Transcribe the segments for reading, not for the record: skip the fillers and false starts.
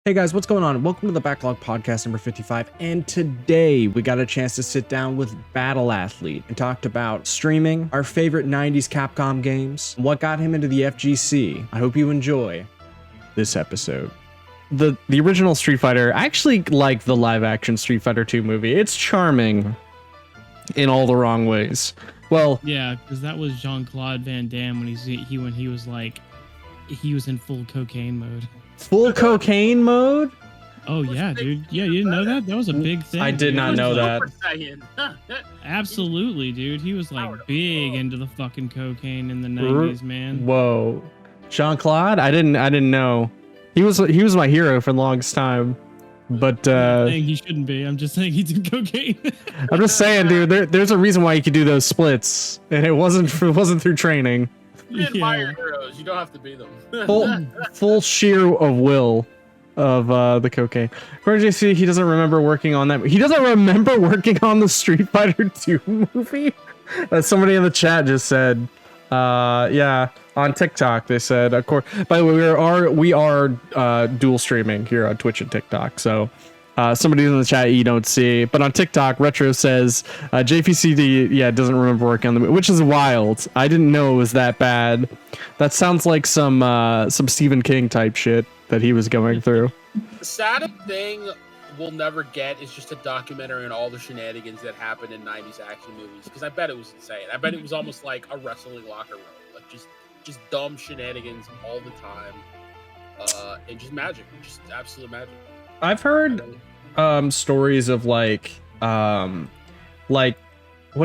Hey guys, what's going on? Welcome to the Backlog podcast number 55. And today we got a chance to sit down with Battle Athlete and talked about streaming, our favorite 90s Capcom games, what got him into the FGC. I hope you enjoy this episode. The original Street Fighter, I actually like the live action Street Fighter 2 movie. It's charming in all the wrong ways. Well, yeah, because that was Jean-Claude Van Damme when he was in full cocaine mode. Full cocaine mode? Oh yeah, dude. Yeah, you didn't know that? That was a big thing. I did not know that. Absolutely, dude. He was like big into the fucking cocaine in the 90s, man. Whoa. Jean-Claude? I didn't know. He was my hero for the longest time. But I'm not saying he shouldn't be. I'm just saying he did cocaine. I'm just saying, dude, there's a reason why you could do those splits, and it wasn't through training. You admire heroes, you don't have to be them. full sheer of will of the cocaine. According to JC, he doesn't remember working on that. He doesn't remember working on the Street Fighter 2 movie. Somebody in the chat just said, yeah, on TikTok they said. Of course, by the way, we are dual streaming here on Twitch and TikTok. So somebody in the chat you don't see, but on TikTok, Retro says JPCD, doesn't remember working on the movie, which is wild. I didn't know it was that bad. That sounds like some Stephen King type shit that he was going through. The saddest thing we'll never get is just a documentary on all the shenanigans that happened in 90s action movies, because I bet it was insane. I bet it was almost like a wrestling locker room, like just dumb shenanigans all the time, and just magic, just absolute magic. I've heard stories of like what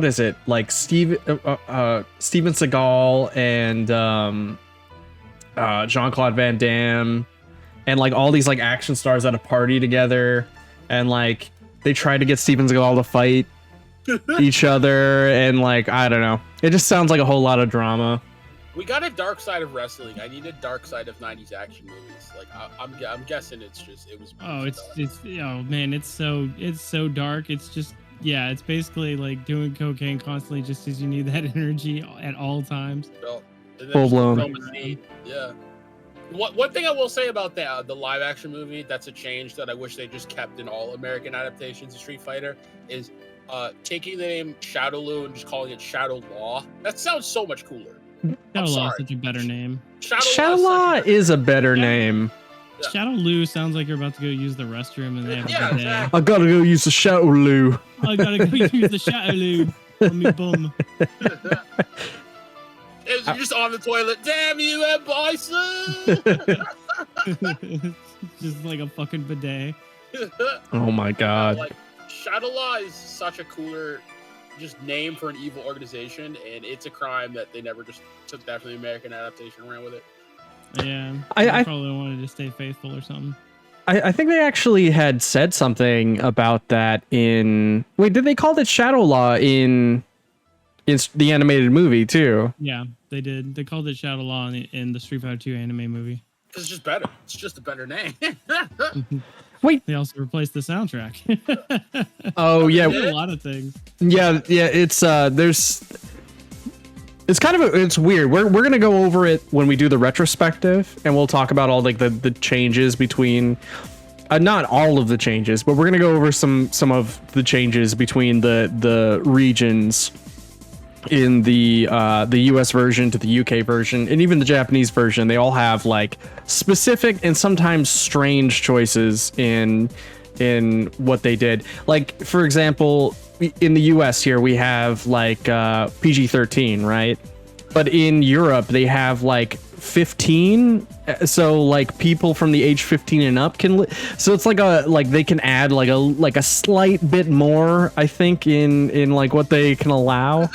is it, like Steven Seagal and Jean-Claude Van Damme and like all these like action stars at a party together, and like they tried to get Steven Seagal to fight each other, and like I don't know, it just sounds like a whole lot of drama. We got a dark side of wrestling. I need a dark side of 90s action movies. Like I'm guessing it was. Oh, it's oh man, it's so dark. It's just it's basically like doing cocaine constantly, just as you need that energy at all times. Well, full blown. Yeah. One thing I will say about the live action movie that's a change that I wish they just kept in all American adaptations of Street Fighter is taking the name Shadow Lu and just calling it Shadow Law. That sounds so much cooler. Shadow Law is such a better name. Shadow Law is a better name. Yeah. Shadow Lu sounds like you're about to go use the restroom and they have a bidet. I gotta go use the Shadow Lu. I gotta go use the Shadow Lu on me bum. It's just on the toilet. Damn you, Ed Bison! Just like a fucking bidet. Oh my god. Like, Shadow Law is such a cooler just name for an evil organization, and it's a crime that they never just took that from the American adaptation and ran with it. Yeah, I probably wanted to stay faithful or something. I think they actually had said something about that in... Wait, did they call it Shadow Law in the animated movie too? Yeah, they did. They called it Shadow Law in the Street Fighter 2 anime movie. It's just better. It's just a better name. Wait, they also replaced the soundtrack. Oh yeah, a lot of things. Yeah. It's it's kind of it's weird. We're gonna go over it when we do the retrospective, and we'll talk about all like the changes between. Not all of the changes, but we're gonna go over some of the changes between the regions in the US version to the UK version, and even the Japanese version. They all have like specific and sometimes strange choices in what they did. Like for example, in the US here we have like PG-13, right? But in Europe they have like 15, so like people from the age 15 and up can so it's like they can add like a slight bit more, I think, in like what they can allow.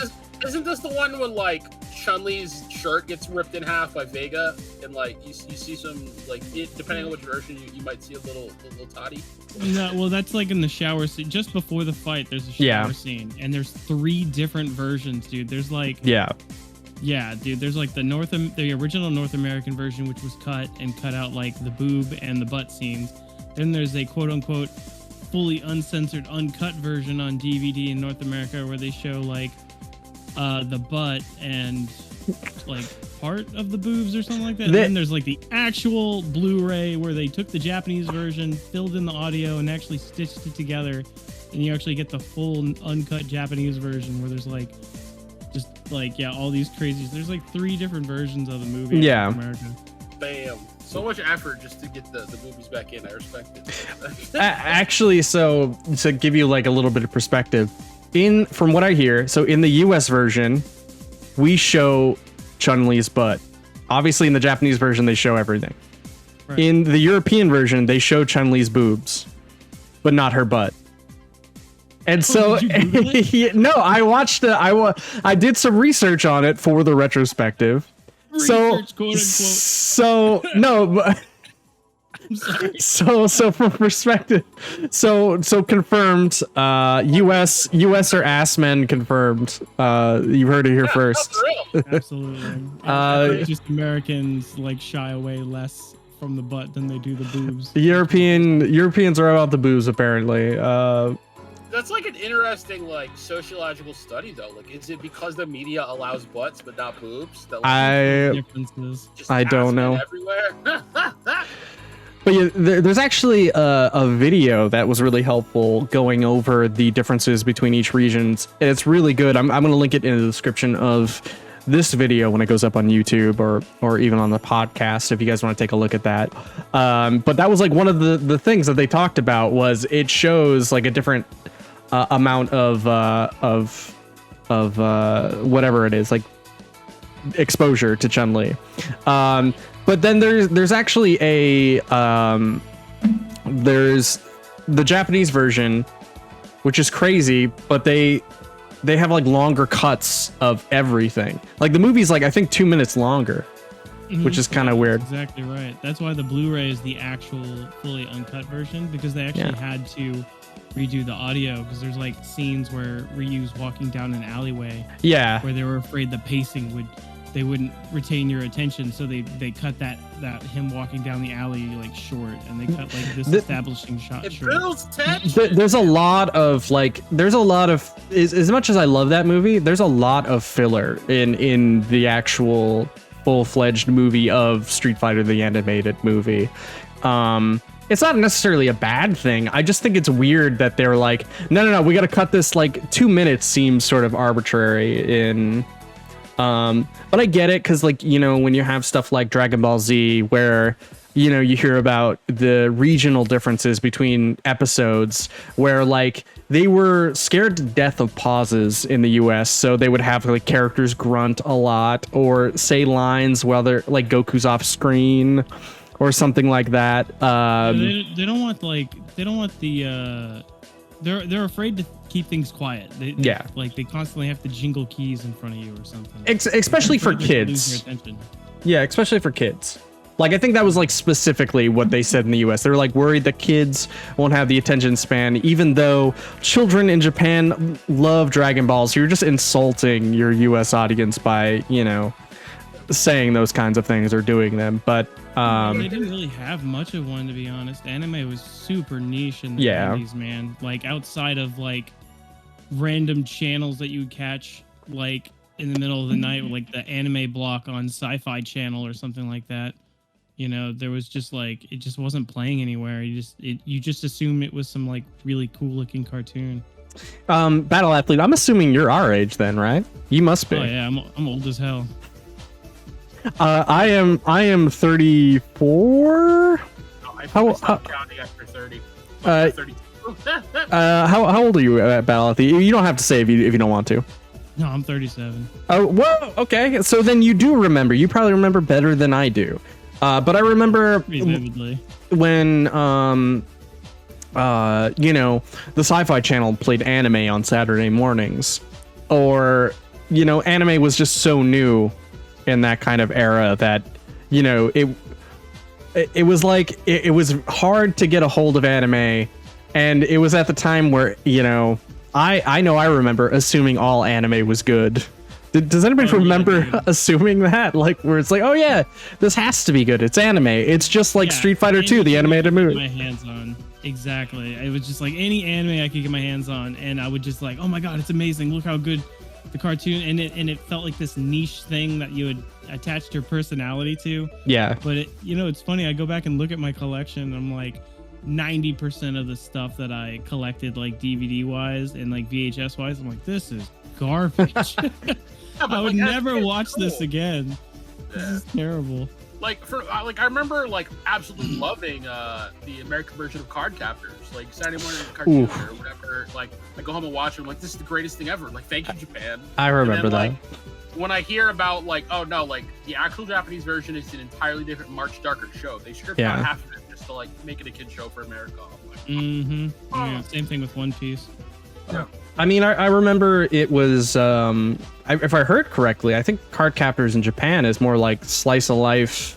Isn't this the one when like Chun-Li's shirt gets ripped in half by Vega, and like you see some like depending on which version you might see a little toddy? No, well that's like in the shower scene just before the fight. There's a shower scene, and there's 3 different versions, dude. There's like dude. There's like the original North American version, which was cut out like the boob and the butt scenes. Then there's a quote unquote fully uncensored uncut version on DVD in North America where they show like the butt and like part of the boobs or something like that. And then there's like the actual Blu-ray where they took the Japanese version, filled in the audio, and actually stitched it together, and you actually get the full uncut Japanese version where there's like just like all these crazies. There's like 3 different versions of the movie. Yeah. In America. Bam. So much effort just to get the movies back in. I respect it. Actually, so to give you like a little bit of perspective, from what I hear, so in the US version, we show Chun-Li's butt. Obviously, in the Japanese version, they show everything. Right. In the European version, they show Chun-Li's boobs, but not her butt. And so, no, I watched it. I did some research on it for the retrospective. Research, quote unquote. So no, but I'm sorry. So from perspective, so confirmed. US or ass men confirmed. You heard it here first. Absolutely. Just Americans like shy away less from the butt than they do the boobs. Europeans are about the boobs apparently. That's like an interesting like sociological study though. Like, is it because the media allows butts but not boobs? That, like, I don't know. Everywhere. But yeah, there's actually a video that was really helpful going over the differences between each regions, and it's really good. I'm going to link it in the description of this video when it goes up on YouTube or even on the podcast if you guys want to take a look at that. But that was like one of the things that they talked about was it shows like a different amount of whatever it is, like exposure to Chun-Li. But then there's actually there's the Japanese version, which is crazy, but they have like longer cuts of everything. Like the movie's like I think 2 minutes longer, which is kind of weird. Exactly right. That's why the Blu-ray is the actual fully uncut version, because they actually had to redo the audio because there's like scenes where Ryu's walking down an alleyway. Yeah. Where they were afraid the pacing wouldn't retain your attention, so they cut that him walking down the alley like short, and they cut like this establishing shot short. Builds tension. There's a lot of as much as I love that movie, there's a lot of filler in the actual full-fledged movie of Street Fighter the animated movie. It's not necessarily a bad thing. I just think it's weird that they're like, no, we got to cut this. Like 2 minutes seems sort of arbitrary in. But I get it because, like, you know, when you have stuff like Dragon Ball Z, where, you know, you hear about the regional differences between episodes, where like they were scared to death of pauses in the US, so they would have like characters grunt a lot or say lines while they're like Goku's off screen or something like that. They don't want the they're afraid to keep things quiet. Like they constantly have to jingle keys in front of you or something. Especially for kids. Yeah, especially for kids. Like I think that was like specifically what they said in the US. They're like worried that kids won't have the attention span, even though children in Japan love Dragon Ball. So you're just insulting your US audience by, you know, saying those kinds of things or doing them. But they didn't really have much of one, to be honest. Anime was super niche in the 90s, man. Like outside of like random channels that you would catch like in the middle of the night, like the anime block on Sci-Fi Channel or something like that. You know, there was just like it just wasn't playing anywhere. You just assume it was some like really cool looking cartoon. Battle Athlete, I'm assuming you're our age then, right? You must be. Oh yeah, I'm old as hell. I am 34. I stopped counting after 30. 32. How old are you at Battle Athlete? You don't have to say if you don't want to. No, I'm 37. Oh, whoa. Okay, so then you do remember. You probably remember better than I do. But I remember vividly when you know, the Sci-Fi Channel played anime on Saturday mornings, or you know, anime was just so new in that kind of era that, you know, it was like it was hard to get a hold of anime, and it was at the time where, you know, I remember assuming all anime was good. Does anybody remember assuming that? Like, where it's like, oh yeah, this has to be good. It's anime. It's just like Street Fighter 2, the animated movie. My hands on. Exactly. It was just like any anime I could get my hands on, and I would just like, oh my god, it's amazing. Look how good the cartoon, and it felt like this niche thing that you would attach your personality to. Yeah. But it's funny. I go back and look at my collection. And I'm like, 90% of the stuff that I collected, like DVD wise and like VHS wise, I'm like, this is garbage. I would never watch this again. This is terrible. Like I remember like absolutely loving the American version of Card Captors, like Saturday morning cartoon or whatever. Like I go home and watch it. I'm like, this is the greatest thing ever. Like, thank you, Japan. I remember that. Like, when I hear about like, oh no, like the actual Japanese version is an entirely different, much darker show. They stripped out half of it just to like make it a kid show for America. I'm like, yeah, same thing with One Piece. Yeah. I mean, I remember it was, if I heard correctly, I think Card Captors in Japan is more like slice of life,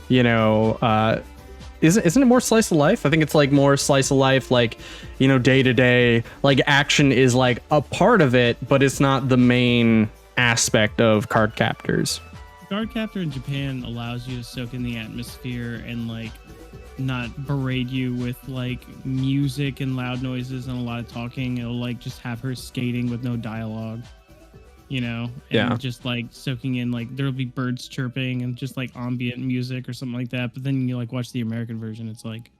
isn't it more slice of life? I think it's like more slice of life, like, day to day, like action is like a part of it, but it's not the main aspect of Card Captors. Card Captor in Japan allows you to soak in the atmosphere and like not berate you with like music and loud noises and a lot of talking. It'll like just have her skating with no dialogue, and just like soaking in, like there'll be birds chirping and just like ambient music or something like that. But then you like watch the American version, it's like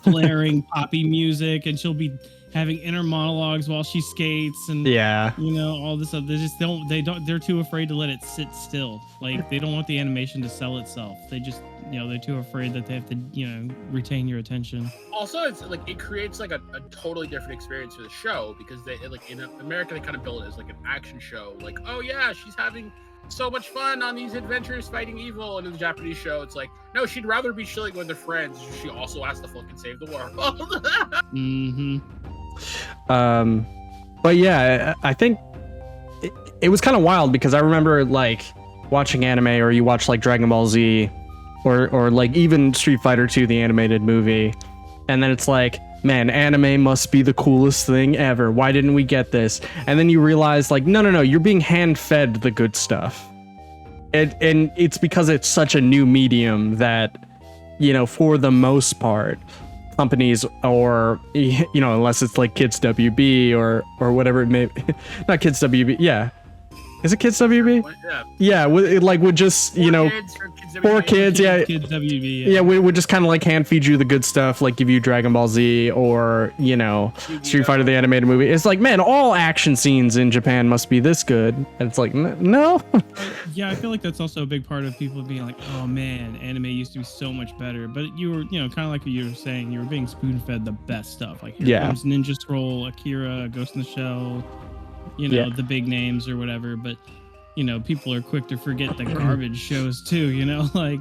blaring poppy music, and she'll be having inner monologues while she skates, and all this stuff. They're too afraid to let it sit still. Like they don't want the animation to sell itself. They just they're too afraid that they have to retain your attention. Also, it's like it creates like a totally different experience for the show, because they like in America they kind of build it as like an action show, like, oh yeah, she's having so much fun on these adventures fighting evil. And in the Japanese show, it's like, no, she'd rather be chilling with her friends. She also has to fucking save the world. But yeah, I think it was kind of wild, because I remember like watching anime, or you watch like Dragon Ball Z, or like even Street Fighter 2, the animated movie, and then it's like, man, anime must be the coolest thing ever. Why didn't we get this? And then you realize like, no, you're being hand fed the good stuff. And it's because it's such a new medium that, for the most part, companies, or unless it's like Kids WB or whatever it may be, not Kids WB, yeah. Is it Kids WB? Yeah, it like would just, for kids, yeah. Kids WB. Yeah, we would just kind of like hand feed you the good stuff, like give you Dragon Ball Z or, Street Fighter the animated movie. It's like, man, all action scenes in Japan must be this good. And it's like, no. Yeah, I feel like that's also a big part of people being like, oh man, anime used to be so much better. But you were, kind of like what you were saying, you were being spoon fed the best stuff. Like, here comes Ninja Scroll, Akira, Ghost in the Shell, the big names or whatever. But people are quick to forget the garbage shows too, like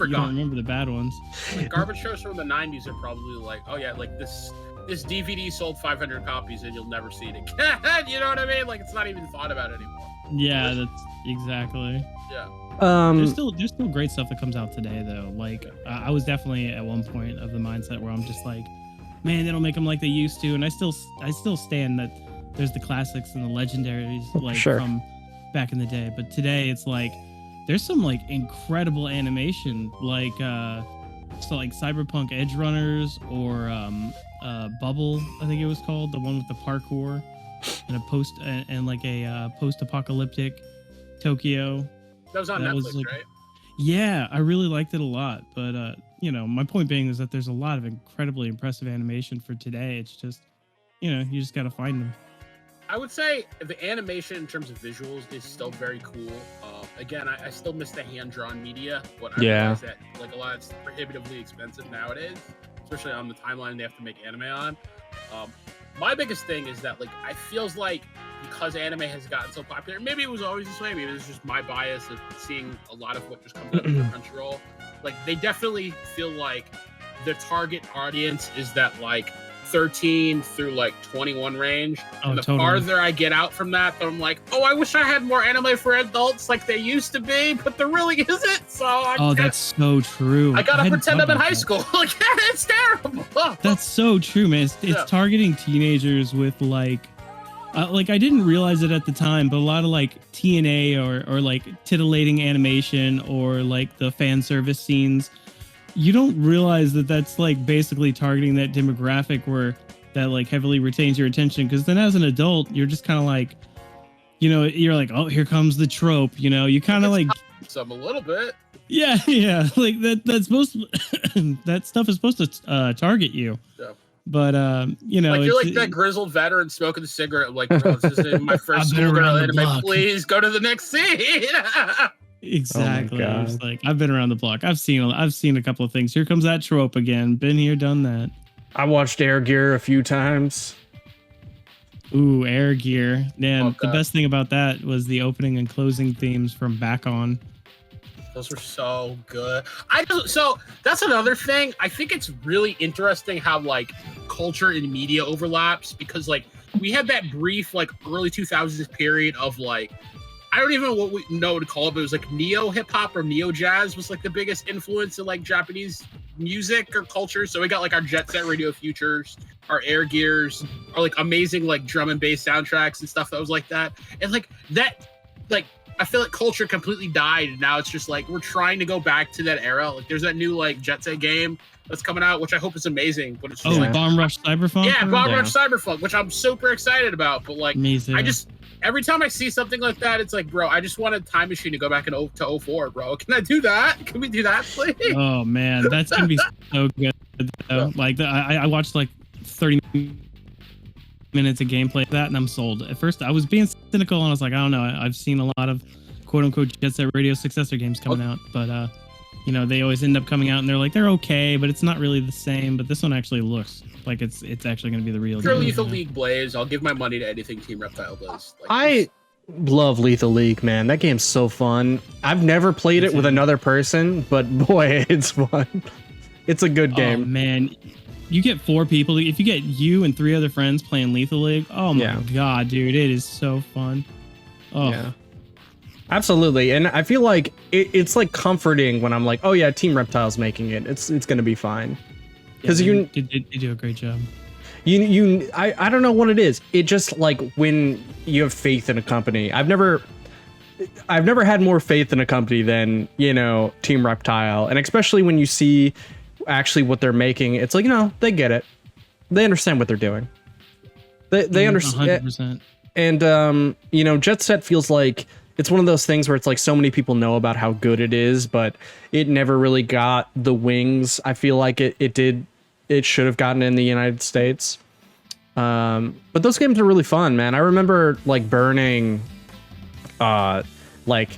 you don't remember the bad ones. Like, garbage shows from the 90s are probably like, oh yeah, like this DVD sold 500 copies and you'll never see it again. You know what I mean? Like, it's not even thought about anymore. Yeah, that's exactly. Yeah. There's still great stuff that comes out today though. Like I was definitely at one point of the mindset where I'm just like, man, they don't make them like they used to, and I still stand that there's the classics and the legendaries like from back in the day. But today it's like there's some like incredible animation, like so like Cyberpunk Edge Runners, or Bubble, I think it was called, the one with the parkour and a post-apocalyptic Tokyo. That was on Netflix, like, right? Yeah, I really liked it a lot. But my point being is that there's a lot of incredibly impressive animation for today. It's just you just gotta find them. I would say the animation in terms of visuals is still very cool. Again, I still miss the hand-drawn media, but I realize that like a lot, it's prohibitively expensive nowadays, especially on the timeline they have to make anime on. My biggest thing is that like I feels like because anime has gotten so popular, maybe it was always this way, maybe it's just my bias of seeing a lot of what just comes out of Crunchyroll. Like they definitely feel like the target audience is that like 13 through like 21 range. And the farther I get out from that, I'm like, oh, I wish I had more anime for adults like they used to be, but there really isn't. So that's so true. I gotta pretend I'm in high school. Like, it's terrible. That's so true, man. It's targeting teenagers with like I didn't realize it at the time, but a lot of like TNA or like titillating animation, or like the fan service scenes, you don't realize that that's like basically targeting that demographic where that like heavily retains your attention, because then as an adult you're just kind of like, you know, you're like, oh, here comes the trope, you know, you kind of like some a little bit. Yeah, like that's supposed to, that stuff is supposed to target you. Yeah. But you know, like you're like that grizzled veteran smoking a cigarette, like, bro, this is my first schoolgirl anime. Please go to the next scene. Exactly. Oh, it's like, I've been around the block. I've seen a couple of things. Here comes that trope again. Been here, done that. I watched Air Gear a few times. Ooh, Air Gear. Man, the best thing about that was the opening and closing themes from Back On. Those were so good. So that's another thing. I think it's really interesting how like culture and media overlaps, because like we had that brief like early 2000s period of like, I don't even know what to call it, but it was like neo hip hop or neo jazz was like the biggest influence in like Japanese music or culture. So we got like our Jet Set Radio Futures, our Air Gears, our like amazing like drum and bass soundtracks and stuff that was like that. And like that, like, I feel like culture completely died, and now it's just like we're trying to go back to that era. Like there's that new like Jet Set game that's coming out, which I hope is amazing. But it's just like, Bomb Rush Cyberpunk. Yeah, Bomb Rush Cyberpunk, which I'm super excited about. But like, I just every time I see something like that, it's like, bro, I just want a time machine to go back to 04, bro. Can I do that? Can we do that, please? Oh man, that's gonna be so good. Though. Like I watched like 30 minutes of gameplay of that, and I'm sold. At first I was being cynical and I was like, I don't know, I've seen a lot of quote unquote Jet Set Radio successor games coming out, but you know, they always end up coming out and they're like, they're okay, but it's not really the same. But this one actually looks like it's actually going to be the real deal. Lethal League Blaze, I'll give my money to anything Team Reptile does. Like, I love Lethal League, man. That game's so fun. I've never played it with another person, but boy, it's fun. It's a good game. Oh man, you get 4 people. If you get you and 3 other friends playing Lethal League, oh my god, dude, it is so fun. Oh yeah, absolutely. And I feel like it's like comforting when I'm like, oh yeah, Team Reptile's making it. It's gonna be fine. Because you do a great job. I don't know what it is. It just like when you have faith in a company. I've never had more faith in a company than, you know, Team Reptile, and especially when you see actually what they're making, it's like, you know, they get it. They understand what they're doing. They understand. 100%. And you know, Jet Set feels like it's one of those things where it's like so many people know about how good it is, but it never really got the wings I feel like it should have gotten in the United States. But those games are really fun, man. I remember like burning like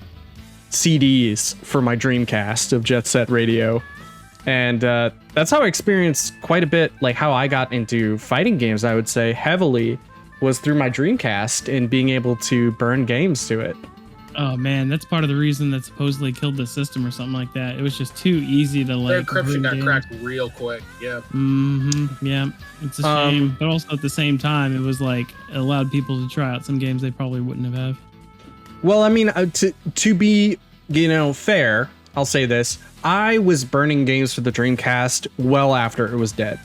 CDs for my Dreamcast of Jet Set Radio. And that's how I experienced quite a bit, like how I got into fighting games, I would say heavily, was through my Dreamcast and being able to burn games to it. Oh man, that's part of the reason that supposedly killed the system or something like that. It was just too easy to like. Their encryption got cracked real quick. Yeah. Yeah, it's a shame, but also at the same time, it was like it allowed people to try out some games they probably wouldn't have. Well, I mean, to be, you know, fair, I'll say this: I was burning games for the Dreamcast well after it was dead.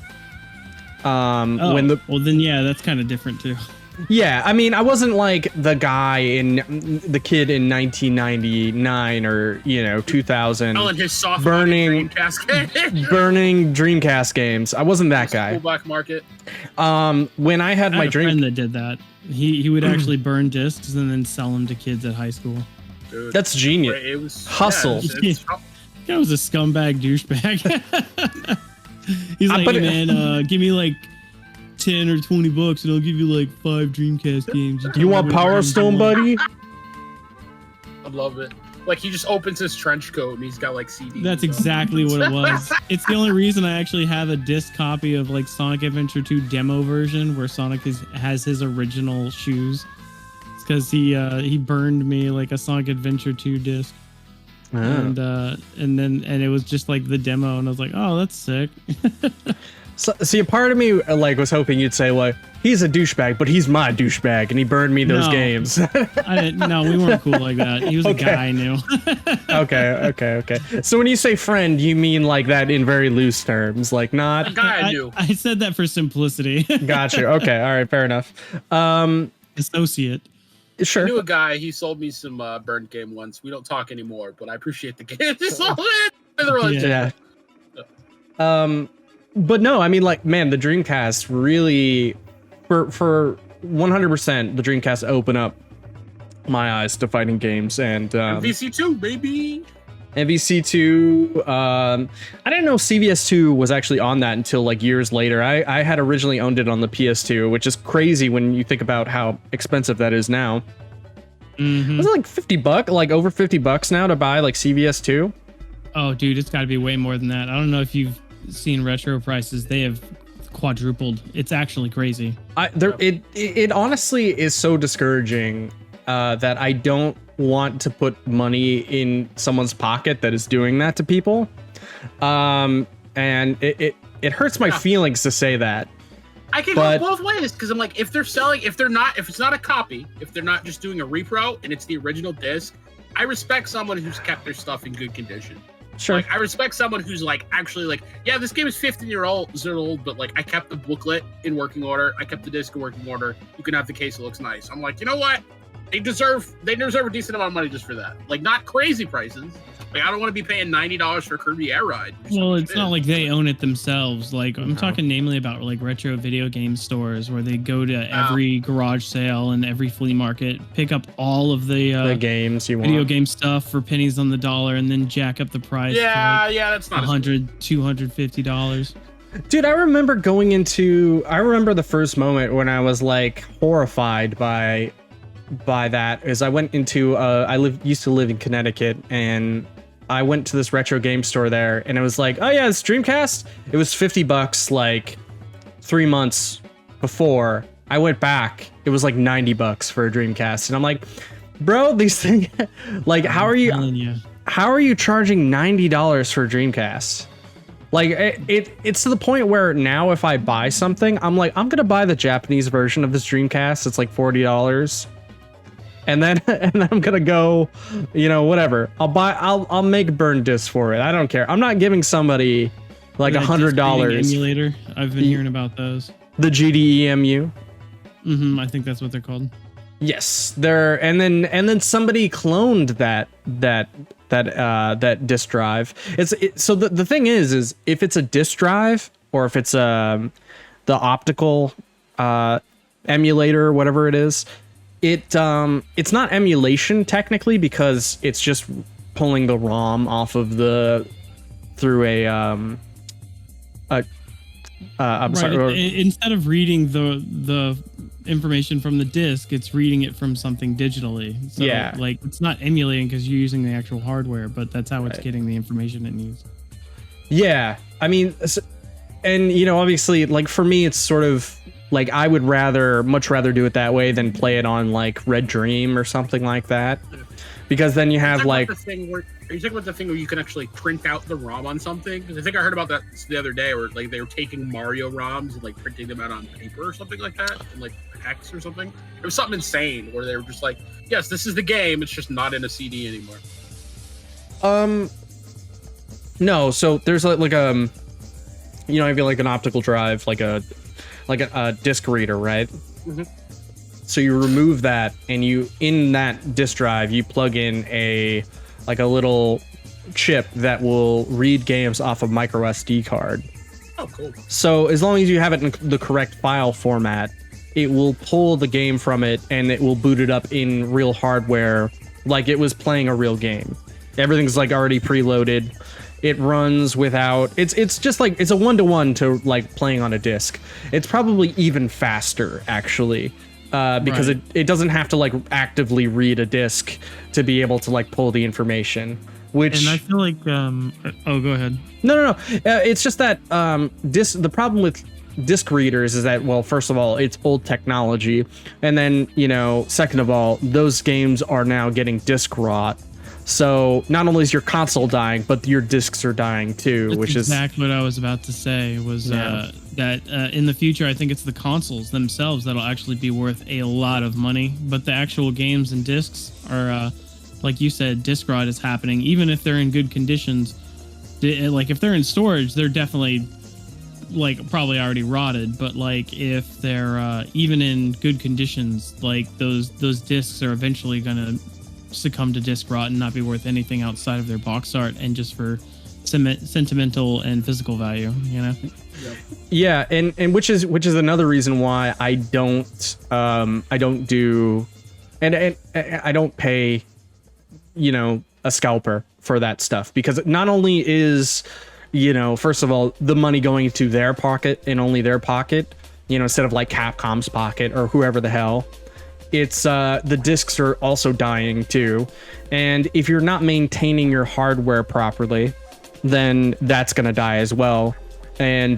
Well then yeah, that's kind of different too. Yeah, I mean, I wasn't like the kid in 1999 or, you know, 2000 his soft burning Dreamcast games. I wasn't that guy. Full black market. When I had my friend that did that. He would actually burn discs and then sell them to kids at high school. Dude, that's genius. It was hustle. That was a scumbag douchebag. He's like, hey, man, give me like 10 or 20 bucks and I'll give you like 5 Dreamcast games. You want Power Stone, buddy? I love it. Like he just opens his trench coat and he's got like CDs. That's exactly what it was. It's the only reason I actually have a disc copy of like Sonic Adventure 2 demo version where Sonic has his original shoes. It's because he burned me like a Sonic Adventure 2 disc. Oh. And it was just like the demo and I was like, oh, that's sick. So, see, a part of me like was hoping you'd say, like, he's a douchebag, but he's my douchebag, and he burned me those games. No, we weren't cool like that. He was a guy I knew. Okay. So when you say friend, you mean like that in very loose terms, like not a guy I knew. I said that for simplicity. Got you. Okay, all right, fair enough. Associate. Sure. I knew a guy. He sold me some burned game once. We don't talk anymore, but I appreciate the game. He sold it. Yeah. But no, I mean, like, man, the Dreamcast really, for 100%, the Dreamcast opened up my eyes to fighting games. And MVC2, baby. MVC2, I didn't know CVS2 was actually on that until like years later. I had originally owned it on the PS2, which is crazy when you think about how expensive that is now. Was it like $50, like over $50 now to buy like CVS2? Oh, dude, it's got to be way more than that. I don't know if you've seen retro prices. They have quadrupled. It's actually crazy. It honestly is so discouraging that I don't want to put money in someone's pocket that is doing that to people. And it hurts my feelings to say that. I can go both ways, because I'm like, if it's not a copy, if they're not just doing a repro and it's the original disc, I respect someone who's kept their stuff in good condition. Sure. Like, I respect someone who's like, actually like, yeah, this game is 15 years old, but like, I kept the booklet in working order. I kept the disc in working order. You can have the case. It looks nice. I'm like, you know what? They deserve a decent amount of money just for that. Like, not crazy prices. Like, I don't want to be paying $90 for Kirby Air Ride. Well, it's not like they own it themselves. Like, I'm talking namely about like retro video game stores where they go to every garage sale and every flea market, pick up all of the games you want, video game stuff for pennies on the dollar, and then jack up the price. Yeah, to like that's not $100, $250. Dude, I remember the first moment when I was like horrified by that is I went into used to live in Connecticut, and I went to this retro game store there, and it was like, oh yeah, it's Dreamcast. It was $50 like 3 months before. I went back, it was like $90 for a Dreamcast, and I'm like, bro, these things, like, how are you charging $90 for a Dreamcast? Like, it's to the point where now if I buy something, I'm like, I'm gonna buy the Japanese version of this Dreamcast. It's like $40. And then I'm gonna go, whatever. I'll make burn discs for it. I don't care. I'm not giving somebody like $100. Emulator. I've been hearing about those. The GDEMU. I think that's what they're called. Yes, and then somebody cloned that disk drive. So the thing is if it's a disk drive or if it's the optical emulator, whatever it is. It's not emulation technically, because it's just pulling the ROM off of through a I'm sorry. Instead of reading the information from the disk, it's reading it from something digitally. So, yeah, like, it's not emulating because you're using the actual hardware, but that's how it's getting the information it needs. Yeah, I mean, and obviously, like, for me, it's sort of like I would much rather do it that way than play it on like Red Dream or something like that, because then you have like. Are you talking about the thing where you can actually print out the ROM on something? Because I think I heard about that the other day, where like they were taking Mario ROMs and like printing them out on paper or something like that, and like hex or something. It was something insane where they were just like, yes, this is the game. It's just not in a CD anymore. No. So there's like I feel like an optical drive, like a disc reader, right? So you remove that, and in that disc drive you plug in a little chip that will read games off of micro SD card. Oh, cool. So as long as you have it in the correct file format, it will pull the game from it, and it will boot it up in real hardware like it was playing a real game. Everything's like already preloaded. It runs without, it's just like, it's a 1-to-1 to like playing on a disc. It's probably even faster actually, because it doesn't have to like actively read a disc to be able to like pull the information, which. And I feel like, go ahead. No. It's just that the problem with disc readers is that, well, first of all, it's old technology. And then, second of all, those games are now getting disc rot. So not only is your console dying, but your discs are dying too. That's which exactly what I was about to say. Was that in the future, I think it's the consoles themselves that'll actually be worth a lot of money. But the actual games and discs are, like you said, disc rot is happening. Even if they're in good conditions, like if they're in storage, they're definitely like probably already rotted. But like if they're even in good conditions, like those discs are eventually gonna succumb to disc rot and not be worth anything outside of their box art, and just for sentimental and physical value, you know. Yeah, and which is another reason why I don't do and I don't pay, you know, a scalper for that stuff, because not only is, you know, first of all, the money going to their pocket and only their pocket, you know, instead of like Capcom's pocket or whoever the hell, it's the discs are also dying too. And if you're not maintaining your hardware properly, then that's going to die as well. And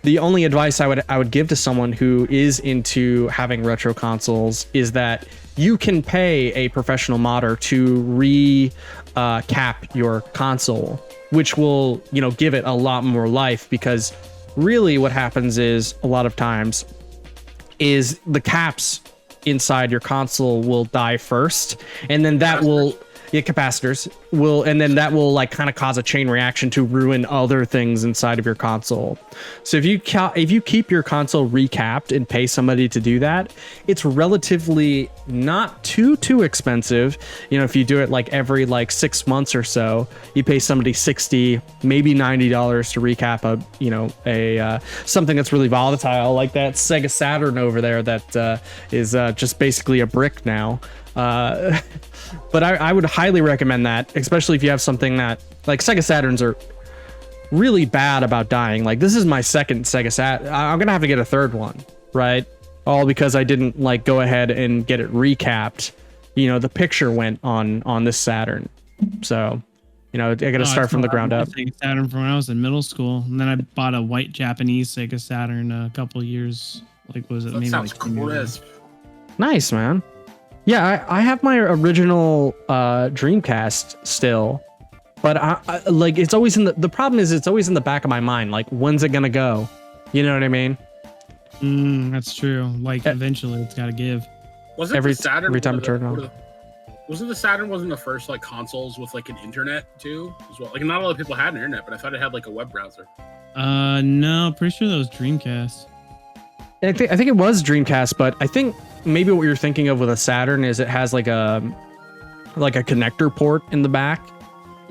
the only advice I would give to someone who is into having retro consoles is that you can pay a professional modder to cap your console, which will, you know, give it a lot more life, because really what happens is a lot of times is the caps inside your console will die first, and then that will capacitors will, and then that will like kind of cause a chain reaction to ruin other things inside of your console. So if you keep your console recapped and pay somebody to do that, it's relatively not too expensive. You know, if you do it like every like 6 months or so, you pay somebody $60, maybe $90 to recap a something that's really volatile, like that Sega Saturn over there that is just basically a brick now. But I would highly recommend that, especially if you have something that, like, Sega Saturns are really bad about dying. Like, this is my second Sega Saturn. I'm gonna have to get a third one, right? All because I didn't like go ahead and get it recapped. You know, the picture went on this Saturn, so you know I got to start from the ground up. Sega Saturn from when I was in middle school, and then I bought a white Japanese Sega Saturn a couple years. Like, was it that maybe sounds like 10 years crisp. Nice, man. Yeah, I have my original Dreamcast still, but I like, it's always in the problem is it's always in the back of my mind. Like, when's it gonna go? You know what I mean? That's true. Like, eventually it's got to give. Wasn't every the Saturn every time I turn it on. Wasn't the Saturn the first like consoles with like an internet too as well? Like, not a lot of people had an internet, but I thought it had like a web browser. No, pretty sure that was Dreamcast. I think it was Dreamcast, but I think maybe what you're thinking of with a Saturn is it has like a connector port in the back,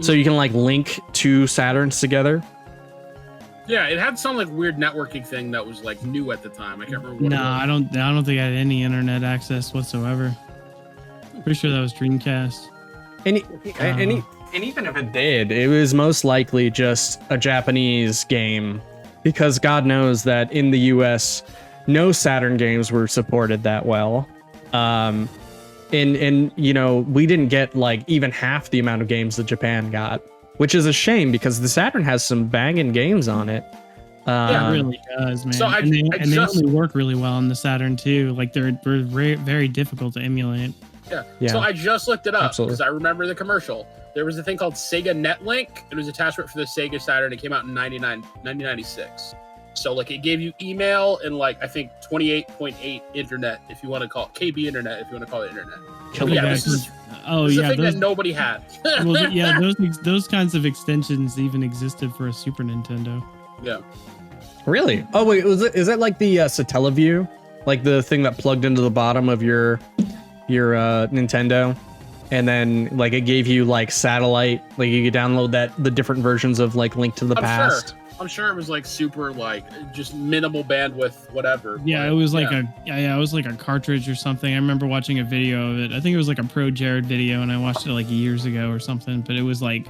so you can like link two Saturns together. Yeah, it had some like weird networking thing that was like new at the time. I can't remember. What I don't think I had any internet access whatsoever. Pretty sure that was Dreamcast. And even if it did, it was most likely just a Japanese game, because God knows that in the US, no Saturn games were supported that well. And you know, we didn't get like even half the amount of games that Japan got, which is a shame because the Saturn has some banging games on it. Yeah, it really does, man. So they only work really well on the Saturn too. Like, they're very, very difficult to emulate. Yeah. So I just looked it up because I remember the commercial. There was a thing called Sega Netlink. It was an attachment for the Sega Saturn. It came out in 1996. So like, it gave you email and like, I think 28.8 internet, if you want to call it KB internet, if you want to call it internet. This is a thing that nobody had. Well, yeah, those kinds of extensions even existed for a Super Nintendo. Yeah. Really? Oh wait, is that like the Satellaview, like the thing that plugged into the bottom of your Nintendo, and then like it gave you like satellite, like you could download the different versions of like Link to the Past. I'm sure it was like super, like just minimal bandwidth, whatever. Yeah, it was like it was like a cartridge or something. I remember watching a video of it. I think it was like a Pro Jared video, and I watched it like years ago or something. But it was like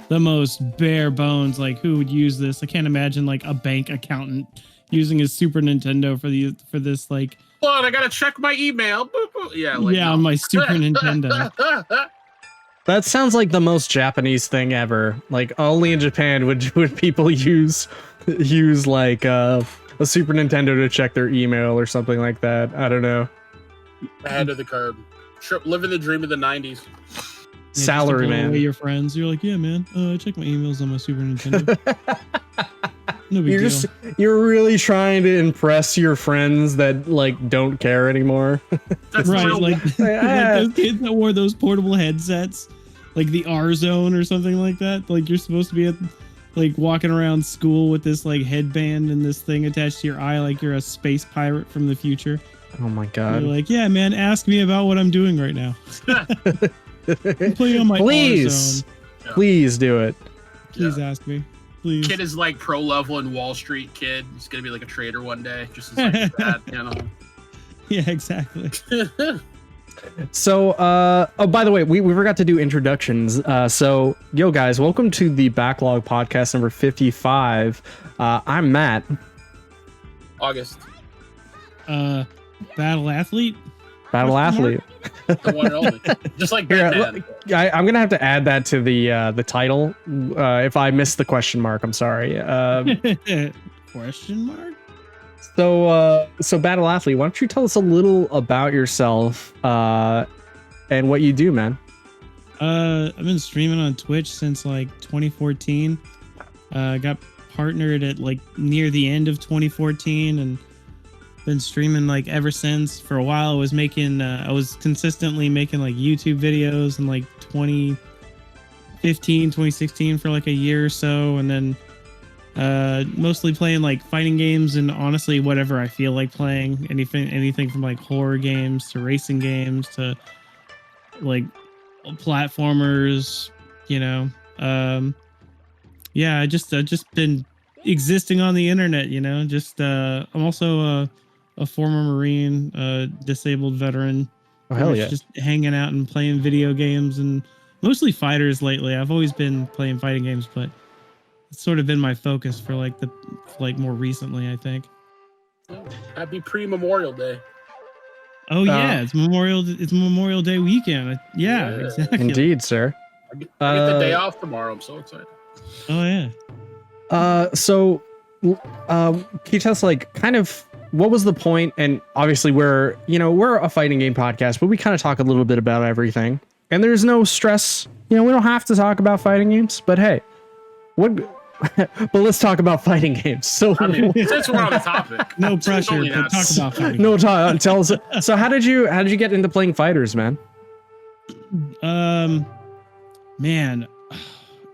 the most bare bones. Like, who would use this? I can't imagine like a bank accountant using his Super Nintendo for this like. Hold on, I gotta check my email. Yeah, on my Super Nintendo. That sounds like the most Japanese thing ever. Like, only in Japan would people use like a Super Nintendo to check their email or something like that. I don't know. Ahead of the curve. Living the dream of the 90s. Salary man. Away your friends. You're like, yeah, man. I check my emails on my Super Nintendo. No big deal. You're really trying to impress your friends that like don't care anymore. That's right. Like those kids that wore those portable headsets, like the R Zone or something like that. Like, you're supposed to be like walking around school with this like headband and this thing attached to your eye, like you're a space pirate from the future. Oh my God. You're like, yeah, man, ask me about what I'm doing right now. I'm playing on my please do it. Please ask me. Please. Kid is like pro level in Wall Street. Kid, he's gonna be like a trader one day, just as like that, you know. Yeah, exactly. So, oh, by the way, we forgot to do introductions. So, yo, guys, welcome to the Backlog podcast number 55. I'm Matt. August. Battle athlete. Battle athlete. The one and only. Just like Batman. I'm gonna have to add that to the title. If I missed the question mark, I'm sorry. Question mark. So Battle athlete, why don't you tell us a little about yourself and what you do, man? I've been streaming on Twitch since like 2014. Got partnered at like near the end of 2014 and been streaming like ever since. For a while I was consistently making like YouTube videos in like 2015, 2016 for like a year or so, and then mostly playing like fighting games and honestly whatever I feel like playing. Anything from like horror games to racing games to like platformers, you know. Yeah, I just been existing on the internet, you know. I'm also a former Marine, disabled veteran. Oh, hell yeah. Just hanging out and playing video games and mostly fighters lately. I've always been playing fighting games, but it's sort of been my focus for like more recently, I think. Happy pre-Memorial Day. Oh yeah, it's Memorial Day weekend. Yeah, exactly. Indeed, sir. I get the day off tomorrow. I'm so excited. Oh yeah. So can you tell us like kind of what was the point? And obviously we're a fighting game podcast, but we kind of talk a little bit about everything. And there's no stress. We don't have to talk about fighting games, but hey, but let's talk about fighting games. So since we're on the topic, no pressure. But talk about fighting. No, tell us. So how did you get into playing fighters, man? Man,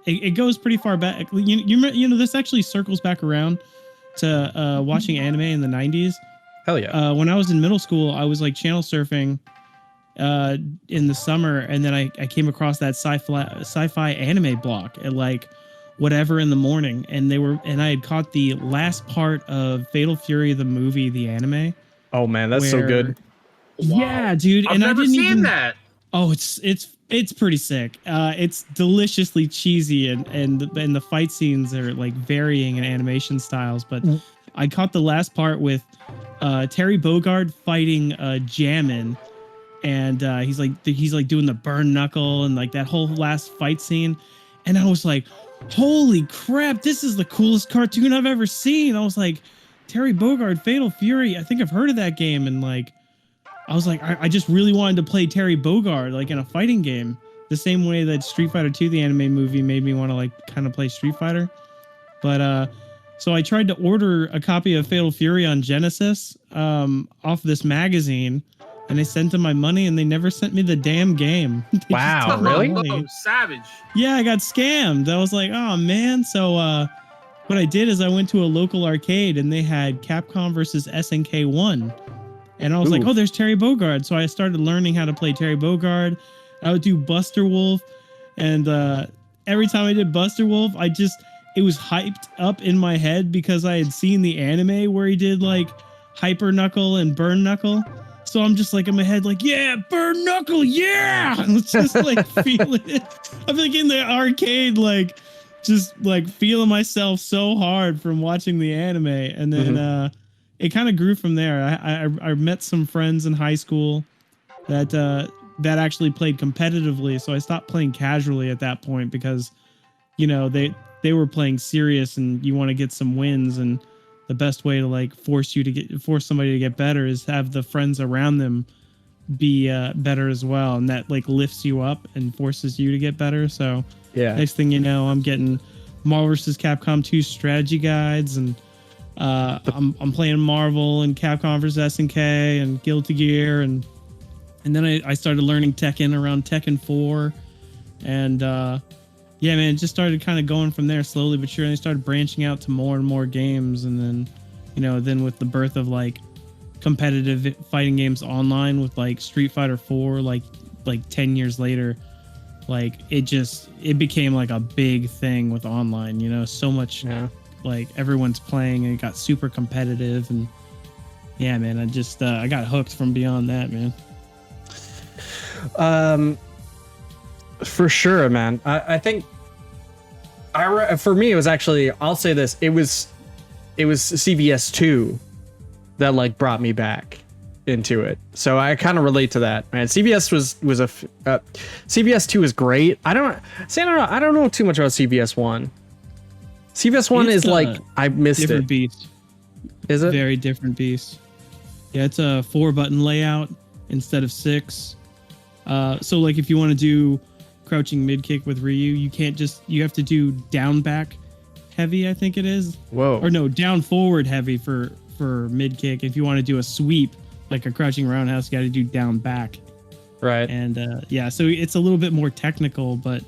it goes pretty far back. You know, this actually circles back around to watching anime in the 90s. Hell yeah. When I was in middle school, I was like channel surfing in the summer, and then I came across that sci-fi anime block at like whatever in the morning, and I had caught the last part of Fatal Fury, the movie, the anime. Oh man, that's so good. Wow. Yeah, dude. I've never seen that. Oh, it's pretty sick. It's deliciously cheesy, and the fight scenes are like varying in animation styles. But I caught the last part with Terry Bogard fighting Jammin, and he's like doing the burn knuckle and like that whole last fight scene, and I was like, holy crap, this is the coolest cartoon I've ever seen. I was like, Terry Bogard, Fatal Fury. I think I've heard of that game, and like, I was like, I just really wanted to play Terry Bogard like in a fighting game, the same way that Street Fighter 2, the anime movie, made me want to like kind of play Street Fighter. But so I tried to order a copy of Fatal Fury on Genesis off this magazine, and they sent them my money, and they never sent me the damn game. Wow, really? Oh, savage. Yeah, I got scammed. I was like, oh man. So what I did is I went to a local arcade, and they had Capcom versus SNK 1. And I was like, oh, there's Terry Bogard. So I started learning how to play Terry Bogard. I would do Buster Wolf. And every time I did Buster Wolf, it was hyped up in my head because I had seen the anime where he did like Hyper Knuckle and Burn Knuckle. So I'm just like in my head, like, yeah, Burn Knuckle, yeah. It's just like feeling it. I'm like in the arcade, like just like feeling myself so hard from watching the anime. And then it kind of grew from there. I met some friends in high school that actually played competitively. So I stopped playing casually at that point because, they were playing serious, and you want to get some wins, and the best way to like force somebody to get better is have the friends around them be better as well, and that like lifts you up and forces you to get better. So yeah, next thing you know, I'm getting Marvel vs. Capcom 2 strategy guides, and I'm playing Marvel and Capcom vs. SNK and Guilty Gear, and then I started learning Tekken around Tekken 4, and yeah, man, it just started kind of going from there slowly but surely. I started branching out to more and more games, and then, then with the birth of like competitive fighting games online with like Street Fighter 4, like 10 years later, like it became like a big thing with online, you know, so much like everyone's playing and it got super competitive. And yeah, man, I got hooked from beyond that, man. For sure, man. I think for me, it was actually, I'll say this, it was CVS 2 that like brought me back into it. So I kind of relate to that, man. CVS CVS 2 is great. I don't know too much about CVS 1. CVS 1 is like, I missed different it. Beast. Is it? Very different beast. Yeah, it's a 4-button layout instead of 6. So like if you want to do crouching mid kick with Ryu, you have to do down back heavy, I think it is. Whoa. Or no, down forward heavy for mid kick. If you want to do a sweep like a crouching roundhouse, you got to do down back. Right. And yeah, so it's a little bit more technical, but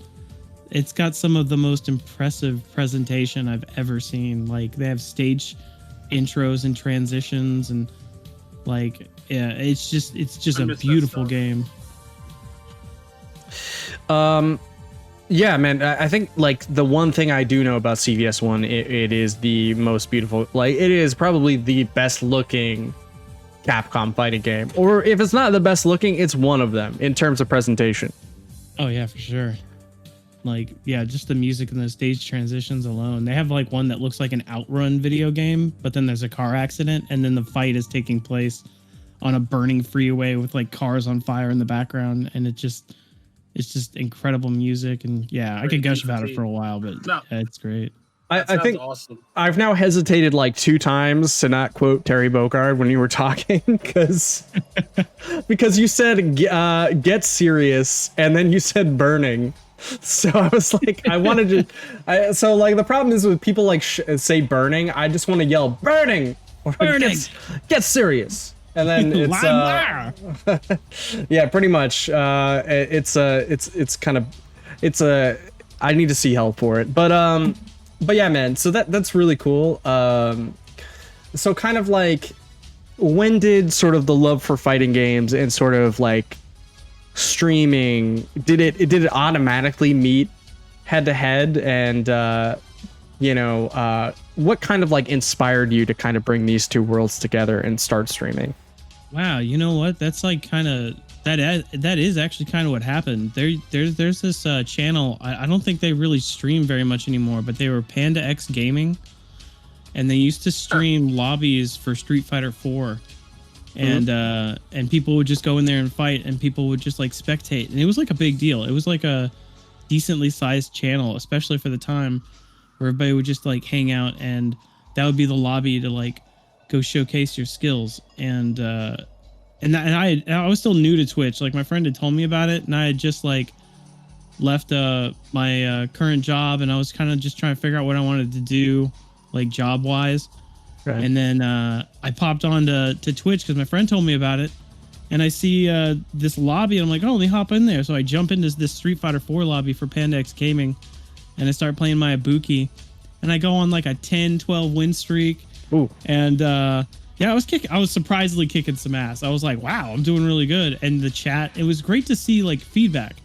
it's got some of the most impressive presentation I've ever seen. Like they have stage intros and transitions, and like yeah, it's just a beautiful game. Yeah, man, I think like the one thing I do know about CVS 1, it is the most beautiful, like it is probably the best looking Capcom fighting game, or if it's not the best looking, it's one of them in terms of presentation. Oh yeah, for sure. Like yeah, just the music and the stage transitions alone. They have like one that looks like an Outrun video game, but then there's a car accident and then the fight is taking place on a burning freeway with like cars on fire in the background, and it's just incredible music. And yeah, I could gush about it for a while, but yeah, it's great. I think awesome. I've now hesitated like 2 times to not quote Terry Bogard when you were talking, because you said get serious and then you said burning. So I was like, I wanted to. So like the problem is with people like say burning, I just want to yell burning or burning. Get serious. And then it's yeah, pretty much. It's kind of I need to see help for it, but yeah, man. So that's really cool. So kind of like, when did sort of the love for fighting games and sort of like streaming, did it automatically meet head to head? And what kind of like inspired you to kind of bring these two worlds together and start streaming? Wow, you know what? That's like kind of that is actually kind of what happened. There's this channel. I don't think they really stream very much anymore, but they were Panda X Gaming, and they used to stream lobbies for Street Fighter 4. And people would just go in there and fight, and people would just like spectate, and it was like a big deal. It was like a decently sized channel, especially for the time, where everybody would just like hang out, and that would be the lobby to like go showcase your skills. And I was still new to Twitch. Like my friend had told me about it, and I had just like left my current job, and I was kind of just trying to figure out what I wanted to do, like job wise. Right. And then I popped on to Twitch because my friend told me about it, and I see this lobby, and I'm like, oh, let me hop in there. So I jump into this Street Fighter 4 lobby for Panda X Gaming, and I start playing my Ibuki, and I go on like a 10-12 win streak. Ooh. And yeah, I was surprisingly kicking some ass. I was like, wow, I'm doing really good. And the chat, it was great to see like feedback,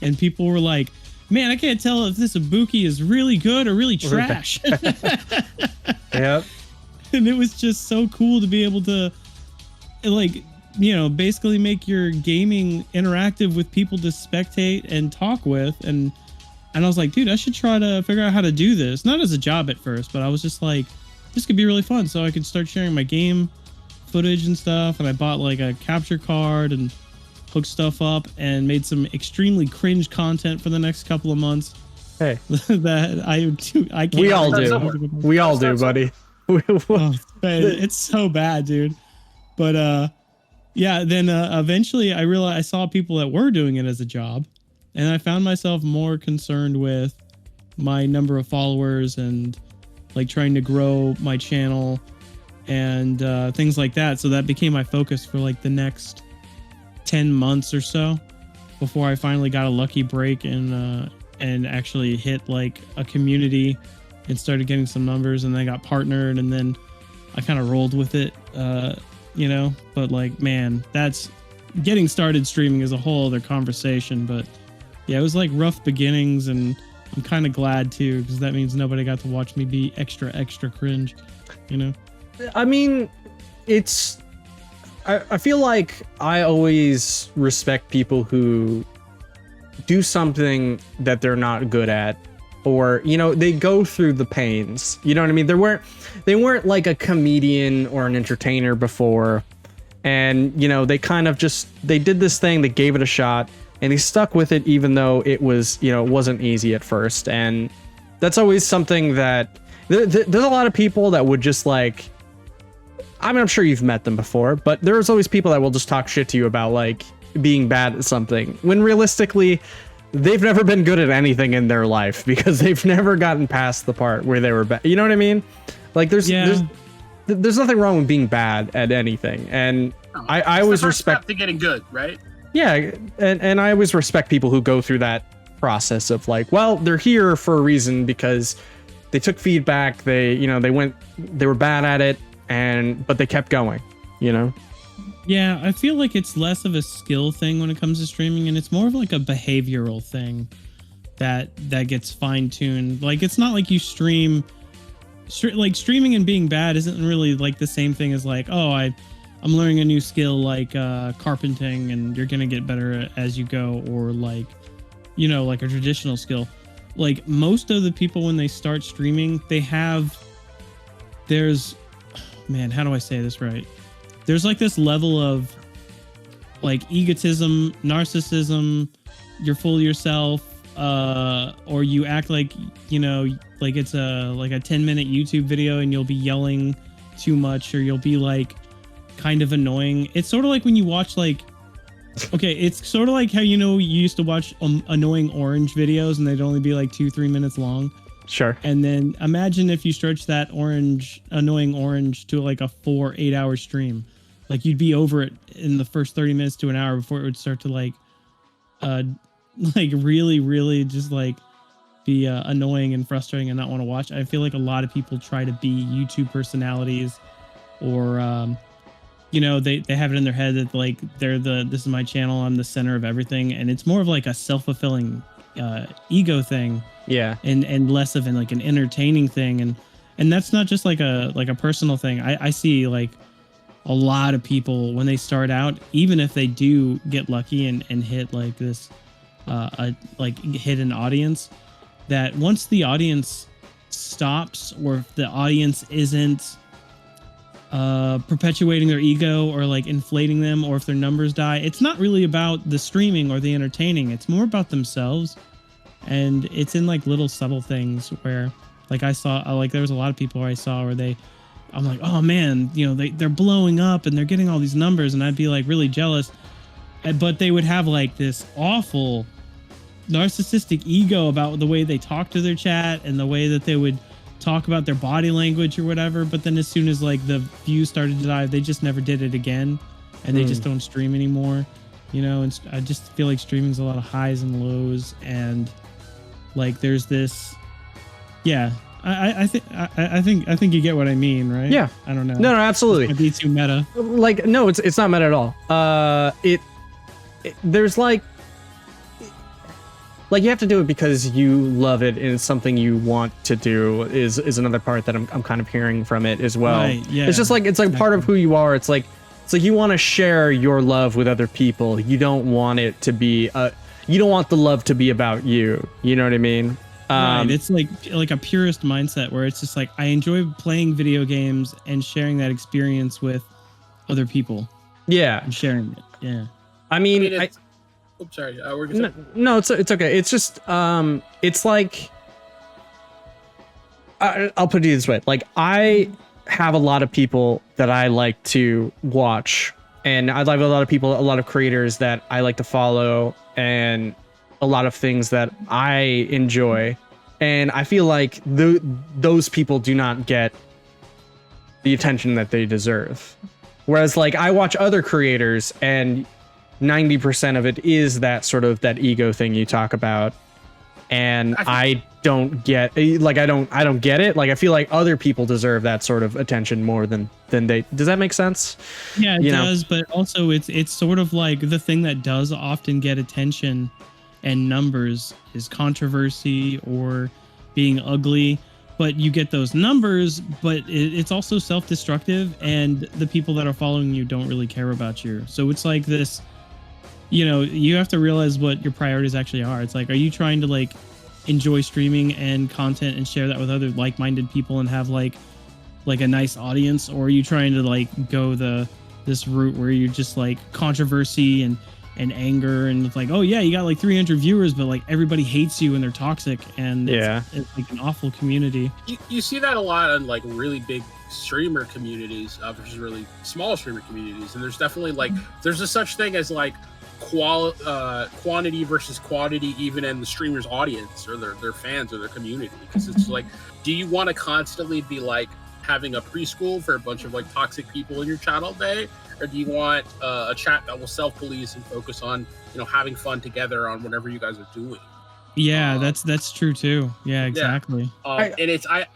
and people were like, man, I can't tell if this Ibuki is really good or really trash. Yep. And it was just so cool to be able to, like, basically make your gaming interactive with people to spectate and talk with. And I was like, dude, I should try to figure out how to do this. Not as a job at first, but I was just like, this could be really fun. So I could start sharing my game footage and stuff. And I bought like a capture card and hooked stuff up and made some extremely cringe content for the next couple of months. Hey, that I can't. We all do. We all do, buddy. Oh, it's so bad, dude. But yeah, then eventually I saw people that were doing it as a job, and I found myself more concerned with my number of followers and like trying to grow my channel and things like that. So that became my focus for like the next 10 months or so, before I finally got a lucky break and actually hit like a community and started getting some numbers, and then I got partnered, and then I kind of rolled with it, but like, man, that's getting started streaming is a whole other conversation. But Yeah, it was like rough beginnings, and I'm kind of glad too, because that means nobody got to watch me be extra cringe, you know? I mean, I feel like I always respect people who do something that they're not good at, or, you know, they go through the pains. You know what I mean? They weren't like a comedian or an entertainer before, and, you know, they kind of just, they did this thing, they gave it a shot, and they stuck with it even though it was, you know, it wasn't easy at first. And that's always something that there's a lot of people that would just like, I mean, I'm sure you've met them before, but there's always people that will just talk shit to you about like being bad at something, when realistically they've never been good at anything in their life because they've never gotten past the part where they were bad. You know what I mean? Like there's nothing wrong with being bad at anything. And I always respect to getting good, right? Yeah. And I always respect people who go through that process of like, well, they're here for a reason because they took feedback. They were bad at it, but they kept going, you know? Yeah, I feel like it's less of a skill thing when it comes to streaming, and it's more of like a behavioral thing that gets fine-tuned. Like, it's not like you streaming and being bad isn't really like the same thing as like, oh, I'm learning a new skill like carpenting, and you're gonna get better as you go, or like, you know, like a traditional skill. Like most of the people when they start streaming, man, how do I say this right? There's like this level of like egotism, narcissism, you're full of yourself, or you act like, you know, like it's a 10-minute YouTube video and you'll be yelling too much, or you'll be like kind of annoying. It's sort of like when you watch like, okay, it's sort of like how, you know, you used to watch annoying orange videos and they'd only be like 2-3 minutes long. Sure. And then imagine if you stretch that annoying orange to like a 4-8 hour stream. Like you'd be over it in the first 30 minutes to an hour before it would start to like really, really just like be annoying and frustrating and not want to watch. I feel like a lot of people try to be YouTube personalities, or you know, they have it in their head that like this is my channel, I'm the center of everything, and it's more of like a self-fulfilling ego thing. Yeah. And less of an entertaining thing, and that's not just like a personal thing. I see like a lot of people when they start out, even if they do get lucky and hit like this hit an audience, that once the audience stops, or if the audience isn't perpetuating their ego or like inflating them, or if their numbers die, it's not really about the streaming or the entertaining. It's more about themselves. And it's in like little subtle things where like I saw, like there was a lot of people where I saw where I'm like, oh man, you know, they're blowing up and they're getting all these numbers, and I'd be like really jealous. But they would have like this awful narcissistic ego about the way they talk to their chat and the way that they would talk about their body language or whatever. But then as soon as like the views started to die, they just never did it again, and they just don't stream anymore, you know. And I just feel like streaming's a lot of highs and lows, and like there's this, yeah. I think you get what I mean, right? Yeah. I don't know. No, absolutely. It'd be too meta. Like, no, it's not meta at all. There's like you have to do it because you love it and it's something you want to do is another part that I'm kind of hearing from it as well. Right, yeah. It's just like, it's like part of who you are. It's like you want to share your love with other people. You don't want it to be you don't want the love to be about you. You know what I mean? Right. It's like a purist mindset where it's just like, I enjoy playing video games and sharing that experience with other people. Yeah. And sharing it. Yeah. I mean, oops, sorry. We're gonna no, it's okay. It's just, it's like, I'll put it this way. Like, I have a lot of people that I like to watch, and I like a lot of people, a lot of creators that I like to follow, and a lot of things that I enjoy. And I feel like those people do not get the attention that they deserve. Whereas like I watch other creators and 90% of it is that sort of that ego thing you talk about. And I don't get, like, I don't get it. Like, I feel like other people deserve that sort of attention more than they, does that make sense? Yeah, it does. But also it's sort of like the thing that does often get attention and numbers is controversy or being ugly. But you get those numbers, but it's also self-destructive, and the people that are following you don't really care about you. So it's like this, you have to realize what your priorities actually are. It's like, are you trying to like enjoy streaming and content and share that with other like-minded people and have like a nice audience, or are you trying to like go this route where you're just like controversy and anger, and it's like, oh yeah, you got like 300 viewers, but like everybody hates you and they're toxic, and it's like an awful community. You see that a lot on like really big streamer communities versus really small streamer communities, and there's definitely like there's a such thing as like quantity versus quantity, even in the streamer's audience or their fans or their community, because it's like, do you want to constantly be like having a preschool for a bunch of like toxic people in your chat all day, or do you want a chat that will self-police and focus on having fun together on whatever you guys are doing? Yeah, that's true too. Yeah, exactly. And it's I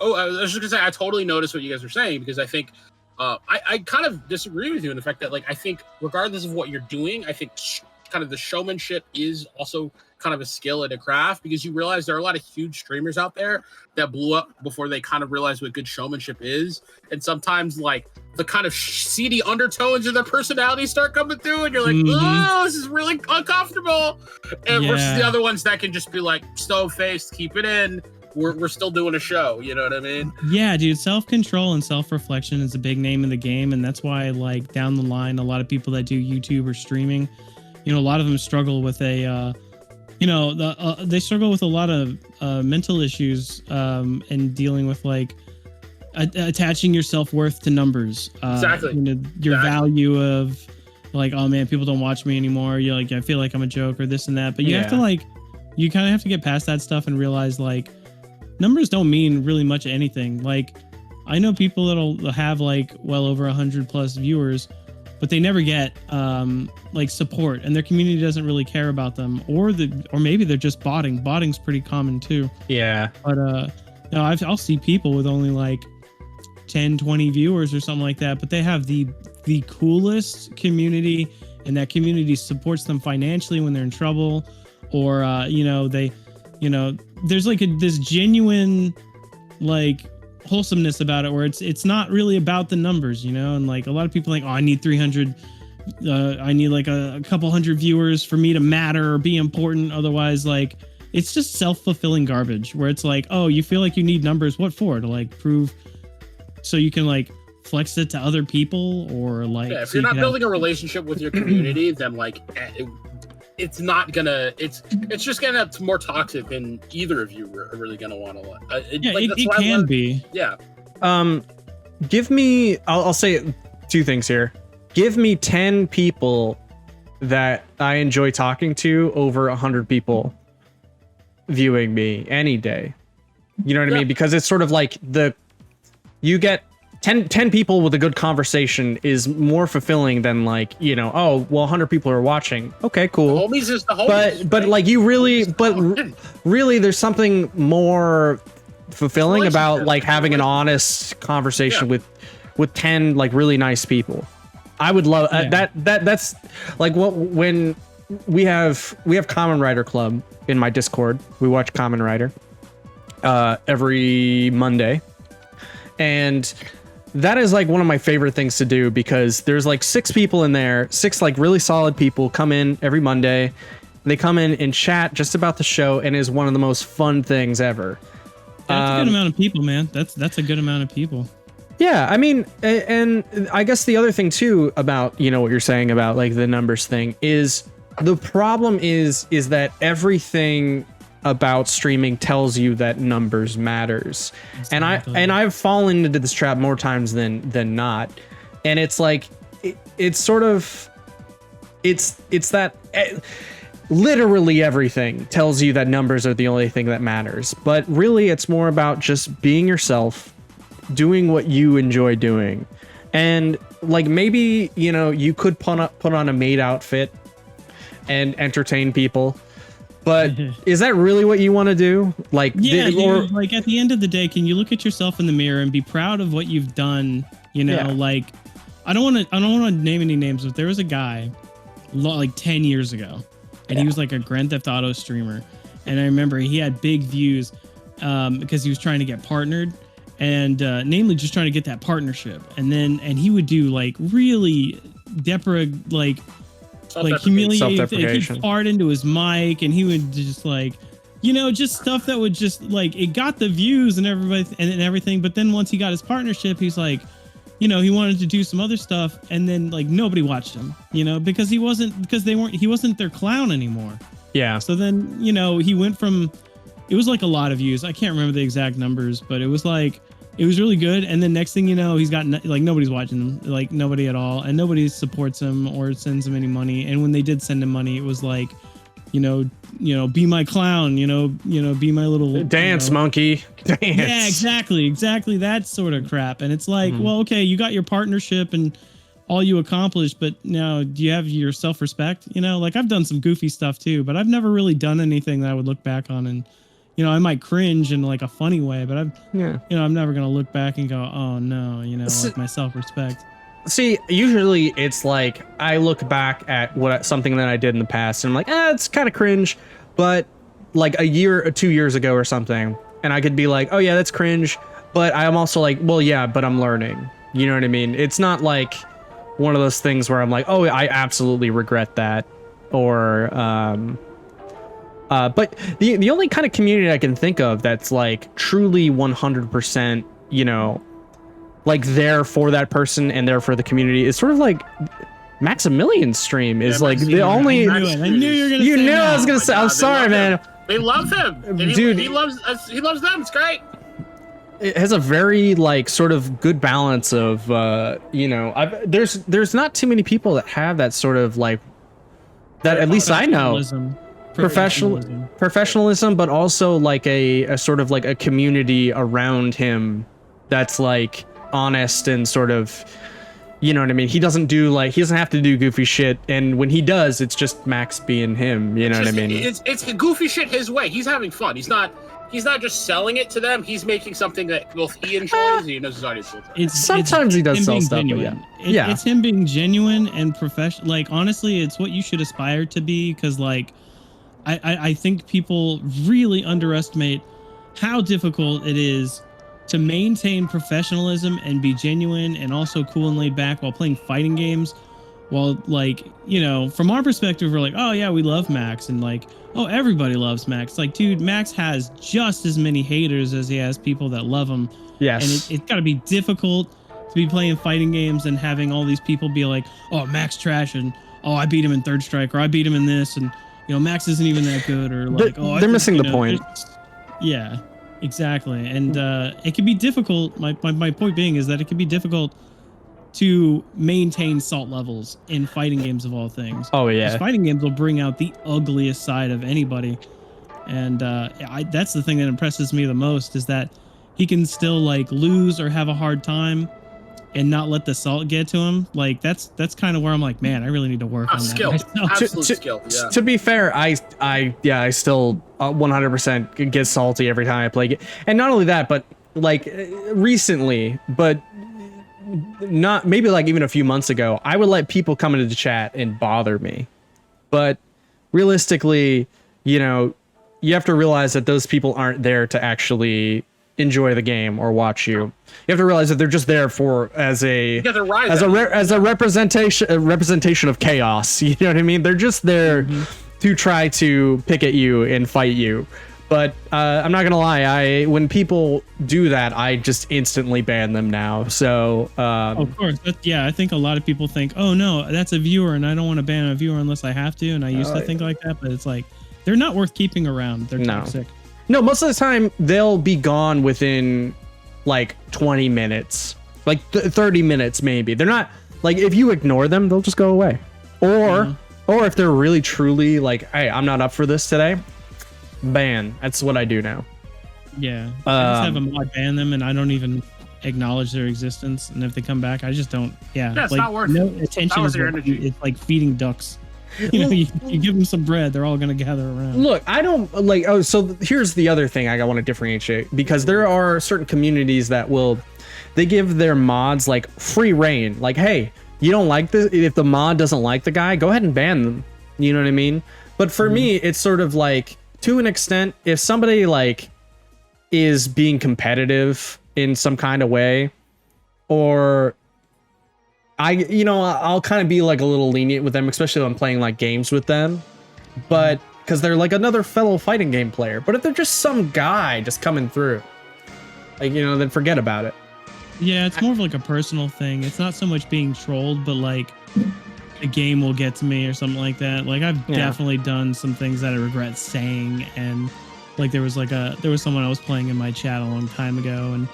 was just gonna say, I totally noticed what you guys are saying, because I think I kind of disagree with you in the fact that like I think regardless of what you're doing, I think kind of the showmanship is also kind of a skill and a craft, because you realize there are a lot of huge streamers out there that blew up before they kind of realized what good showmanship is, and sometimes like the kind of seedy undertones of their personality start coming through, and you're like, oh, this is really uncomfortable, and versus the other ones that can just be like stove-faced, keep it in, we're still doing a show, you know what I mean? Yeah, dude, self-control and self-reflection is a big name in the game, and that's why like down the line a lot of people that do YouTube or streaming, a lot of them struggle with they struggle with a lot of mental issues and dealing with like attaching your self-worth to numbers. Exactly. Your value of like, oh man, people don't watch me anymore. You're like, I feel like I'm a joke or this and that. But you have to like, you kind of have to get past that stuff and realize like numbers don't mean really much anything. Like I know people that'll have like well over 100 plus viewers, but they never get like support, and their community doesn't really care about them, or maybe they're just botting. Botting's pretty common too. Yeah. But I'll see people with only like 10, 20 viewers or something like that, but they have the coolest community, and that community supports them financially when they're in trouble, or there's like this genuine like wholesomeness about it, where it's not really about the numbers, and like a lot of people are like, oh, I need 300, I need like a couple hundred viewers for me to matter or be important, otherwise like it's just self-fulfilling garbage, where it's like, oh, you feel like you need numbers, what for? To like prove so you can like flex it to other people, or like if you're not building a relationship with your community, then like it's not gonna, it's just gonna be more toxic than either of you are really gonna want to it can be. Give me, I'll say two things here. Give me 10 people that I enjoy talking to over 100 people viewing me any day. You know what I mean? Because it's sort of like you get 10 people with a good conversation is more fulfilling than like, oh, well, 100 people are watching. Okay, cool. The homies is the homies. But like you really, really there's something more fulfilling about like having an honest conversation with 10 like really nice people. I would love that's like when we have Kamen Rider Club in my Discord. We watch Kamen Rider every Monday, and that is like one of my favorite things to do, because there's like 6 people in there, 6 like really solid people come in every Monday. They come in and chat just about the show, and is one of the most fun things ever. That's a good amount of people, man. That's a good amount of people. Yeah, I mean, and I guess the other thing too about, what you're saying about like the numbers thing is the problem is that everything about streaming tells you that numbers matters. Exactly. And I've fallen into this trap more times than not. And it's like it's sort of it's that literally everything tells you that numbers are the only thing that matters. But really it's more about just being yourself, doing what you enjoy doing. And like maybe, you could put on a maid outfit and entertain people. But is that really what you want to do? Like, dude, like at the end of the day, can you look at yourself in the mirror and be proud of what you've done? Like, I don't want to name any names, but there was a guy like 10 years ago, and he was like a Grand Theft Auto streamer. And I remember he had big views because he was trying to get partnered, and namely just trying to get that partnership. And he would do like really humiliate. He'd fart into his mic, and he would just like, just stuff that would just like, it got the views and everything. But then once he got his partnership, he's like, he wanted to do some other stuff, and then like nobody watched him, because he wasn't their clown anymore. Yeah. So then, he went from, it was like a lot of views. I can't remember the exact numbers, but it was really good. And then next thing you know, he's got like nobody's watching him, like nobody at all, and nobody supports him or sends him any money. And when they did send him money, it was like, be my clown, be my little dance monkey. Dance. Yeah, exactly that sort of crap. And it's like, well, okay, you got your partnership and all you accomplished, but now do you have your self-respect? Like I've done some goofy stuff too, but I've never really done anything that I would look back on and, I might cringe in like a funny way, but I'm never going to look back and go, oh no, like my self-respect. See, usually it's like I look back at something that I did in the past and I'm like, it's kind of cringe, but like a year or 2 years ago or something, and I could be like, oh yeah, that's cringe, but I'm also like, well, yeah, but I'm learning. You know what I mean? It's not like one of those things where I'm like, oh, I absolutely regret that, or but the only kind of community I can think of that's like truly 100%, like there for that person and there for the community is sort of like Maximilian's stream is like the only. I knew you were gonna. You knew I was gonna say. I'm sorry, man. They love him, dude. He loves us. He loves them. It's great. It has a very like sort of good balance of there's not too many people that have that sort of like that, at least I know, professionalism, but also like a sort of like a community around him that's like honest and sort of, you know what I mean? He doesn't have to do goofy shit, and when he does, it's just Max being him, what I mean? It's goofy shit his way. He's having fun. He's not just selling it to them. He's making something that both he enjoys and he knows his audience will enjoy. Sometimes he does sell stuff, but yeah. It's him being genuine and professional. Like, honestly, it's what you should aspire to be, because, like, I think people really underestimate how difficult it is to maintain professionalism and be genuine and also cool and laid back while playing fighting games. While, like, from our perspective, we're like, oh yeah, we love Max, and like, oh, everybody loves Max. Like, dude, Max has just as many haters as he has people that love him. Yes. And it's got to be difficult to be playing fighting games and having all these people be like, oh, Max trash, and oh, I beat him in Third Strike, or I beat him in this, and Max isn't even that good, or like, they're missing the point. Yeah, exactly. And it can be difficult. My point being is that it can be difficult to maintain salt levels in fighting games of all things. Oh yeah, fighting games will bring out the ugliest side of anybody, and that's the thing that impresses me the most, is that he can still like lose or have a hard time and not let the salt get to him. Like that's kind of where I'm like, man, I really need to work on skill. that. Absolute skill. Yeah. To be fair, I still 100% get salty every time I play it, and not only that, but like recently, but not maybe like even a few months ago, I would let people come into the chat and bother me. But realistically, you have to realize that those people aren't there to actually enjoy the game or watch you. You have to realize that they're just there as a representation of chaos. You know what I mean? They're just there to try to pick at you and fight you. But I'm not gonna lie, when people do that, I just instantly ban them now. So of course, I think a lot of people think, oh no, that's a viewer, and I don't want to ban a viewer unless I have to. And I used to think like that, but it's like they're not worth keeping around. They're toxic. No, most of the time they'll be gone within like 20 minutes, like 30 minutes maybe. They're not like, if you ignore them, they'll just go away. Or if they're really truly like, hey, I'm not up for this today, ban. That's what I do now. Yeah, I just have a mod ban them, and I don't even acknowledge their existence. And if they come back, I just don't. Yeah, it's like, not worth no it. attention. It's like feeding ducks. You give them some bread, they're all gonna gather around. Look, I don't like. Oh, so here's the other thing I want to differentiate, because there are certain communities that they give their mods like free reign. Like, hey, you don't like this? If the mod doesn't like the guy, go ahead and ban them. You know what I mean? But for me, it's sort of like, to an extent, if somebody like is being competitive in some kind of way, or I'll kind of be like a little lenient with them, especially when I'm playing like games with them, but because they're like another fellow fighting game player. But if they're just some guy just coming through, like, then forget about it. Yeah, it's more of like a personal thing. It's not so much being trolled, but like the game will get to me or something like that. Like I've definitely done some things that I regret saying, and like there was someone I was playing in my chat a long time ago,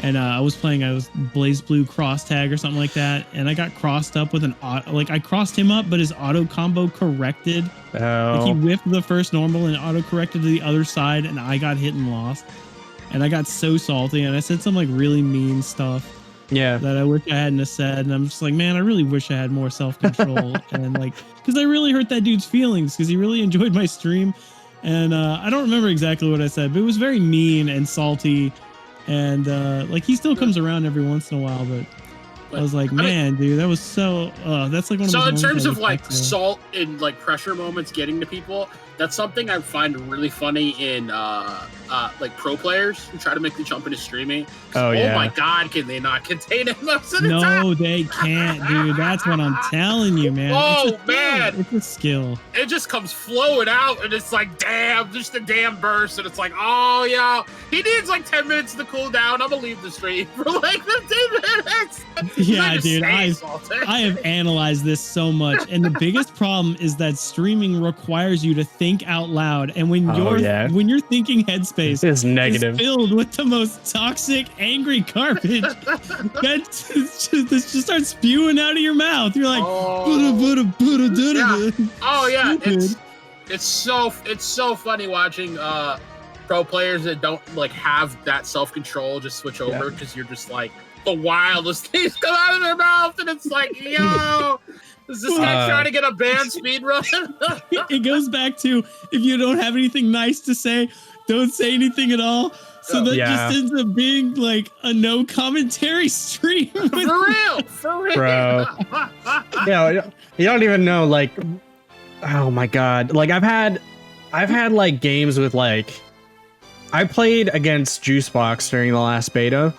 and I was Blaze Blue cross tag or something like that, and I got crossed up with I crossed him up, but his auto combo corrected. Oh. Like he whiffed the first normal and auto corrected to the other side, and I got hit and lost. And I got so salty, and I said some like really mean stuff. Yeah. That I wish I hadn't have said, and I'm just like, man, I really wish I had more self-control, and like, because I really hurt that dude's feelings, because he really enjoyed my stream, and I don't remember exactly what I said, but it was very mean and salty, and like he still comes around every once in a while, but I was like, man, dude, that was so. That's like one of. So in terms of like salt and like pressure moments getting to people, that's something I find really funny in like pro players who try to make the jump into streaming. Oh my god, can they not contain it most of the time? No, they can't, dude. That's what I'm telling you, man. Man, it's a skill. It just comes flowing out, and it's like, damn, just a damn burst, and it's like, oh yeah, he needs like 10 minutes to cool down. I'm gonna leave the stream for like 15 minutes. Yeah, dude, I have analyzed this so much, and the biggest problem is that streaming requires you to think out loud, and when you're thinking headspace is negative, is filled with the most toxic, angry garbage that just starts spewing out of your mouth. You're like, it's so funny watching pro players that don't like have that self-control just switch over, because you're just like, the wildest things come out of their mouth, and it's like, yo, is this guy trying to get a band speed run? It goes back to, if you don't have anything nice to say, don't say anything at all. So that just ends up being like a no commentary stream. For real, bro. You don't even know, like, oh my god, like I've had like games with like, I played against Juicebox during the last beta.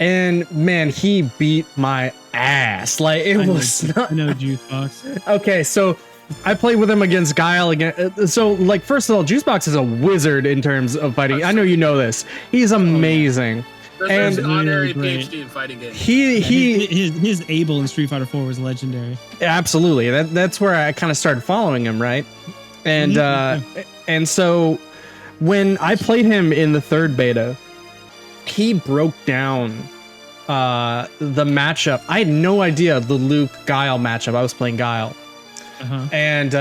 And man, he beat my ass. Like I know Juicebox. Okay, so I played with him against Guile again. So like, first of all, Juicebox is a wizard in terms of fighting. I know you know this. He's amazing. There's an honorary PhD in fighting games. His Abel in Street Fighter 4 was legendary. Absolutely. That's where I kind of started following him, right? And and so when I played him in the third beta, he broke down the matchup. I had no idea the Luke Guile matchup. I was playing Guile. And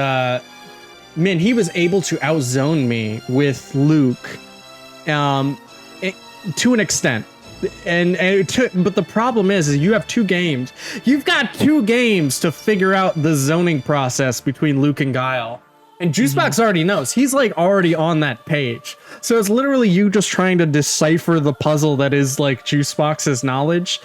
man, he was able to outzone me with Luke to an extent. But the problem is you have 2 games. You've got 2 games to figure out the zoning process between Luke and Guile. And Juicebox already knows. He's like already on that page. So it's literally you just trying to decipher the puzzle that is like Juicebox's knowledge.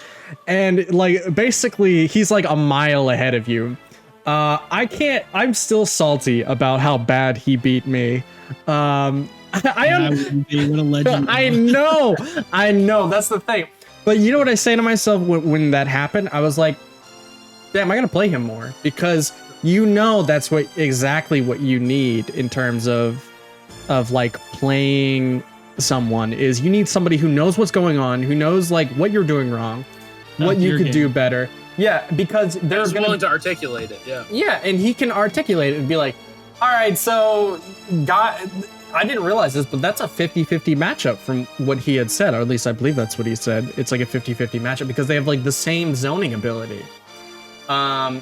And like basically he's like a mile ahead of you. I'm still salty about how bad he beat me. I know, that's the thing. But you know what I say to myself when that happened? I was like, damn, I gotta play him more, because you know that's exactly what you need in terms of like playing someone, is you need somebody who knows what's going on, who knows like what you're doing wrong, what you could do better. Yeah, because they're willing to articulate it. Yeah, and he can articulate it and be like, all right, so I didn't realize this, but that's a 50-50 matchup from what he had said, or at least I believe that's what he said. It's like a 50-50 matchup because they have like the same zoning ability. But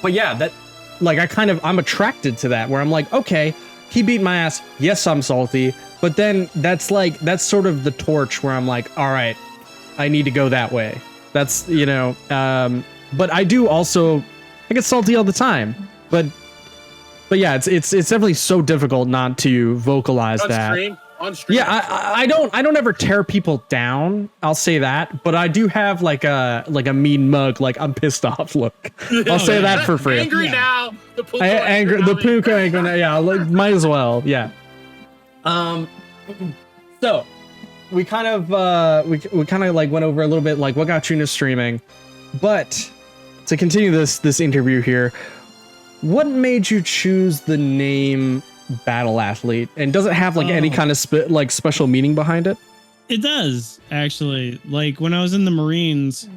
yeah, that like I'm attracted to that, where I'm like, okay, he beat my ass. Yes, I'm salty, but then that's sort of the torch where I'm like, all right, I need to go that way. That's, but I do also, I get salty all the time, but yeah, it's definitely so difficult not to vocalize that. Stream? on stream. Yeah, I don't ever tear people down. I'll say that, but I do have like a mean mug, like I'm pissed off look. I'll say that for free. Angry now. The Puka angry now. Yeah, like, might as well. Yeah. So we kind of we kind of like went over a little bit like what got you into streaming, but to continue this interview here, what made you choose the name Battle Athlete, and does it have like any kind of special meaning behind it? It does, actually. Like when I was in the Marines,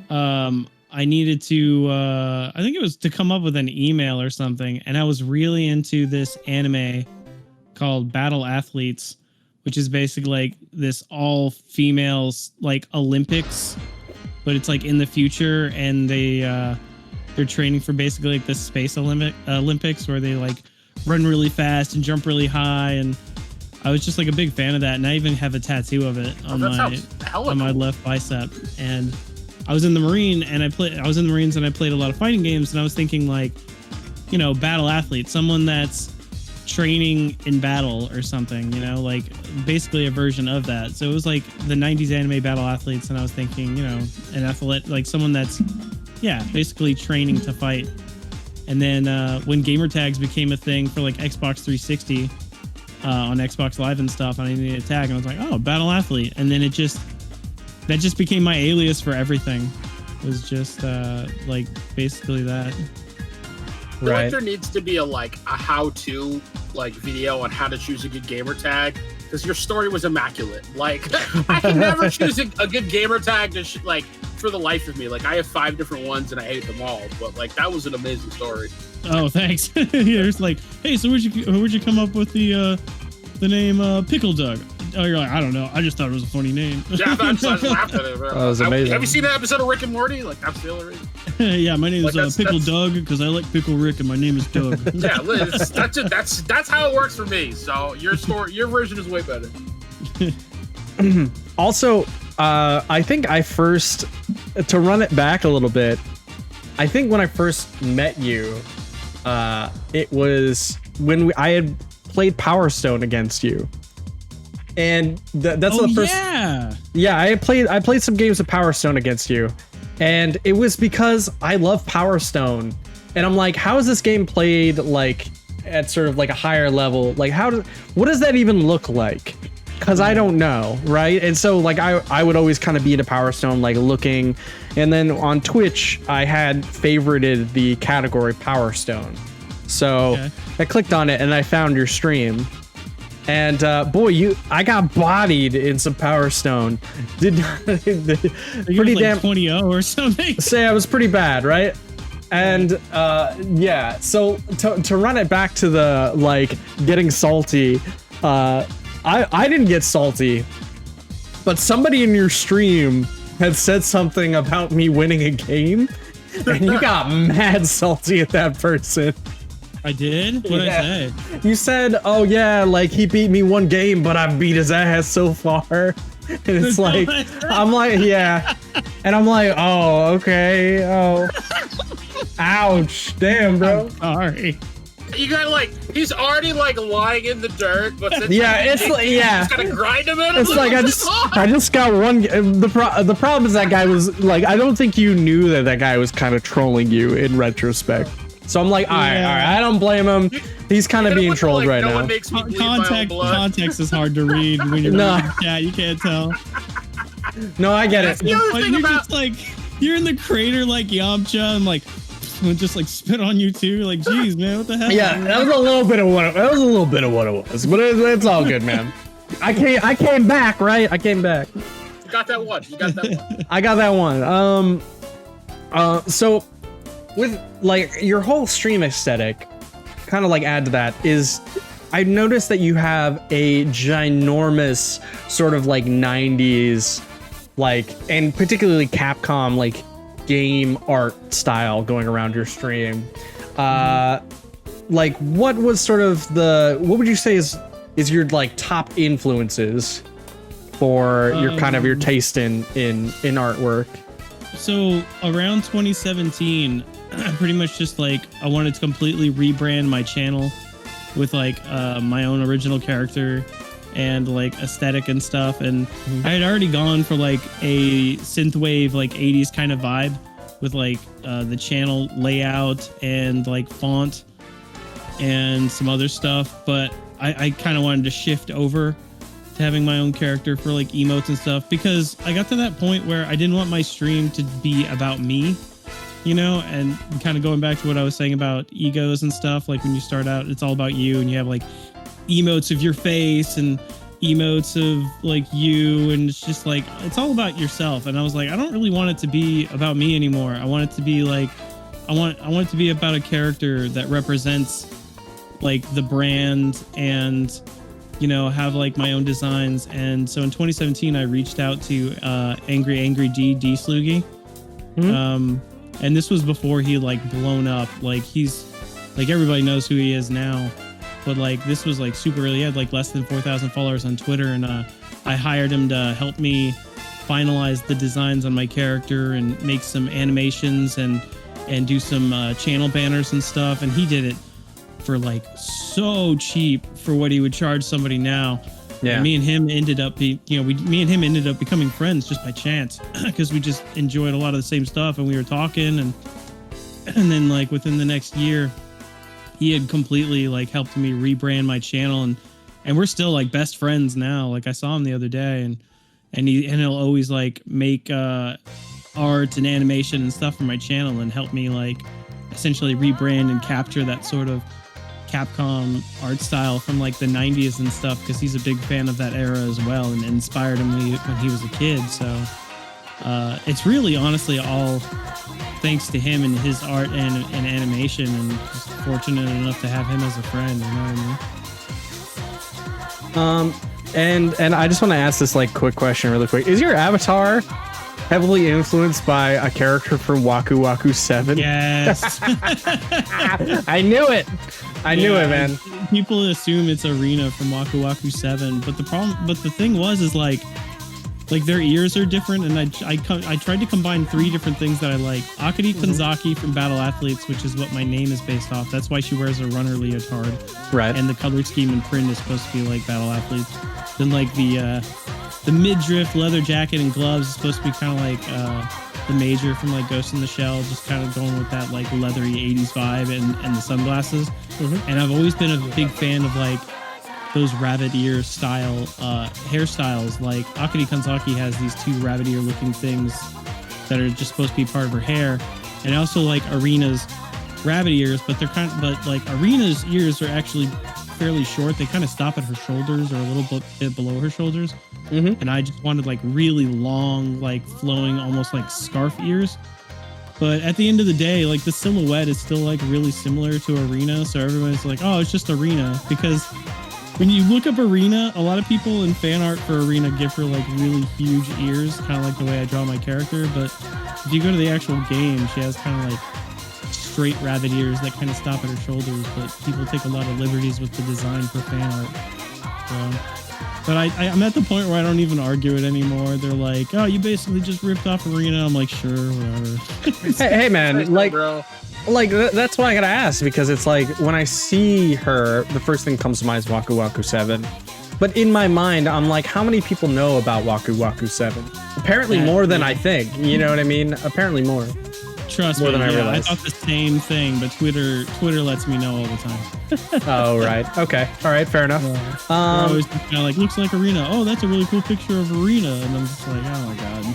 I needed to I think it was to come up with an email or something, and I was really into this anime called Battle Athletes, which is basically like this all females like Olympics, but it's like in the future, and they're training for basically like the space Olympics where they like run really fast and jump really high, and I was just like a big fan of that, and I even have a tattoo of it on my left bicep. And I was in the Marines and I played a lot of fighting games, and I was thinking like, you know, Battle Athlete, someone that's training in battle or something, you know, like basically a version of that. So it was like the 90s anime Battle Athletes, and I was thinking, you know, an athlete, like someone that's basically training to fight. And then when gamer tags became a thing for like Xbox 360 on Xbox Live and stuff, and I needed a tag, and I was like, oh, Battle Athlete. And then that just became my alias for everything. It was just like basically that. I feel like there needs to be a how-to like video on how to choose a good gamer tag, because your story was immaculate. Like I can never choose a good gamer tag to for the life of me. Like I have 5 different ones and I hate them all, but like that was an amazing story. Oh, thanks. It's like, hey, so where'd you come up with the name Pickle Doug? Oh, you're like, I don't know. I just thought it was a funny name. Yeah, I just laughed at it. Bro. That was amazing. Have you seen that episode of Rick and Morty? Like that's the other reason. Yeah, my name is Pickle Doug because I like Pickle Rick and my name is Doug. Yeah, that's how it works for me. So your version is way better. Also, I think to run it back a little bit, I think when I first met you, it was when I had played Power Stone against you. And that's the first. Yeah, I played some games of Power Stone against you, and it was because I love Power Stone, and I'm like, how is this game played like at sort of like a higher level? Like what does that even look like? Because I don't know, right? And so like I would always kind of be into Power Stone, like looking, and then on Twitch I had favorited the category Power Stone, so I clicked on it and I found your stream. And boy, I got bodied in some Power Stone. Pretty like damn 20-0 or something. Say I was pretty bad, right? And yeah, so to run it back to the like getting salty, I didn't get salty, but somebody in your stream had said something about me winning a game, and you got mad salty at that person. I did? What did I say? You said, oh yeah, like he beat me one game, but I beat his ass so far. And it's like, I'm like, yeah. And I'm like, oh, okay. Oh, ouch. Damn, bro. I'm sorry. You got like, he's already like lying in the dirt, but it's just gotta grind him in. It's like I just got one. The problem is that guy was like, I don't think you knew that guy was kind of trolling you in retrospect. So I'm like, all right, I don't blame him. He's kind of being trolled right now. Context is hard to read when you're in the chat. You can't tell. No, I get it. Just like, you're in the crater like Yamcha, and like, just like spit on you too. Like, geez, man, what the hell? Yeah, that was a little bit of what it was, but it's all good, man. I came back, right? I came back. You got that one. I got that one. So with like your whole stream aesthetic, kind of like add to that is, I noticed that you have a ginormous sort of like 90s, like, and particularly Capcom, like game art style going around your stream. Like what was sort of what would you say is your like top influences for your kind of your taste in artwork? So around 2017, pretty much just like I wanted to completely rebrand my channel with like my own original character, and like aesthetic and stuff. And I had already gone for like a synthwave, like 80s kind of vibe with like the channel layout and like font and some other stuff. But I kind of wanted to shift over to having my own character for like emotes and stuff, because I got to that point where I didn't want my stream to be about me, you know, and kind of going back to what I was saying about egos and stuff. Like when you start out, it's all about you, and you have like emotes of your face and emotes of like you, and it's just like it's all about yourself. And I was like, I don't really want it to be about me anymore. I want it to be like I want it to be about a character that represents like the brand, and you know, have like my own designs. And so in 2017 I reached out to Angry D Sloogie. And this was before he like blown up. Like he's like, everybody knows who he is now, but like this was like super early. He had like less than 4,000 followers on Twitter, and I hired him to help me finalize the designs on my character and make some animations and do some channel banners and stuff. And he did it for like so cheap for what he would charge somebody now. Yeah. And me and him ended up becoming friends just by chance, because we just enjoyed a lot of the same stuff, and we were talking, and then like within the next year he had completely like helped me rebrand my channel, and we're still like best friends now. Like I saw him the other day, and he'll always like make art and animation and stuff for my channel and help me like essentially rebrand and capture that sort of Capcom art style from like the 90s and stuff, because he's a big fan of that era as well, and inspired him when he was a kid. So it's really honestly all thanks to him and his art and animation, and just fortunate enough to have him as a friend, you know what I mean? And I just want to ask this like quick question really quick. Is your avatar heavily influenced by a character from Waku Waku 7? Yes. I knew it. I knew it, man. People assume it's Arena from Waku Waku 7, but the thing is like their ears are different, and I tried to combine 3 different things that I like. Akari Kanzaki from Battle Athletes, which is what my name is based off. That's why she wears a runner leotard. Right. And the color scheme and print is supposed to be like Battle Athletes. Then like the midriff leather jacket and gloves is supposed to be kind of like the Major from like Ghost in the Shell, just kind of going with that like leathery 80s vibe, and the sunglasses. And I've always been a big fan of like those rabbit ear style hairstyles. Like Akari Kanzaki has these 2 rabbit ear looking things that are just supposed to be part of her hair. And I also like Arena's rabbit ears, but like Arena's ears are actually fairly short. They kind of stop at her shoulders, or a little bit below her shoulders. And I just wanted like really long, like flowing, almost like scarf ears. But at the end of the day, like the silhouette is still like really similar to Arena. So everyone's like, oh, it's just Arena. Because when you look up Arena, a lot of people in fan art for Arena give her like really huge ears, kind of like the way I draw my character. But if you go to the actual game, she has kind of like straight rabbit ears that kind of stop at her shoulders. But people take a lot of liberties with the design for fan art. So, but I'm at the point where I don't even argue it anymore. They're like, oh, you basically just ripped off Arena. I'm like, sure, whatever. hey man, like that's why I gotta ask, because it's like when I see her, the first thing that comes to mind is Waku Waku 7. But in my mind, I'm like, how many people know about Waku Waku 7? Apparently more than I think. You know what I mean? Apparently more. Trust me, I thought the same thing, but Twitter lets me know all the time. Oh, right. Okay. All right. Fair enough. Yeah. Always kind of like, looks like Arena. Oh, that's a really cool picture of Arena. And I'm just like, oh my God.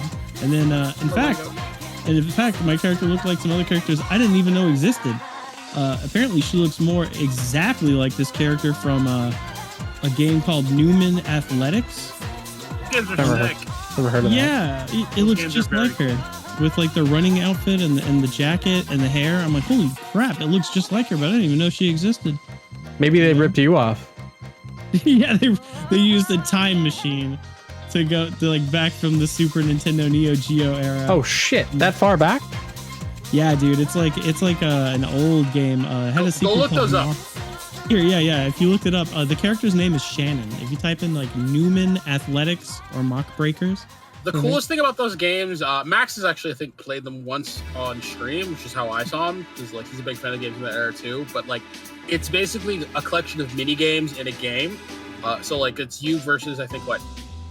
And then, in fact, my character looked like some other characters I didn't even know existed. Apparently, she looks more exactly like this character from a game called Newman Athletics. Kids are sick. Never heard of that. Yeah, it looks just like her. With like the running outfit and the jacket and the hair. I'm like, holy crap, it looks just like her, but I didn't even know she existed. Maybe they ripped you off. Yeah, they used a time machine to go to like back from the Super Nintendo Neo Geo era. Oh shit, that far back? Yeah, dude, it's like an old game. It had a sequel. Go look those up. Here, yeah. If you looked it up, the character's name is Shannon. If you type in like Newman Athletics or Mock Breakers. The coolest thing about those games, Max has actually, I think, played them once on stream, which is how I saw him, because like he's a big fan of games from that era too. But like, it's basically a collection of mini games in a game, So like it's you versus I think what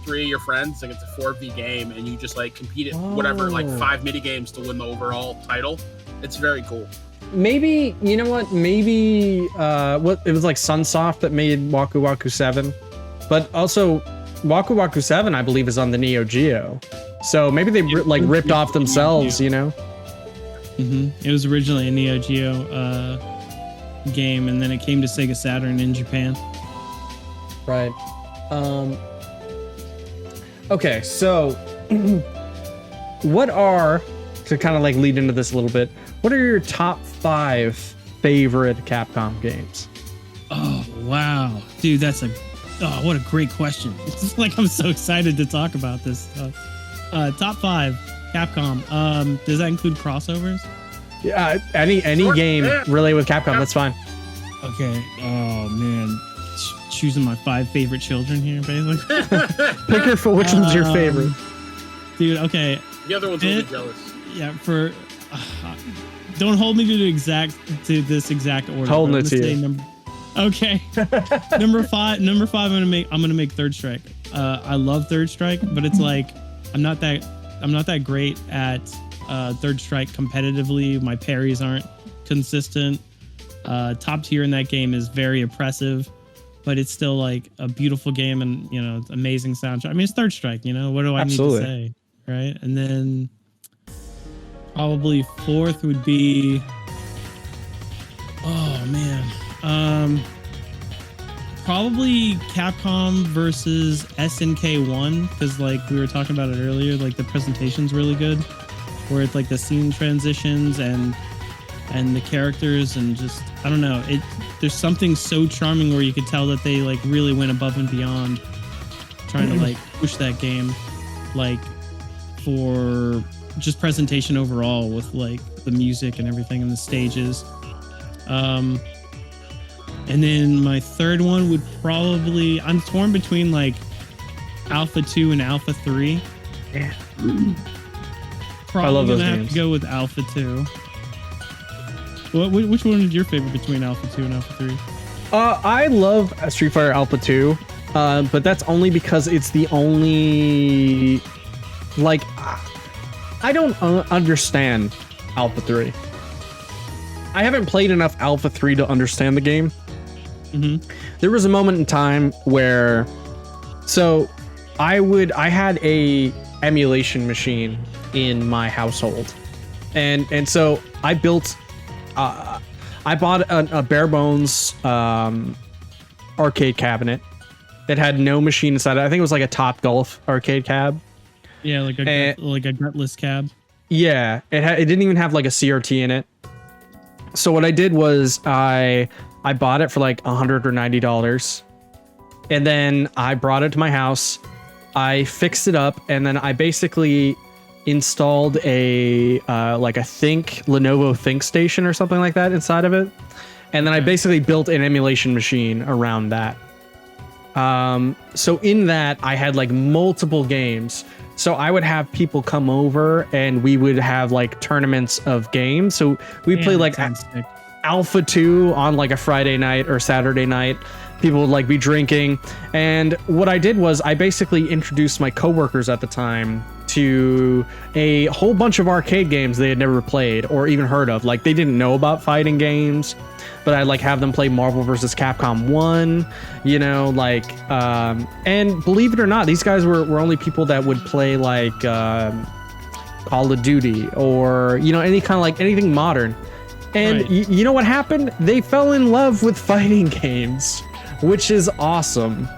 3 of your friends. Like it's a 4v game, and you just like compete at whatever like 5 mini games to win the overall title. It's very cool. Maybe you know what? Maybe what it was like Sunsoft that made Waku Waku 7, but also Waku Waku 7 I believe is on the Neo Geo. So maybe they ripped off themselves, you know. It was originally a Neo Geo game, and then it came to Sega Saturn in Japan. Right. Okay, so what are, to kind of like lead into this a little bit, what are your top 5 favorite Capcom games? Oh, wow. Dude, what a great question. It's like I'm so excited to talk about this stuff. Top 5 Capcom. Does that include crossovers? Yeah, any game related with Capcom, that's fine. Okay. Oh man, choosing my 5 favorite children here, basically. Pick which one's your favorite, dude. Okay. The other one's really jealous. Yeah. Don't hold me to this exact order. Holding it to you. Okay. Number 5. I'm gonna make Third Strike. I love Third Strike, but it's like I'm not that great at Third Strike competitively. My parries aren't consistent. Top tier in that game is very oppressive, but it's still like a beautiful game, and you know, it's amazing soundtrack. I mean, it's Third Strike, you know, what do I need to say, right? And then probably 4th would be, oh man, probably Capcom versus SNK 1, because like we were talking about it earlier, like the presentation's really good, where it's like the scene transitions and the characters, and just I don't know, there's something so charming where you could tell that they like really went above and beyond trying to like push that game, like for just presentation overall with like the music and everything and the stages. And then my 3rd one would probably, I'm torn between like Alpha 2 and Alpha 3. Yeah. Probably I love those gonna have games. to go with Alpha 2. Which one is your favorite between Alpha 2 and Alpha 3? I love Street Fighter Alpha 2, but that's only because it's the only, like, I don't understand Alpha 3. I haven't played enough Alpha 3 to understand the game. There was a moment in time where, so I had a emulation machine in my household, and so I built, I bought a bare bones arcade cabinet that had no machine inside it. I think it was like a Top Golf arcade cab. Yeah, like a gutless cab. Yeah, it didn't even have like a CRT in it. So what I did was I bought it for like $100 or $90, and then I brought it to my house. I fixed it up, and then I basically installed a Lenovo ThinkStation or something like that inside of it, and then I basically built an emulation machine around that. So in that I had like multiple games. So I would have people come over and we would have like tournaments of games. So we play like Alpha 2 on like a Friday night or Saturday night. People would like be drinking. And what I did was I basically introduced my coworkers at the time to a whole bunch of arcade games they had never played or even heard of. Like they didn't know about fighting games, but I'd like have them play Marvel vs. Capcom 1, you know, like, and believe it or not, these guys were only people that would play like Call of Duty or, you know, any kind of like anything modern. And right. You know what happened? They fell in love with fighting games, which is awesome.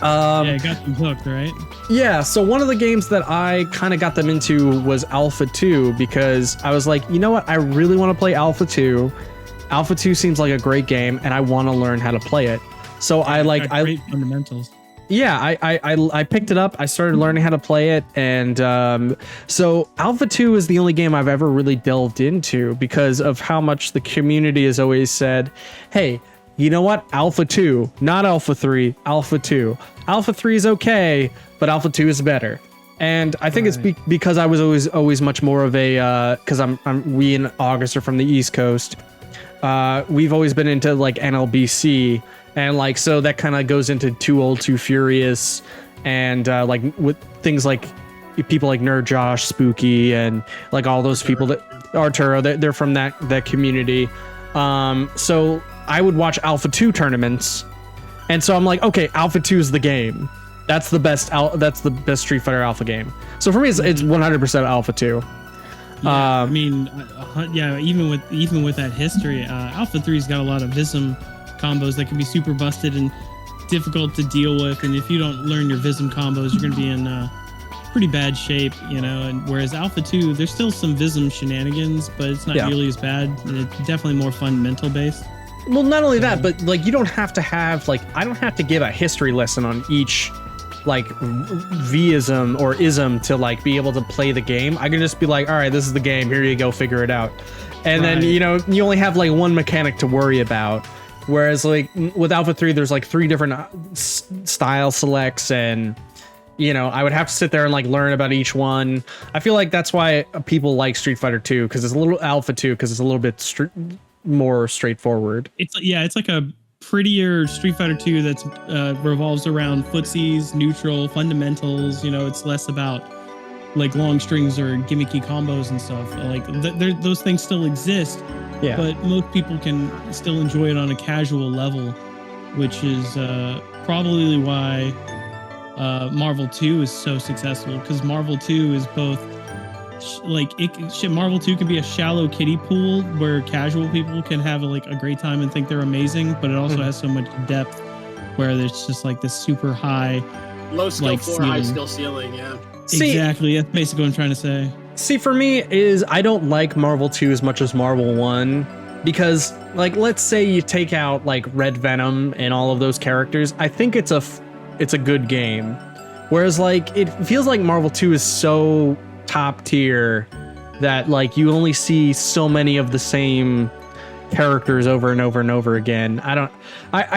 Yeah, it got them hooked, right? Yeah, so one of the games that I kind of got them into was Alpha 2 because I was like, you know what? I really want to play Alpha 2. Alpha 2 seems like a great game, and I want to learn how to play it. So yeah, great fundamentals. Yeah, I picked it up. I started learning how to play it, and so Alpha 2 is the only game I've ever really delved into because of how much the community has always said, hey, you know what? Alpha 2, not Alpha 3, Alpha 2. Alpha 3 is okay, but Alpha 2 is better. And I think it's because I was always much more of a, because we in August are from the East Coast. We've always been into like NLBC, And like, so that kind of goes into Too Old, Too Furious, and like with things like people like Nerd Josh, Spooky, and like all those people that Arturo, they're from that community. So I would watch Alpha 2 tournaments, and so I'm like, okay, Alpha 2 is the game. That's the best. That's the best Street Fighter Alpha game. So for me, it's 100% Alpha 2. Yeah, I mean, yeah, even with that history, Alpha 3's got a lot of Vism combos that can be super busted and difficult to deal with. And if you don't learn your Vism combos, you're going to be in pretty bad shape, you know. And whereas Alpha 2, there's still some Vism shenanigans, but it's not nearly as bad. And it's definitely more fundamental based. Well, not only that, but like you don't have to have like I don't have to give a history lesson on each like V-ism or ism to like be able to play the game. I can just be like, all right, this is the game, here you go, figure it out. And then, you know, you only have like one mechanic to worry about. Whereas like with Alpha 3, there's like 3 different style selects, and you know, I would have to sit there and like learn about each one. I feel like that's why people like Street Fighter 2, because it's a little Alpha 2, because it's a little bit more straightforward. It's like a prettier Street Fighter 2 that's revolves around footsies, neutral, fundamentals. You know, it's less about like long strings or gimmicky combos and stuff. Like those things still exist, but most people can still enjoy it on a casual level, which is probably why Marvel 2 is so successful, because Marvel 2 is both Marvel 2 can be a shallow kiddie pool where casual people can have a great time and think they're amazing, but it also has so much depth where there's just like this super high low skill floor, high skill ceiling. Exactly, that's basically what I'm trying to say. See, for me is I don't like Marvel 2 as much as Marvel 1, because like let's say you take out like Red Venom and all of those characters, I think it's a good game, whereas like it feels like Marvel 2 is so top tier that like you only see so many of the same characters over and over and over again. I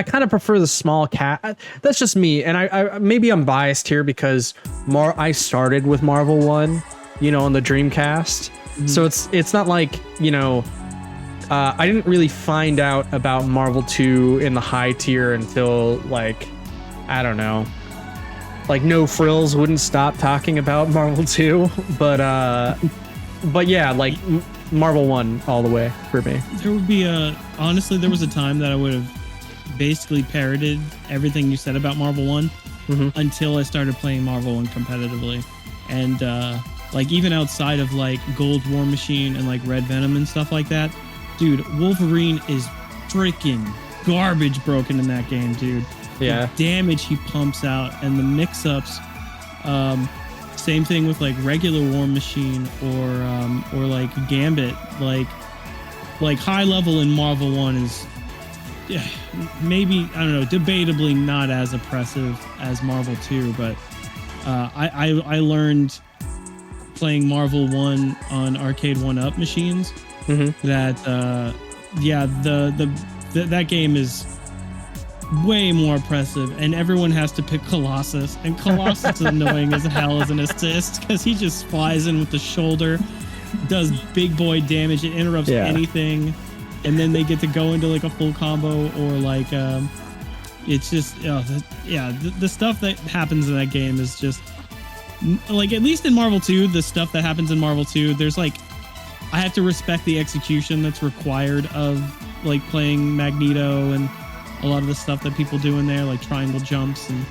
kind of prefer the small cat. That's just me, and I maybe I'm biased here because I started with Marvel 1, you know, on the Dreamcast. So it's not like, you know, I didn't really find out about Marvel 2 in the high tier until like, I don't know, like No Frills wouldn't stop talking about Marvel 2, but yeah, like Marvel 1 all the way for me. There would be honestly, there was a time that I would have basically parroted everything you said about Marvel 1 until I started playing Marvel 1 competitively. And like even outside of like Gold War Machine and like Red Venom and stuff like that, dude, Wolverine is freaking garbage broken in that game, dude. Yeah. The damage he pumps out and the mix-ups. Same thing with like regular War Machine or like Gambit. Like high level in Marvel 1 is maybe, I don't know, debatably not as oppressive as Marvel 2, but I learned playing Marvel 1 on arcade 1-up machines that that game is way more oppressive, and everyone has to pick Colossus, and Colossus is annoying as hell as an assist because he just flies in with the shoulder, does big boy damage, it interrupts anything, and then they get to go into like a full combo or like it's just the stuff that happens in that game is just like, at least in Marvel 2, the stuff that happens in Marvel 2, there's like, I have to respect the execution that's required of like playing Magneto and a lot of the stuff that people do in there, like triangle jumps and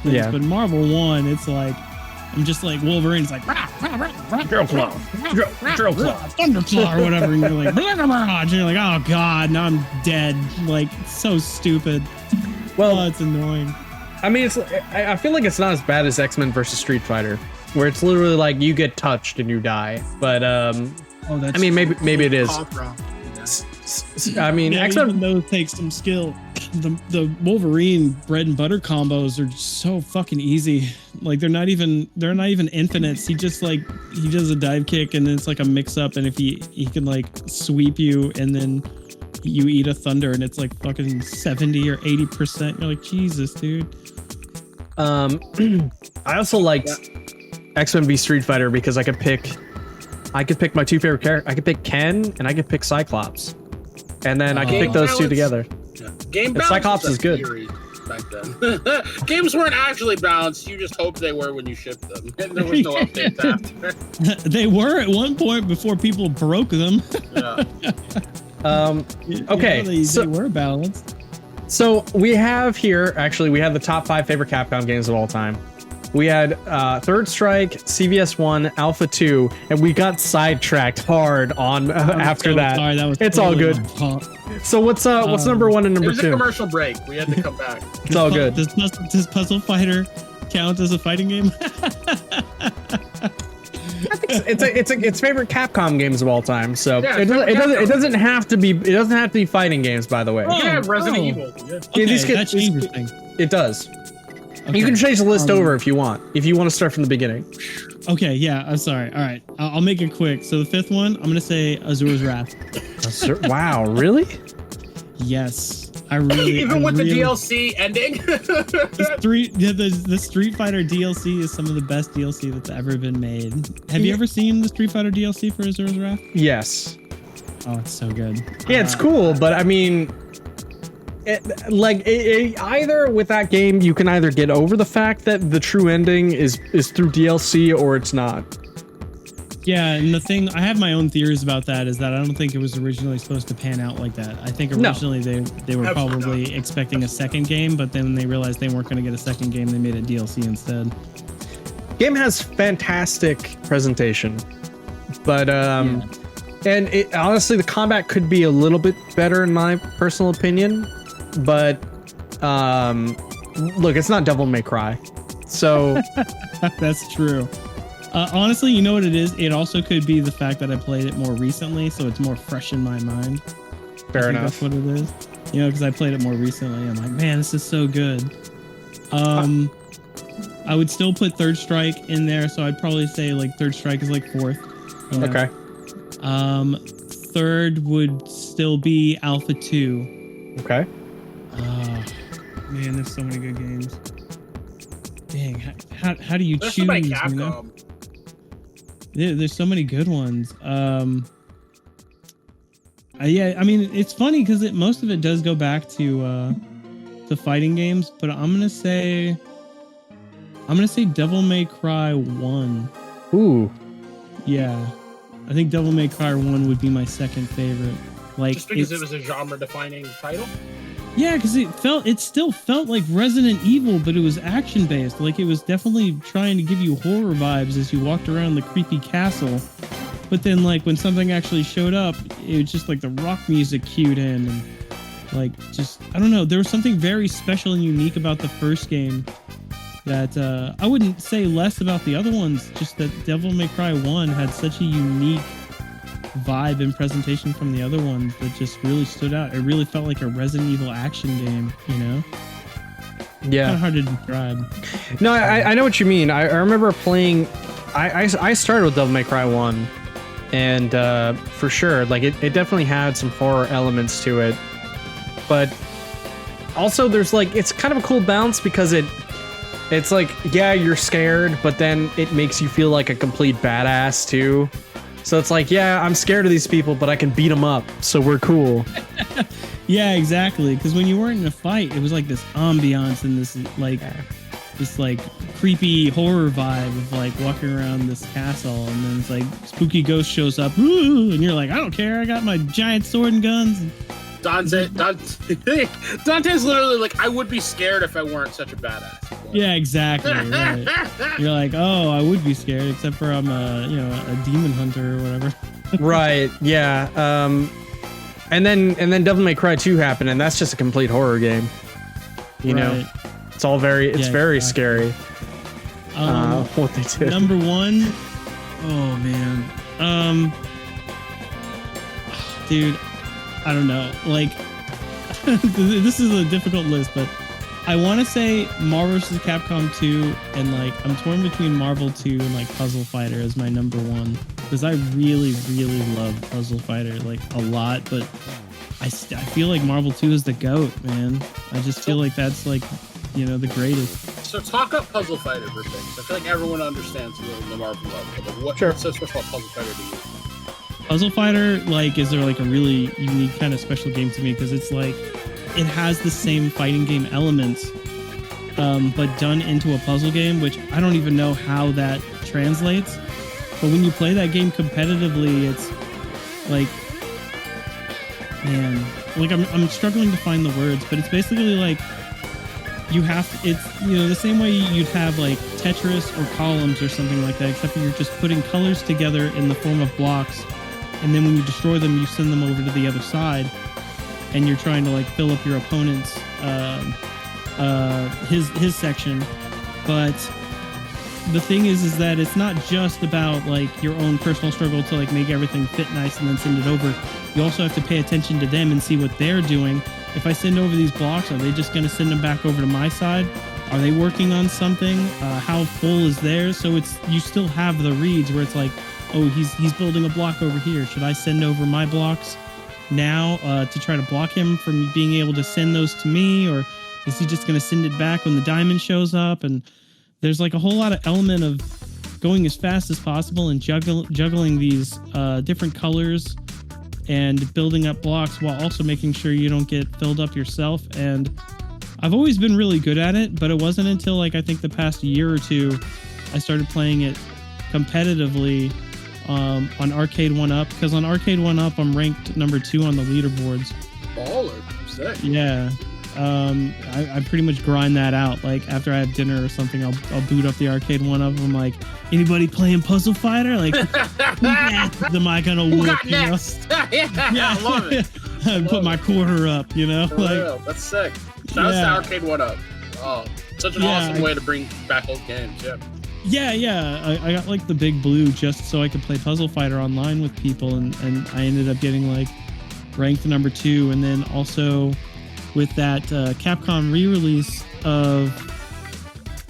things. Yeah. But Marvel 1, it's like, I'm just like Wolverine's like Drill Claw, Thunderclaw or whatever, and you're like, and you're like, oh god, now I'm dead. Like, it's so stupid. Well, it's annoying. I mean, I feel like it's not as bad as X-Men versus Street Fighter, where it's literally like you get touched and you die. But I mean, maybe it is. I mean, X-Men, even though it takes some skill, the Wolverine bread and butter combos are so fucking easy. Like they're not even infinites. He just like, he does a dive kick and then it's like a mix up, and if he can like sweep you and then you eat a thunder and it's like fucking 70 or 80%. You're like, Jesus, dude. I also liked X-Men v Street Fighter because I could pick my two favorite characters. I could pick Ken and I could pick Cyclops. And then I can pick those two together. Yeah. Game balance Cyclops is good. Back then. Games weren't actually balanced. You just hoped they were when you shipped them. And there was no updates after. They were at one point before people broke them. Yeah. Okay. They were balanced. So we have here, actually, we have the top 5 favorite Capcom games of all time. We had Third Strike, CVS1, Alpha 2, and we got sidetracked hard on after that. Sorry, that was it's totally all good. So what's number 1 and number 2? It was a commercial break. We had to come back. It's all good. Does Puzzle Fighter count as a fighting game? I think it's favorite Capcom games of all time. So yeah, it doesn't have to be fighting games, by the way. Yeah, Resident Evil. Yeah. Okay, that changes things. It does. Okay. You can change the list over if you want. If you want to start from the beginning. Okay, yeah, I'm sorry. All right, I'll make it quick. So the 5th one, I'm gonna say Azura's Wrath. Wow, really? Yes, I really. Even with the DLC ending. The Street Fighter DLC is some of the best DLC that's ever been made. Have you ever seen the Street Fighter DLC for Azura's Wrath? Yes. Oh, it's so good. Yeah, it's cool, but I mean. Either with that game you can either get over the fact that the true ending is through DLC or it's not. Yeah, and the thing I have my own theories about that is that I don't think it was originally supposed to pan out like that. I think originally they were probably expecting a second game, but then they realized they weren't going to get a second game. They made a DLC instead. Game has fantastic presentation, but and it honestly the combat could be a little bit better in my personal opinion. But look, it's not Devil May Cry, so that's true. Honestly, you know what it is? It also could be the fact that I played it more recently, so it's more fresh in my mind. Fair enough. That's what it is. You know, because I played it more recently. I'm like, man, this is so good. I would still put Third Strike in there, so I'd probably say like Third Strike is like 4th. You know? Okay. Third would still be Alpha 2. Okay. Man, there's so many good games. Dang, how do you choose? You know? There's so many good ones. Yeah, I mean, it's funny because most of it does go back to fighting games, but I'm gonna say Devil May Cry 1. Ooh. Yeah, I think Devil May Cry 1 would be my second favorite. Like, just because it was a genre-defining title. Yeah, because it still felt like Resident Evil, but it was action-based. Like, it was definitely trying to give you horror vibes as you walked around the creepy castle. But then, like, when something actually showed up, it was just like the rock music cued in, and like, just, I don't know, there was something very special and unique about the first game that I wouldn't say less about the other ones, just that Devil May Cry 1 had such a unique vibe and presentation from the other ones that just really stood out. It really felt like a Resident Evil action game, you know? Yeah. Kind of hard to describe. No, I know what you mean. I remember playing, I started with Devil May Cry 1, and for sure, like, it definitely had some horror elements to it, but also there's like, it's kind of a cool balance because it's like, yeah, you're scared, but then it makes you feel like a complete badass too. So it's like, yeah, I'm scared of these people, but I can beat them up, so we're cool. Yeah, exactly. Because when you weren't in a fight, it was like this ambiance and this like creepy horror vibe of like walking around this castle, and then it's like spooky ghost shows up, and you're like, I don't care, I got my giant sword and guns. Dante's literally like, I would be scared if I weren't such a badass. Yeah, exactly. Right. You're like, oh, I would be scared, except for I'm a demon hunter or whatever. Right. Yeah. And then Devil May Cry 2 happened, and that's just a complete horror game. You know, it's all very scary. What they did. Number 1. Oh man. Dude, I don't know. Like, this is a difficult list, but I want to say Marvel vs. Capcom 2, and like I'm torn between Marvel 2 and like Puzzle Fighter as my number 1, because I really, really love Puzzle Fighter like a lot, but I feel like Marvel 2 is the GOAT, man. I just feel like that's like, you know, the greatest. So talk up Puzzle Fighter for things. I feel like everyone understands the Marvel level, but what's so special about Puzzle Fighter to you? Puzzle Fighter, like, is there like a really unique kind of special game to me, because it's like it has the same fighting game elements, but done into a puzzle game, which I don't even know how that translates. But when you play that game competitively, it's like, man, like I'm struggling to find the words, but it's basically like you have, it's, you know, the same way you'd have like Tetris or columns or something like that, except for you're just putting colors together in the form of blocks, and then when you destroy them, you send them over to the other side, and you're trying to like fill up your opponent's his section. But the thing is that it's not just about like your own personal struggle to like make everything fit nice and then send it over. You also have to pay attention to them and see what they're doing. If I send over these blocks, are they just going to send them back over to my side? Are they working on something? How full is theirs? So it's, you still have the reads where it's like, oh, he's building a block over here. Should I send over my blocks now to try to block him from being able to send those to me? Or is he just going to send it back when the diamond shows up? And there's like a whole lot of element of going as fast as possible and juggling these different colors and building up blocks while also making sure you don't get filled up yourself. And I've always been really good at it, but it wasn't until like I think the past year or two I started playing it competitively on Arcade 1-Up, because on Arcade 1-Up I'm ranked number 2 on the leaderboards. Baller, sick. Yeah. I pretty much grind that out. Like after I have dinner or something, I'll boot up the Arcade 1-Up. I'm like, anybody playing Puzzle Fighter? Like, who next am I gonna whoop? Got next? Yeah, I love it. I put my quarter up, you know. For like, real. That's sick. Shout out to Arcade 1-Up. Oh, such an awesome way to bring back old games. Yeah. I got like the big blue just so I could play Puzzle Fighter online with people, and I ended up getting like ranked number 2, and then also with that Capcom re-release of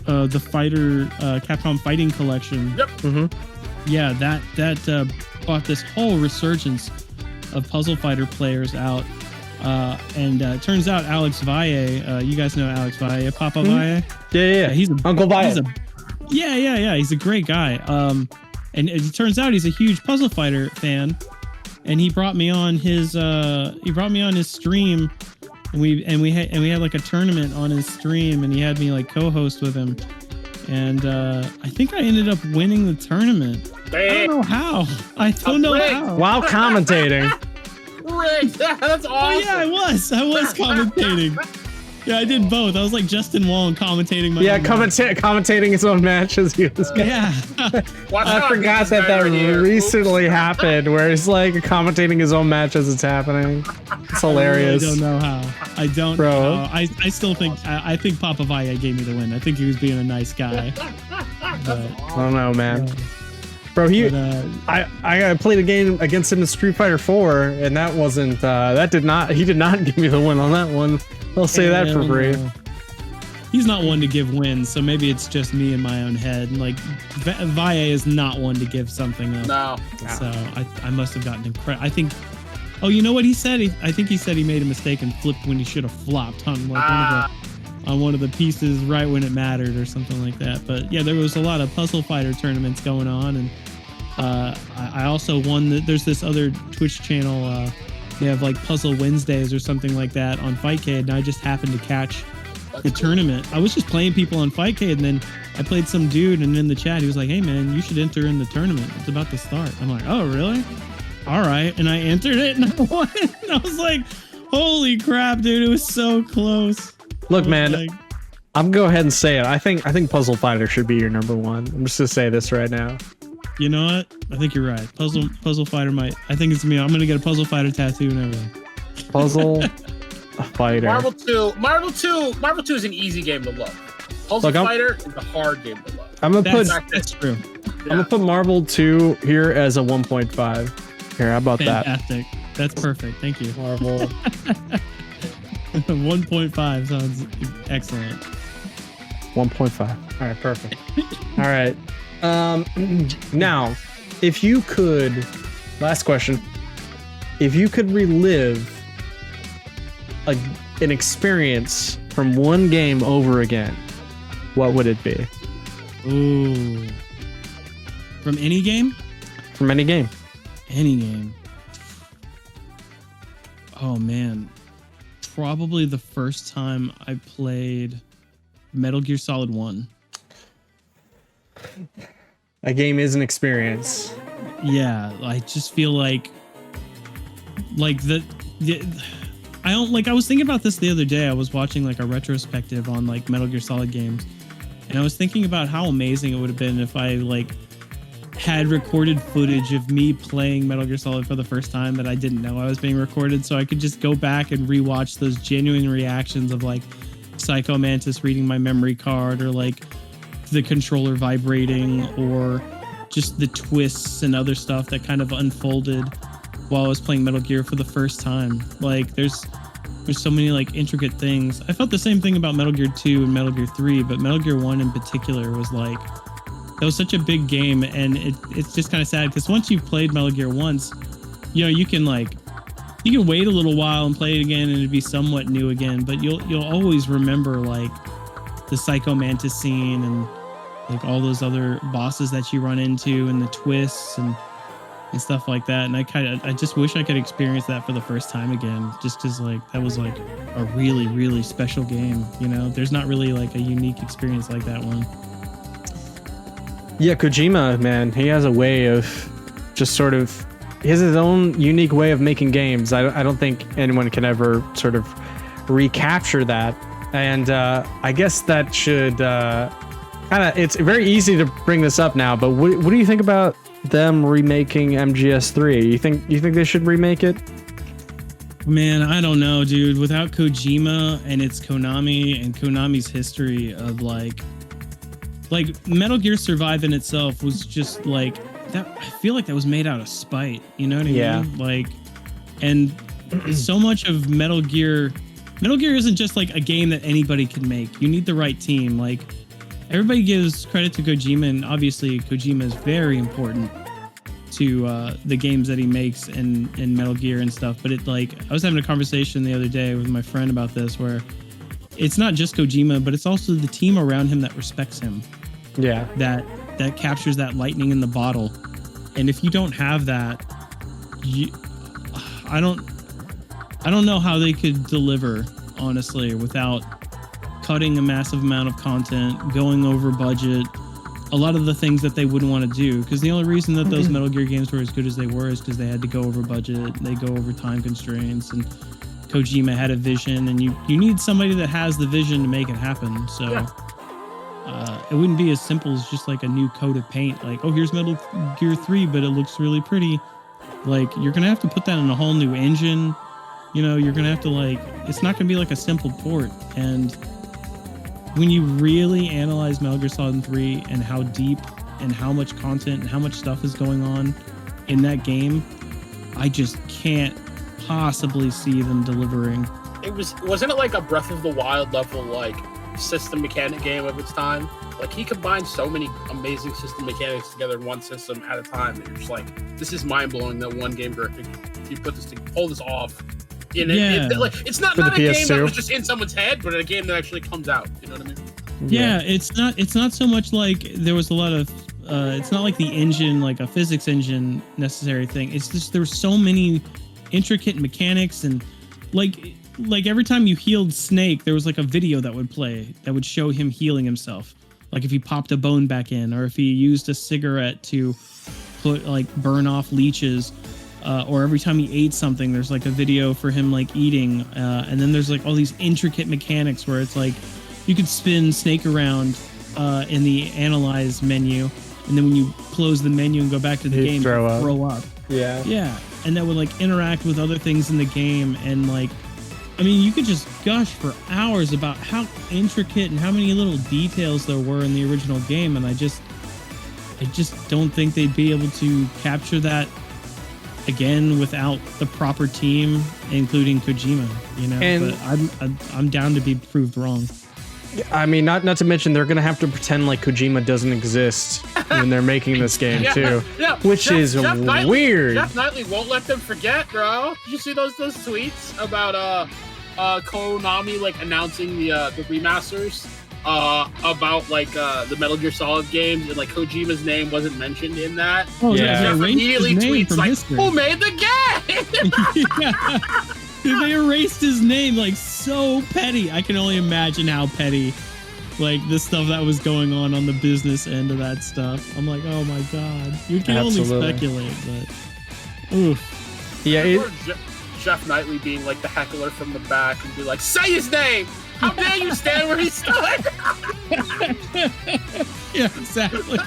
the Fighter Capcom Fighting Collection. Yep. Mm-hmm. Yeah, that brought this whole resurgence of Puzzle Fighter players out. And it turns out Alex Valle, you guys know Alex Valle, Papa Valle? Yeah. He's Uncle Valle. Yeah. He's a great guy. And it turns out he's a huge Puzzle Fighter fan. And he brought me on his stream. And we had like a tournament on his stream, and he had me like co-host with him, and I think I ended up winning the tournament. I don't know how. While commentating. Rigged. That's awesome. Oh yeah, I was commentating. Yeah, I did both. I was like Justin Wong commentating my own commentating his own matches. Yeah. I forgot that recently happened, where he's like commentating his own match as it's happening. It's hilarious. I don't know how. I don't know. I still think I think Papa Valle gave me the win. I think he was being a nice guy. But, I don't know, man. Bro, I played a game against him in Street Fighter 4, and that wasn't he did not give me the win on that one. I'll say that for free. He's not one to give wins, so maybe it's just me in my own head. Like Valle is not one to give something up. No. So I must have gotten incredible. I think. Oh, you know what he said? I think he said he made a mistake and flipped when he should have flopped on like one of the pieces right when it mattered or something like that. But yeah, there was a lot of Puzzle Fighter tournaments going on, and I also won. There's this other Twitch channel. They have like Puzzle Wednesdays or something like that on Fightcade, and I just happened to catch the tournament. I was just playing people on Fightcade, and then I played some dude, and in the chat he was like, "Hey man, you should enter in the tournament. It's about to start." I'm like, "Oh really? All right." And I entered it, and I won. And I was like, "Holy crap, dude! It was so close." Look, man, like, I'm gonna go ahead and say it. I think Puzzle Fighter should be your number 1. I'm just gonna say this right now. You know what? I think you're right. Puzzle Fighter might. I think it's me. I'm gonna get a Puzzle Fighter tattoo and everything. Puzzle Fighter. Marvel 2 is an easy game to love. Puzzle Fighter is a hard game to love. That's true. I'm gonna put Marvel 2 here as a 1.5. Here, how about Fantastic. That's perfect. Thank you. Marvel. 1.5 sounds excellent. 1.5. All right, perfect. All right. Now, if you could, last question, if you could relive an experience from one game over again, what would it be? Ooh. From any game? From any game. Any game. Oh man. probably the first time I played Metal Gear Solid 1. A game is an experience. Yeah, I just feel like I don't like. I was thinking about this the other day. I was watching like a retrospective on like Metal Gear Solid games, and I was thinking about how amazing it would have been if I like had recorded footage of me playing Metal Gear Solid for the first time that I didn't know I was being recorded, so I could just go back and rewatch those genuine reactions of like Psycho Mantis reading my memory card, or like the controller vibrating, or just the twists and other stuff that kind of unfolded while I was playing Metal Gear for the first time. Like there's so many like intricate things. I felt the same thing about Metal Gear 2 and Metal Gear 3, but Metal Gear 1 in particular was like, that was such a big game, and it's just kind of sad because once you've played Metal Gear once, you know, you can wait a little while and play it again and it'd be somewhat new again, but you'll always remember like the Psycho Mantis scene and like all those other bosses that you run into and the twists and stuff like that. And I just wish I could experience that for the first time again, just because like that was like a really, really special game. You know, there's not really like a unique experience like that one. Yeah, Kojima, man, he has a way of just sort of, he has his own unique way of making games. I don't think anyone can ever sort of recapture that. And I guess that should it's very easy to bring this up now, but what do you think about them remaking MGS3? You think they should remake it? Man, I don't know, dude. Without Kojima and its Konami and Konami's history of like Metal Gear Survive in itself was just like that. I feel like that was made out of spite. You know what I mean? Like, and so much of Metal Gear isn't just like a game that anybody can make. You need the right team. Like, everybody gives credit to Kojima, and obviously Kojima is very important to the games that he makes in Metal Gear and stuff. But I was having a conversation the other day with my friend about this, where it's not just Kojima, but it's also the team around him that respects him. Yeah. That captures that lightning in the bottle. And if you don't have that, I don't know how they could deliver, honestly, without cutting a massive amount of content, going over budget, a lot of the things that they wouldn't want to do. Because the only reason that those Metal Gear games were as good as they were is because they had to go over budget, they go over time constraints, and Kojima had a vision, and you need somebody that has the vision to make it happen. So it wouldn't be as simple as just like a new coat of paint, like, oh, here's Metal Gear 3, but it looks really pretty. Like, you're gonna have to put that in a whole new engine. You know, you're gonna have to it's not gonna be like a simple port. And when you really analyze Metal Gear Solid 3 and how deep and how much content and how much stuff is going on in that game, I just can't possibly see them delivering. Wasn't it like a Breath of the Wild level like system mechanic game of its time? Like, he combined so many amazing system mechanics together in one system at a time, and you're just like, this is mind blowing that one game director you pull this off. It's not a game that was just in someone's head, but a game that actually comes out. You know what I mean? Yeah, it's not so much like there was a lot of it's not like the engine, like a physics engine necessary thing. It's just there were so many intricate mechanics, and like every time you healed Snake, there was like a video that would play that would show him healing himself. Like if he popped a bone back in, or if he used a cigarette to burn off leeches. Or every time he ate something, there's like a video for him like eating, and then there's like all these intricate mechanics where it's like you could spin Snake around in the analyze menu, and then when you close the menu and go back to the game, throw up. Yeah, and that would like interact with other things in the game, and like, I mean, you could just gush for hours about how intricate and how many little details there were in the original game, and I just don't think they'd be able to capture that again without the proper team, including Kojima, you know. And but I'm down to be proved wrong. I mean, not to mention they're gonna have to pretend like Kojima doesn't exist when they're making this game too, which is weird. Jeff Knightley won't let them forget, bro. Did you see those tweets about Konami like announcing the remasters about like the Metal Gear Solid games, and like Kojima's name wasn't mentioned in that? Oh yeah, Jeff immediately tweets like, history. "Who made the game?" Dude, they erased his name, like, so petty. I can only imagine how petty, like, the stuff that was going on the business end of that stuff. I'm like, oh my god. You can only speculate, but... Oof. Yeah, Jeff Knightley being, like, the heckler from the back and be like, say his name! How dare you stand where he stood? Yeah, exactly.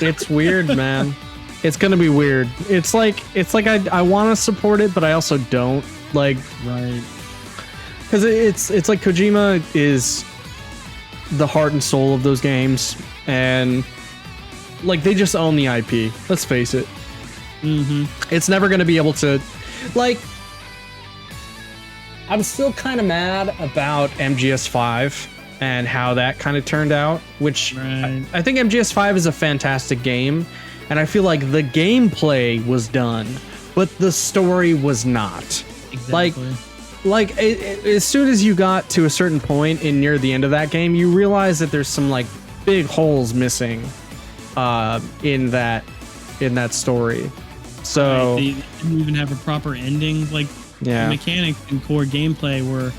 It's weird, man. It's gonna be weird. It's like I want to support it, but I also don't. Like, right? Because it's like Kojima is the heart and soul of those games, and like they just own the IP. Let's face it. It's never gonna be able to, like. I'm still kind of mad about MGS5 and how that kind of turned out, which I think MGS5 is a fantastic game, and I feel like the gameplay was done, but the story was not. Exactly. Like as soon as you got to a certain point in near the end of that game, you realize that there's some like big holes missing in that story. So they didn't even have a proper ending. Like, the mechanics and core gameplay were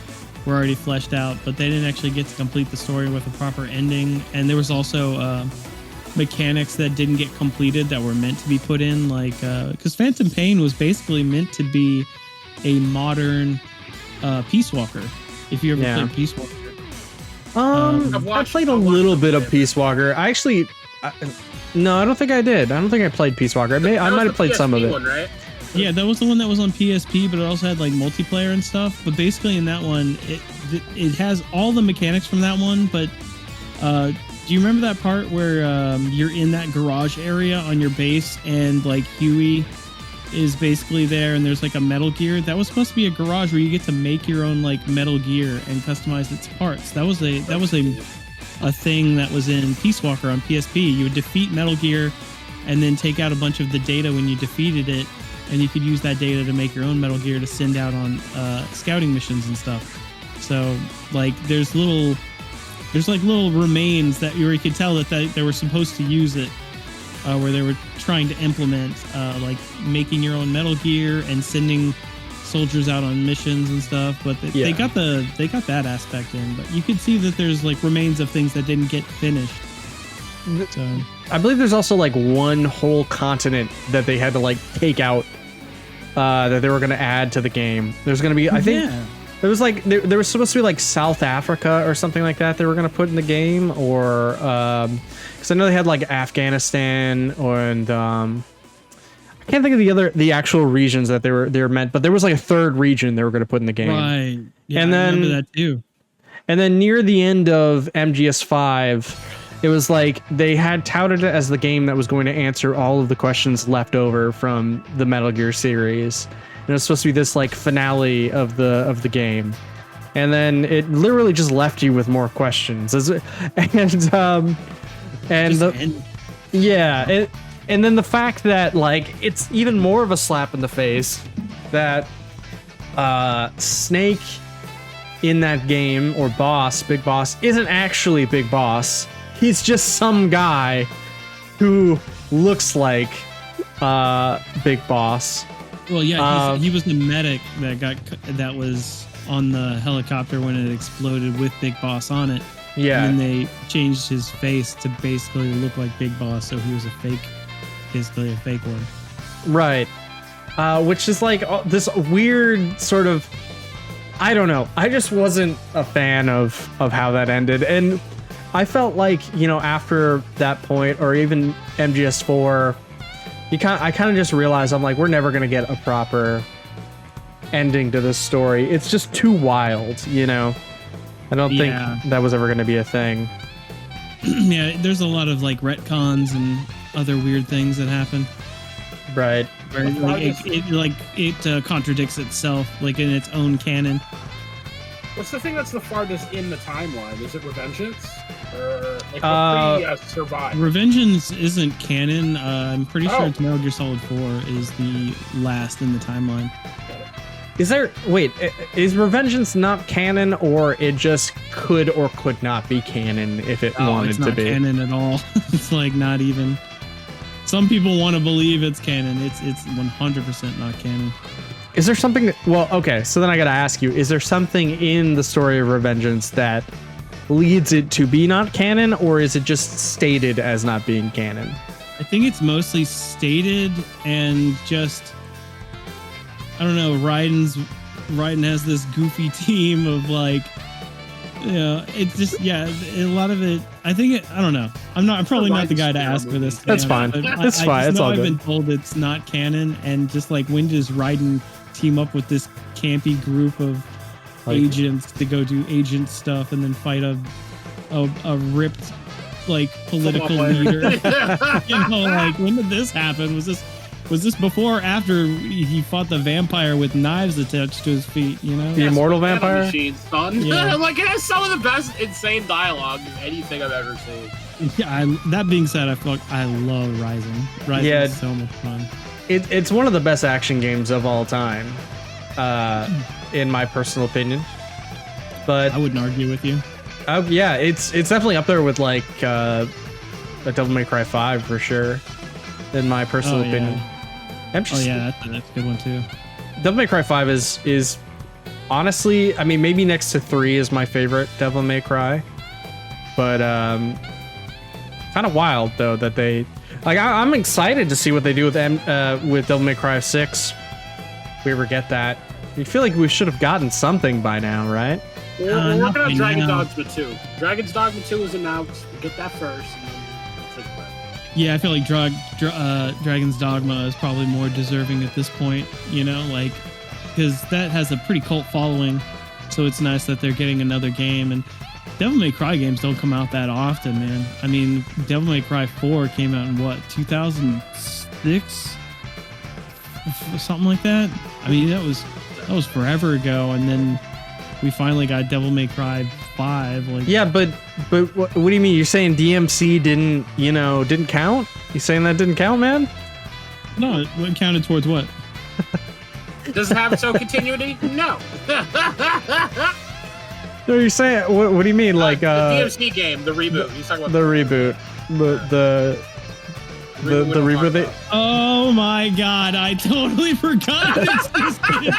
already fleshed out, but they didn't actually get to complete the story with a proper ending. And there was also mechanics that didn't get completed that were meant to be put in, like because Phantom Pain was basically meant to be a modern Peace Walker. If you ever played Peace Walker, I played a little bit of Peace Walker. I actually, no, I don't think I did. I don't think I played Peace Walker. I might have played some of it. One, right? Yeah, that was the one that was on PSP, but it also had like multiplayer and stuff. But basically, in that one, it has all the mechanics from that one. But do you remember that part where you're in that garage area on your base, and like Huey is basically there, and there's like a Metal Gear? That was supposed to be a garage where you get to make your own like Metal Gear and customize its parts. That was a thing that was in Peace Walker on PSP. You would defeat Metal Gear, and then take out a bunch of the data when you defeated it. And you could use that data to make your own Metal Gear to send out on scouting missions and stuff. So, like, there's little remains that you could tell that they were supposed to use it, where they were trying to implement, like making your own Metal Gear and sending soldiers out on missions and stuff. But they got that aspect in. But you could see that there's like remains of things that didn't get finished. So. I believe there's also like one whole continent that they had to like take out that they were going to add to the game. There's going to be, I think, there was like there was supposed to be like South Africa or something like that they were going to put in the game, or because I know they had like Afghanistan and I can't think of the actual regions that they were meant, but there was like a third region they were going to put in the game. Right. Yeah, and then, I remember that too. And then near the end of MGS5. It was like they had touted it as the game that was going to answer all of the questions left over from the Metal Gear series. And it was supposed to be this like finale of the game. And then it literally just left you with more questions. And then the fact that like it's even more of a slap in the face that Snake in that game, or Big Boss, isn't actually Big Boss. He's just some guy who looks like Big Boss. Well, yeah, he was the medic that was on the helicopter when it exploded with Big Boss on it. Yeah. And then they changed his face to basically look like Big Boss, so he was basically a fake one. Right. Which is like this weird sort of, I don't know. I just wasn't a fan of how that ended. And I felt like, you know, after that point, or even MGS4, I kind of just realized, I'm like, we're never going to get a proper ending to this story. It's just too wild, you know? I don't think that was ever going to be a thing. Yeah, there's a lot of like retcons and other weird things that happen. Right. Where it contradicts itself, like in its own canon. What's the thing that's the farthest in the timeline? Is it Revengeance? Or like Survive? Revengeance isn't canon. I'm pretty sure it's Metal Gear Solid 4 is the last in the timeline. Is Revengeance not canon, or it just could or could not be canon if it wanted to be? It's not canon at all. It's like not even. Some people want to believe it's canon. It's 100% not canon. Is there something well, okay, so then I gotta ask you, is there something in the story of Revengeance that leads it to be not canon, or is it just stated as not being canon? I think it's mostly stated and just, I don't know, Raiden has this goofy team of like, you know, it's just, yeah, a lot of it, I don't know. I'm probably not the guy to ask for this. That's fine. That's fine. It's all good. I've been told it's not canon, and just like, when does Raiden team up with this campy group of agents to go do agent stuff and then fight a ripped like political leader? You know, like, when did this happen? Was this before or after he fought the vampire with knives attached to his feet? You know, the immortal vampire. Machine, son. Yeah. Like, it has some of the best insane dialogue of anything I've ever seen. Yeah. That being said, I love Rising. Rising is so much fun. It's one of the best action games of all time, in my personal opinion. But I wouldn't argue with you. Yeah, it's definitely up there with like a Devil May Cry 5 for sure, in my personal opinion. That's a good one too. Devil May Cry 5 is honestly, I mean, maybe next to 3 is my favorite Devil May Cry, but kind of wild though that they like. I'm excited to see what they do with Devil May Cry 6. If we ever get that, I feel like we should have gotten something by now, right? We're working on Dragon's Dogma 2. Dragon's Dogma 2 is announced. We'll get that first. And then think about it. Yeah, I feel like Dragon's Dogma is probably more deserving at this point, you know, like, because that has a pretty cult following. So it's nice that they're getting another game. And Devil May Cry games don't come out that often, man. I mean, Devil May Cry 4 came out in what, 2006? Something like that. I mean, that was forever ago. And then we finally got Devil May Cry 5. Like, yeah, but what do you mean? You're saying DMC didn't count? You saying that didn't count, man? No, it counted towards what? Does it have its own continuity? No. No, you're saying what do you mean? Like the DMC game, the reboot. He's talking about the reboot. The reboot. Oh my god, I totally forgot this game.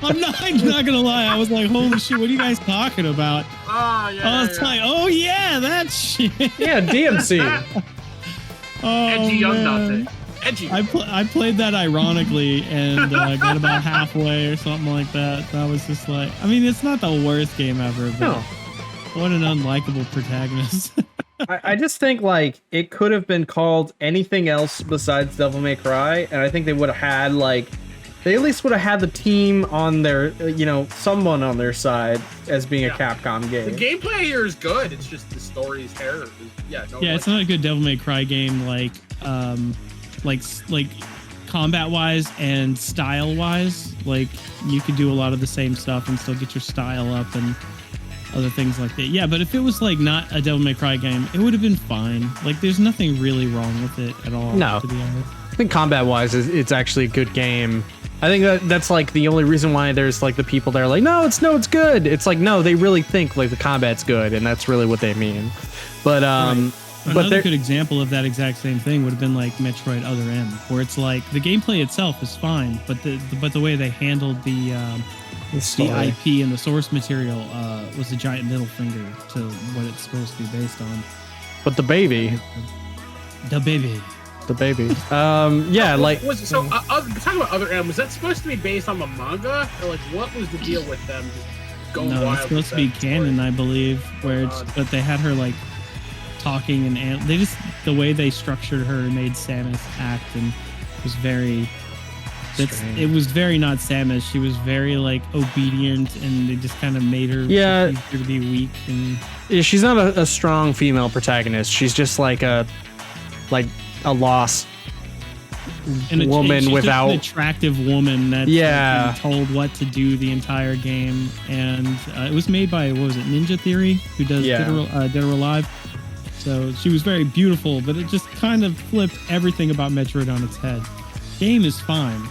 I'm not gonna lie, I was like, holy shit, what are you guys talking about? Like, oh yeah, that shit. Yeah, DMC. Edgy young nothing. Edgy. I played that ironically and got about halfway or something like that. That was just like, I mean, it's not the worst game ever, but no. What an unlikable protagonist. I just think like it could have been called anything else besides Devil May Cry, and I think they would have had they at least would have had the team on their, someone on their side as being a Capcom game. The gameplay here is good. It's just the story is terrible. It's not a good Devil May Cry game like combat wise and style wise. Like, you could do a lot of the same stuff and still get your style up and other things like that. Yeah, but if it was like not a Devil May Cry game, it would have been fine. Like, there's nothing really wrong with it at all. No, to be honest. I think combat wise, it's actually a good game. I think that's like the only reason why there's like the people that are like, no, it's good. It's like, no, they really think like the combat's good, and that's really what they mean. But right. Another good example of that exact same thing would have been like Metroid Other M, where it's like the gameplay itself is fine, but the way they handled the IP and the source material was a giant middle finger to what it's supposed to be based on. But the baby. Yeah, like. Talking about Other M, was that supposed to be based on the manga, or like what was the deal with them going wild? No, it's supposed to be canon, I believe. But they had her like talking and they just, the way they structured her made Samus act and was very. It was very not Samus. She was very like obedient, and they just kind of made her to be weak. And she's not a strong female protagonist. She's just like a lost woman without an attractive woman that's being told what to do the entire game. And it was made by, what was it, Ninja Theory, who does Dead or Alive. So she was very beautiful, but it just kind of flipped everything about Metroid on its head. Game is fine.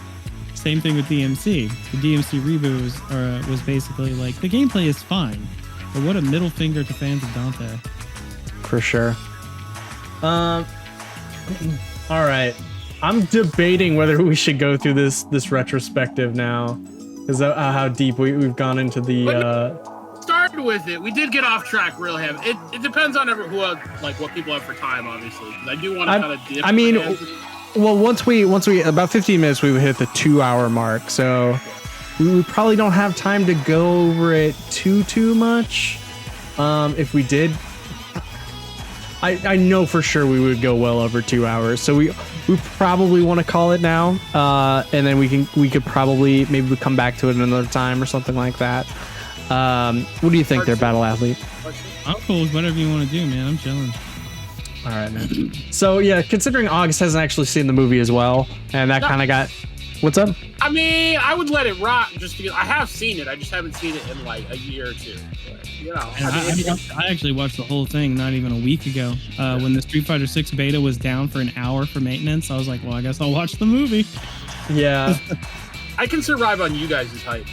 Same thing with DMC. The DMC reboot was basically like, the gameplay is fine, but what a middle finger to fans of Dante. For sure. All right. I'm debating whether we should go through this retrospective now, because how deep we've gone into the. Started with it. We did get off track real heavy. It depends on what people have for time, obviously. I do want to kind of dip. I mean, well, once we about 15 minutes, we would hit the 2-hour mark, so we probably don't have time to go over it too much. If we did, I know for sure we would go well over 2 hours, so we probably want to call it now, and then we could probably maybe we come back to it another time or something like that. What do you think there, Battle Athlete? I'm cool with whatever you want to do, man. I'm chilling. All right, man. So yeah, considering August hasn't actually seen the movie as well, and that kind of got. What's up? I mean, I would let it rock just because I have seen it. I just haven't seen it in like a year or two. But, you know, I actually watched the whole thing not even a week ago. When the Street Fighter 6 beta was down for an hour for maintenance, I was like, well, I guess I'll watch the movie. Yeah. I can survive on you guys' hype.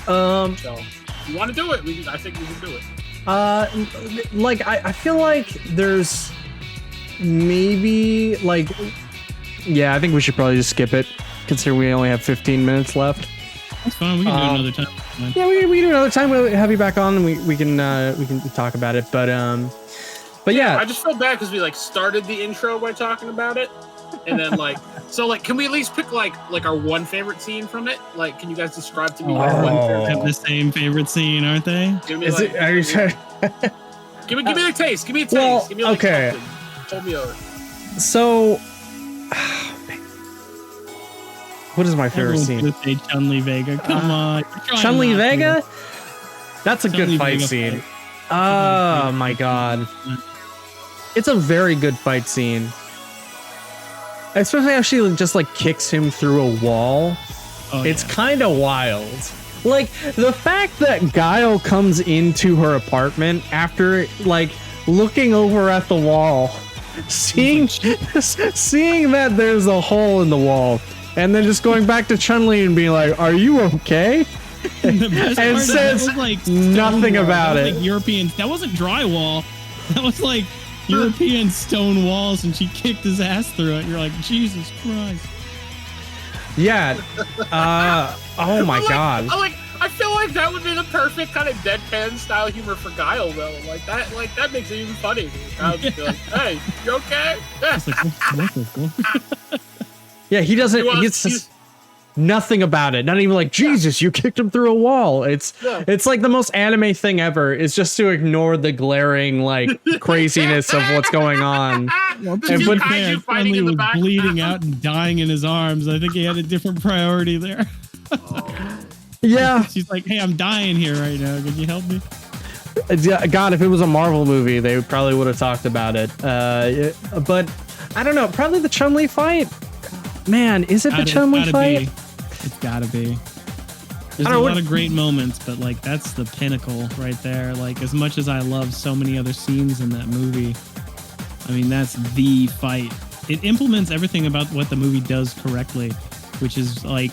So if you want to do it, I think we can do it. Like I feel like there's maybe like, yeah, I think we should probably just skip it, considering we only have 15 minutes left. That's fine. We can do it another time. Man. Yeah, we can do another time. We'll have you back on, and we can talk about it. But yeah, I just felt bad because we like started the intro by talking about it, and then can we at least pick like our one favorite scene from it? Like, can you guys describe to me one favorite? Have the same favorite scene, aren't they? Give me give me the taste. Give me a taste. Well, give me okay. Hold me over. So, what is my favorite scene? Say Chun-Li Vega. Come on. Chun-Li Vega? That's a Chun-Li good fight Vega scene. Oh my god. It's a very good fight scene. Especially how she just like kicks him through a wall. It's kind of wild. Like the fact that Guile comes into her apartment after like looking over at the wall, seeing that there's a hole in the wall, and then just going back to Chun-Li and being like, "Are you okay?" and says like nothing about it. Like European. That wasn't drywall. That was like European stone walls, and she kicked his ass through it. You're like, Jesus Christ. Yeah. Oh my god. I feel like that would be the perfect kind of deadpan style humor for Guile, though. Like that makes it even funny. I would be like, "Hey, you okay?" Yeah, he doesn't. He gets nothing about it. Not even like, Jesus, you kicked him through a wall. It's like the most anime thing ever. It's just to ignore the glaring like craziness of what's going on. And when Chun-Li was bleeding out and dying in his arms, I think he had a different priority there. Yeah. She's like, "Hey, I'm dying here right now. Can you help me?" God, if it was a Marvel movie, they probably would have talked about it. But I don't know. Probably the Chun-Li fight. Man, is it the Chun-Li fight? It's gotta be. There's a lot of great moments, but like that's the pinnacle right there. Like as much as I love so many other scenes in that movie, I mean that's the fight. It implements everything about what the movie does correctly, which is like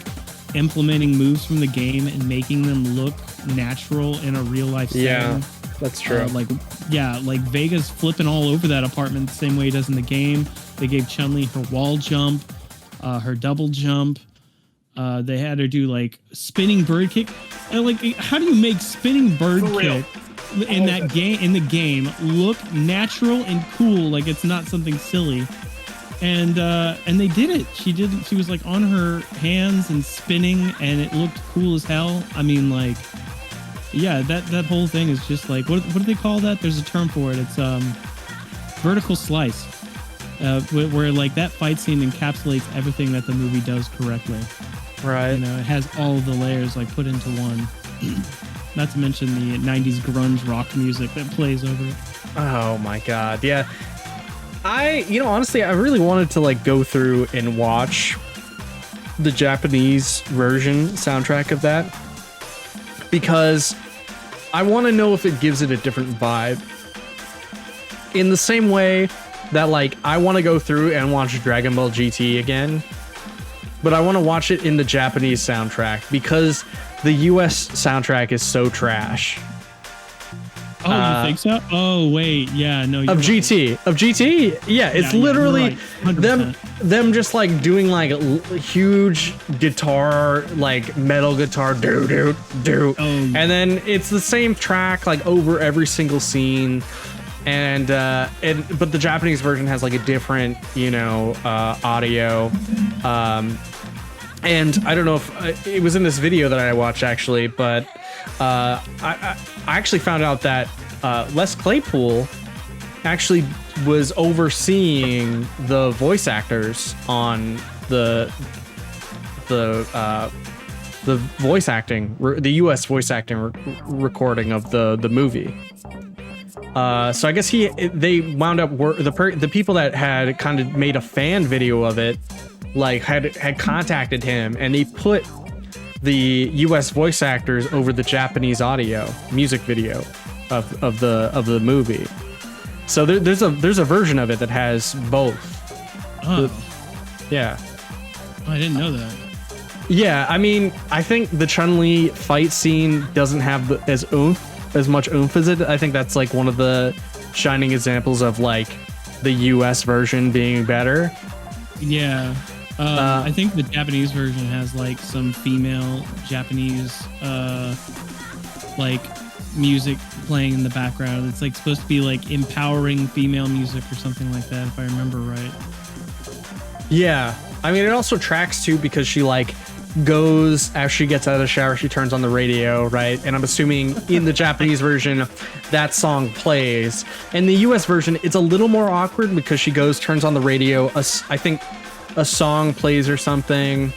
implementing moves from the game and making them look natural in a real life setting. Yeah, that's true. Like Vega's flipping all over that apartment the same way he does in the game. They gave Chun-Li her wall jump, her double jump. They had her do like spinning bird kick. And like, how do you make spinning bird kick in that game, in the game, look natural and cool? Like it's not something silly. And they did it. She was like on her hands and spinning, and it looked cool as hell. I mean, like, yeah, that whole thing is just like, what do they call that? There's a term for it. It's vertical slice, where like that fight scene encapsulates everything that the movie does correctly. Right. You know, it has all of the layers like put into one. Not to mention the 90s grunge rock music that plays over it. Oh my god, yeah. Honestly, I really wanted to like go through and watch the Japanese version soundtrack of that, because I want to know if it gives it a different vibe. In the same way that like I want to go through and watch Dragon Ball GT again, but I want to watch it in the Japanese soundtrack because the US soundtrack is so trash. Oh, you think so? Oh, wait, yeah, no. Of GT, yeah, it's literally right. them just like doing like huge guitar, like metal guitar, do, and then it's the same track like over every single scene, and but the Japanese version has like a different, you know, audio, and I don't know if it was in this video that I watched actually, but I actually found out that Les Claypool actually was overseeing the voice actors on the voice acting, the U.S. voice acting recording of the movie. So I guess they wound up the people that had kind of made a fan video of it, like had contacted him, and they put the U.S. voice actors over the Japanese audio music video of the movie. So there's a version of it that has both. Oh. Yeah. Oh, I didn't know that. Yeah, I mean, I think the Chun-Li fight scene doesn't have as much oomph as it. I think that's like one of the shining examples of like the US version being better. Yeah. I think the Japanese version has like some female Japanese like music playing in the background. It's like supposed to be like empowering female music or something like that, if I remember right. Yeah. I mean, it also tracks too because she like goes after she gets out of the shower, she turns on the radio, right? And I'm assuming in the Japanese version that song plays. In the US version, it's a little more awkward because she goes, turns on the radio, I think a song plays or something,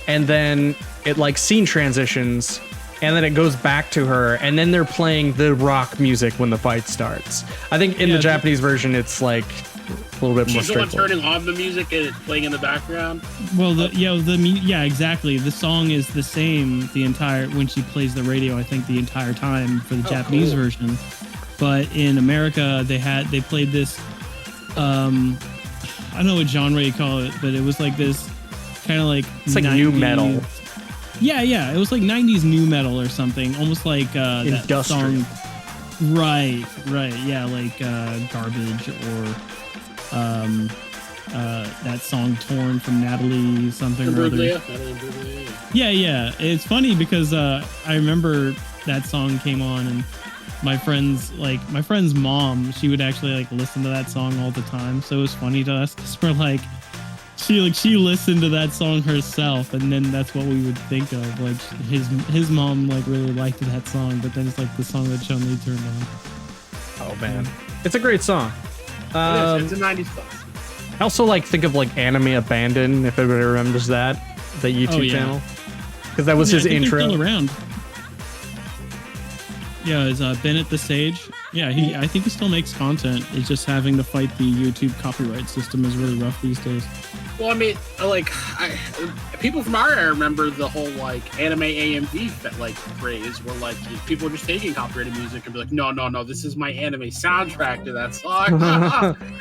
and then it like scene transitions, and then it goes back to her, and then they're playing the rock music when the fight starts. I think in the Japanese version, it's like a little bit more straightforward. She's the one turning on the music and it's playing in the background. Well, exactly. The song is the same the entire when she plays the radio. I think the entire time for the Japanese version, but in America they played this. I don't know what genre you call it, but it was like this kind of like it's like new metal. Yeah, it was like 90s new metal or something, almost like that song. Right, yeah, like Garbage or that song Torn from Natalie something or other. Yeah. It's funny because I remember that song came on and my friend's mom, she would actually like listen to that song all the time. So it was funny to us because we're like, she listened to that song herself, and then that's what we would think of. Like his mom like really liked that song, but then it's like the song that Chun-Li turned on. Oh man, it's a great song. It is. It's a 90s song. I also like think of like Anime Abandon, if everybody remembers that YouTube channel, because that was his intro. Still around. Yeah, is Bennett the Sage? Yeah, I think he still makes content. It's just having to fight the YouTube copyright system is really rough these days. Well, I mean, like, people from our era remember the whole like anime AMV like craze, where like people were just taking copyrighted music and be like, no, this is my anime soundtrack to that song,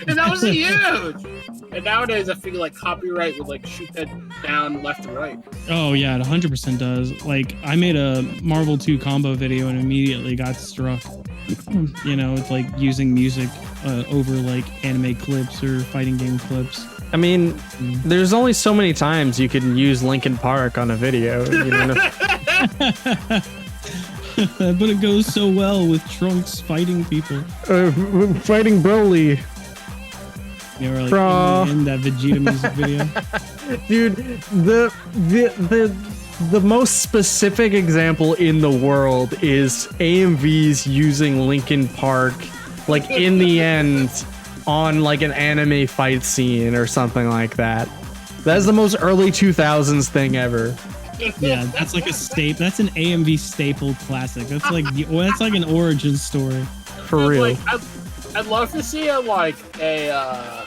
and that was huge. And nowadays, I feel like copyright would like shoot that down left and right. Oh yeah, it 100% does. Like, I made a Marvel 2 combo video and immediately got struck. You know, it's like using music over like anime clips or fighting game clips. I mean, there's only so many times you can use Linkin Park on a video. You know? But it goes so well with Trunks fighting people. Fighting Broly. Yeah, we're like in that Vegeta music video. Dude, the most specific example in the world is AMVs using Linkin Park, like in the end, on like an anime fight scene or something like that. That's the most early 2000s thing ever. Yeah, that's like a staple. That's an AMV staple classic. That's like an origin story. For real. Like, I'd love to see like a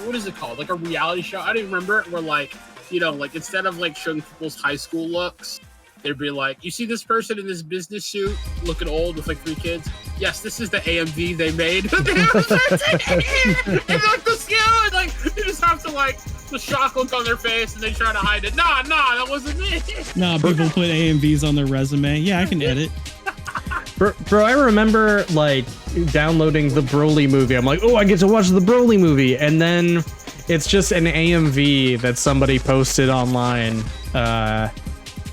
what is it called? Like a reality show. I don't even remember it. Where like, you know, like instead of like showing people's high school looks, they'd be like, you see this person in this business suit looking old with like 3 kids? Yes, this is the AMV they made. And like the skill, and like they just have to like the shock look on their face and they try to hide it. Nah, that wasn't me. Nah, people put AMVs on their resume. Yeah, I can edit. Bro, I remember like downloading the Broly movie. I'm like, oh, I get to watch the Broly movie, and then it's just an AMV that somebody posted online, and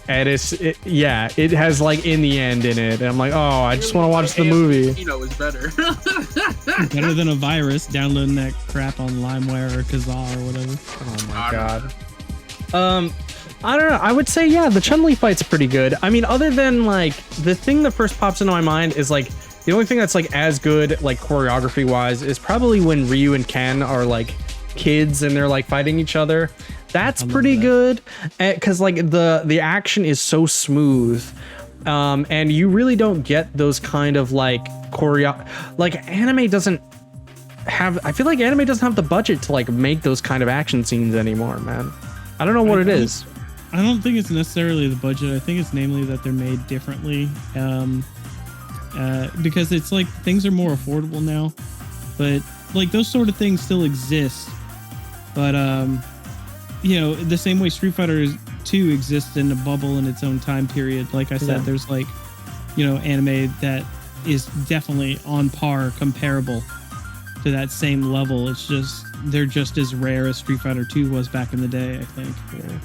it has like In the End in it, and I'm like, oh, I just want to watch the movie. You know, is better. Better than a virus downloading that crap on LimeWire or Kazaa or whatever. Oh my god. I don't know. I would say, yeah, the Chun-Li fight's pretty good. I mean, other than like the thing that first pops into my mind is like the only thing that's like as good like choreography wise is probably when Ryu and Ken are like kids and they're like fighting each other. That's pretty good because like the action is so smooth, and you really don't get those kind of like anime doesn't have. I feel like anime doesn't have the budget to like make those kind of action scenes anymore, man. I don't know what it is. I don't think it's necessarily the budget. I think it's namely that they're made differently, because it's like things are more affordable now, but like those sort of things still exist. But you know, the same way Street Fighter 2 exists in a bubble in its own time period. Like I said, there's like, you know, anime that is definitely on par, comparable to that same level. It's just they're just as rare as Street Fighter 2 was back in the day, I think. Yeah.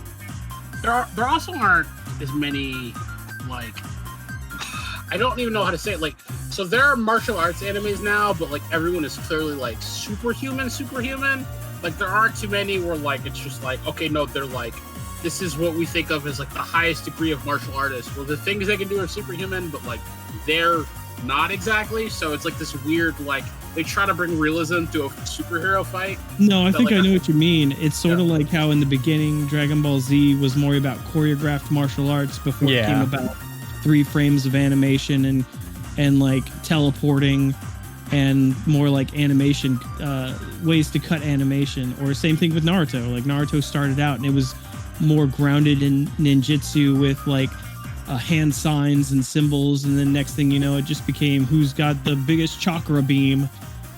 There also aren't as many, like, I don't even know how to say it. Like, so there are martial arts animes now, but like everyone is clearly like superhuman. Like there aren't too many where like it's just like, okay, no, they're like, this is what we think of as like the highest degree of martial artists. Well, the things they can do are superhuman, but like they're not exactly. So it's like this weird, like they try to bring realism to a superhero fight. No, I think like, I know what you mean. It's sort of like how in the beginning Dragon Ball Z was more about choreographed martial arts before it came about 3 frames of animation and like teleporting and more like animation, ways to cut animation. Or same thing with Naruto. Like Naruto started out and it was more grounded in ninjutsu with like hand signs and symbols, and then next thing you know, it just became who's got the biggest chakra beam.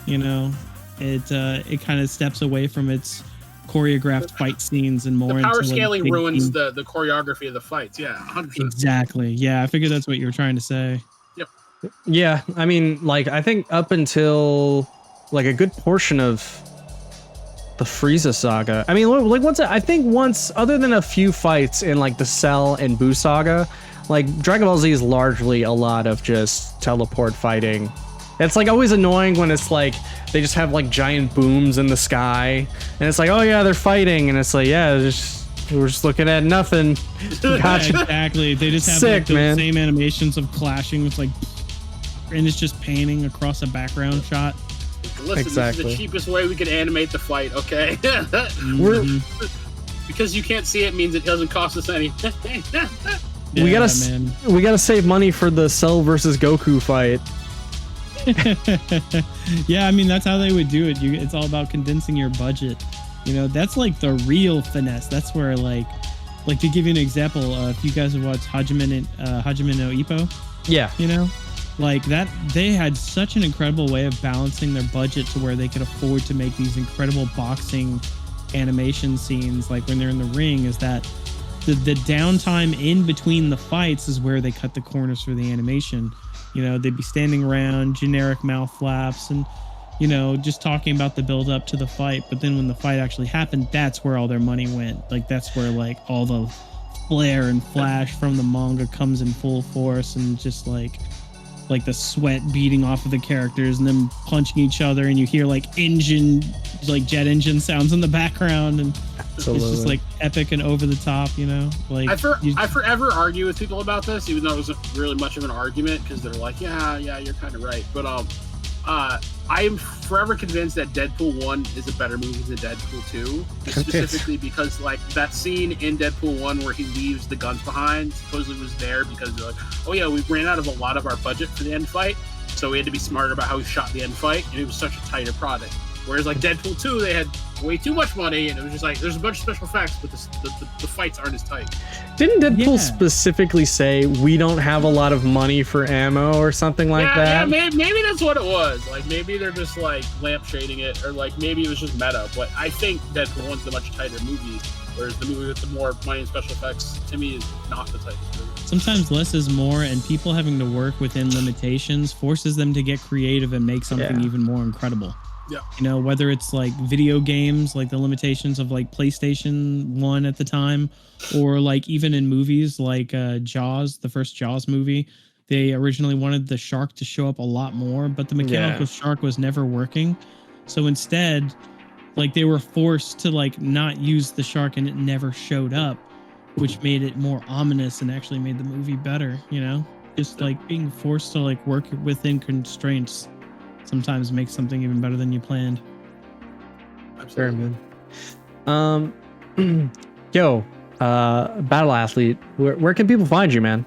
You know, it kind of steps away from its choreographed fight scenes and more. The power into scaling ruins the choreography of the fights. Yeah, 100%. Exactly. Yeah, I figured that's what you were trying to say. Yep. Yeah, I mean, like I think up until like a good portion of the Frieza saga. I mean, like once other than a few fights in like the Cell and Buu saga, like Dragon Ball Z is largely a lot of just teleport fighting. It's like always annoying when it's like they just have like giant booms in the sky and it's like, oh yeah, they're fighting, and it's like, yeah, we're just looking at nothing. Gotcha. Yeah, exactly. They just have like the same animations of clashing with like, and it's just painting across a background shot. Listen, this is the cheapest way we can animate the fight, okay? Because you can't see it means it doesn't cost us anything. We gotta save money for the Cell versus Goku fight. Yeah, I mean that's how they would do it. It's all about condensing your budget. You know, that's like the real finesse. That's where like to give you an example, if you guys have watched Hajime no Ippo, yeah, you know, like that they had such an incredible way of balancing their budget to where they could afford to make these incredible boxing animation scenes. Like when they're in the ring, is that the downtime in between the fights is where they cut the corners for the animation. You know, they'd be standing around, generic mouth flaps, and, you know, just talking about the build up to the fight. But then when the fight actually happened, that's where all their money went. Like, that's where, like, all the flare and flash from the manga comes in full force, and just, like the sweat beating off of the characters and them punching each other, and you hear, like, jet engine sounds in the background, and Absolutely. It's just, like, epic and over the top, you know? Like I forever argue with people about this, even though it wasn't really much of an argument, because they're like, yeah, you're kind of right. But I am forever convinced that Deadpool 1 is a better movie than Deadpool 2, specifically because, like, that scene in Deadpool 1 where he leaves the guns behind supposedly was there because they're like, oh yeah, we ran out of a lot of our budget for the end fight, so we had to be smarter about how we shot the end fight, and it was such a tighter product. Whereas like Deadpool 2, they had way too much money, and it was just like there's a bunch of special effects, but the fights aren't as tight. Didn't Deadpool specifically say we don't have a lot of money for ammo or something like that? Yeah, maybe that's what it was. Like maybe they're just like lampshading it, or like maybe it was just meta. But I think Deadpool 1's a much tighter movie, whereas the movie with the more money and special effects to me is not the tightest movie. Sometimes less is more, and people having to work within limitations forces them to get creative and make something even more incredible. Yeah. You know, whether it's like video games, like the limitations of like PlayStation 1 at the time, or like even in movies like Jaws, the first Jaws movie, they originally wanted the shark to show up a lot more, but the mechanical shark was never working. So instead, like they were forced to like not use the shark, and it never showed up, which made it more ominous and actually made the movie better, you know? Just like being forced to like work within constraints sometimes makes something even better than you planned. Sure, man. Yo, Battle Athlete, where can people find you, man?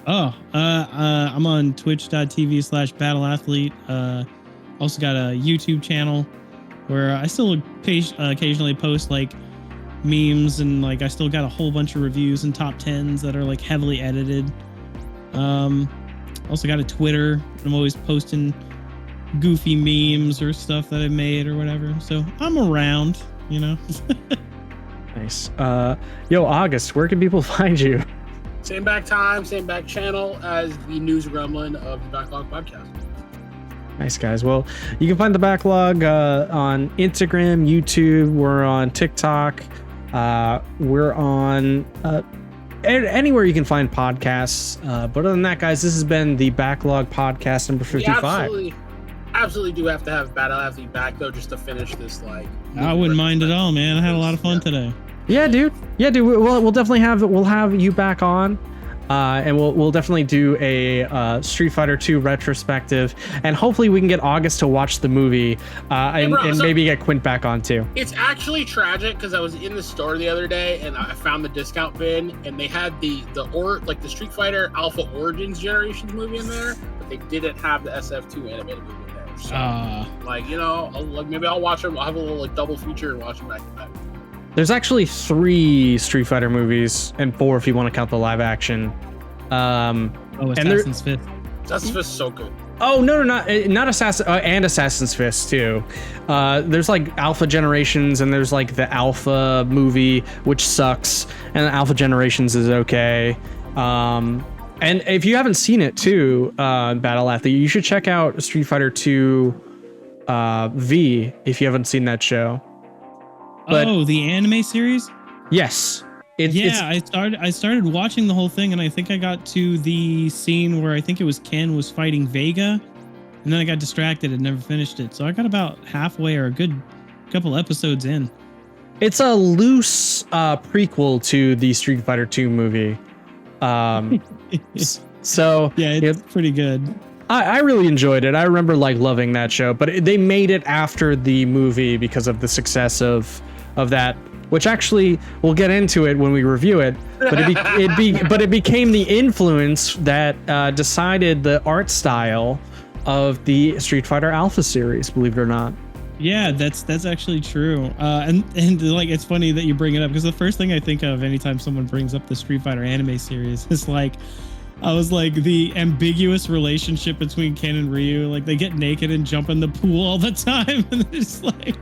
I'm on twitch.tv/battleathlete. Also got a YouTube channel where I still occasionally post like memes, and like I still got a whole bunch of reviews and top 10s that are like heavily edited. Also got a Twitter. I'm always posting goofy memes or stuff that I made or whatever. So I'm around, you know. Nice. Yo, August, where can people find you? Same back time, same back channel as the news gremlin of the Backlog podcast. Nice, guys. Well, you can find the Backlog on Instagram, YouTube. We're on TikTok. We're on anywhere you can find podcasts. But other than that, guys, this has been the Backlog podcast number 55. Absolutely do have to have Battle Athlete back though, just to finish this. Like, I wouldn't mind at all, man. I had a lot of fun today. Yeah, dude. We'll definitely have you back on, and we'll definitely do a Street Fighter 2 retrospective, and hopefully we can get August to watch the movie, and maybe get Quint back on too. It's actually tragic because I was in the store the other day and I found the discount bin, and they had the Street Fighter Alpha Origins Generations movie in there, but they didn't have the SF2 animated movie in there. So, like, you know, maybe I'll watch them. I'll have a little like double feature and watch them back to back. There's actually 3 Street Fighter movies and 4 if you want to count the live action. Assassin's Fist. Assassin's Fist is so good. Oh no, not Assassin and Assassin's Fist too. There's like Alpha Generations, and there's like the Alpha movie, which sucks, and the Alpha Generations is okay. And if you haven't seen it too, Battle Athlete, you should check out Street Fighter 2 V if you haven't seen that show. But, the anime series? Yes. I started watching the whole thing, and I think I got to the scene where I think it was Ken was fighting Vega, and then I got distracted and never finished it. So I got about halfway or a good couple episodes in. It's a loose prequel to the Street Fighter 2 movie. So yeah, it's pretty good. I really enjoyed it. I remember like loving that show, but they made it after the movie because of the success of that, which actually we'll get into it when we review it. But it became the influence that decided the art style of the Street Fighter Alpha series, believe it or not. Yeah, that's actually true. And like, it's funny that you bring it up, because the first thing I think of anytime someone brings up the Street Fighter anime series is like, I was like, the ambiguous relationship between Ken and Ryu. Like, they get naked and jump in the pool all the time, and it's like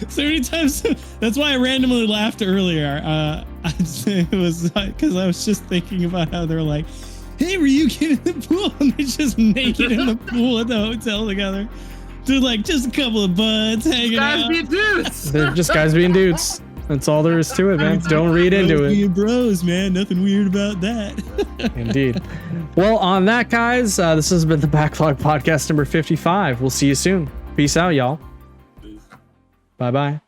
so many times. That's why I randomly laughed earlier. It was because I was just thinking about how they're like, "Hey, Ryu, get in the pool," and they're just naked in the pool at the hotel together. Dude, like just a couple of buds hanging out. Being dudes. They're just guys being dudes. That's all there is to it, man. Don't read into it. Being bros, man. Nothing weird about that. Indeed. Well, on that, guys, this has been the Backlog podcast number 55. We'll see you soon. Peace out, y'all. Bye-bye.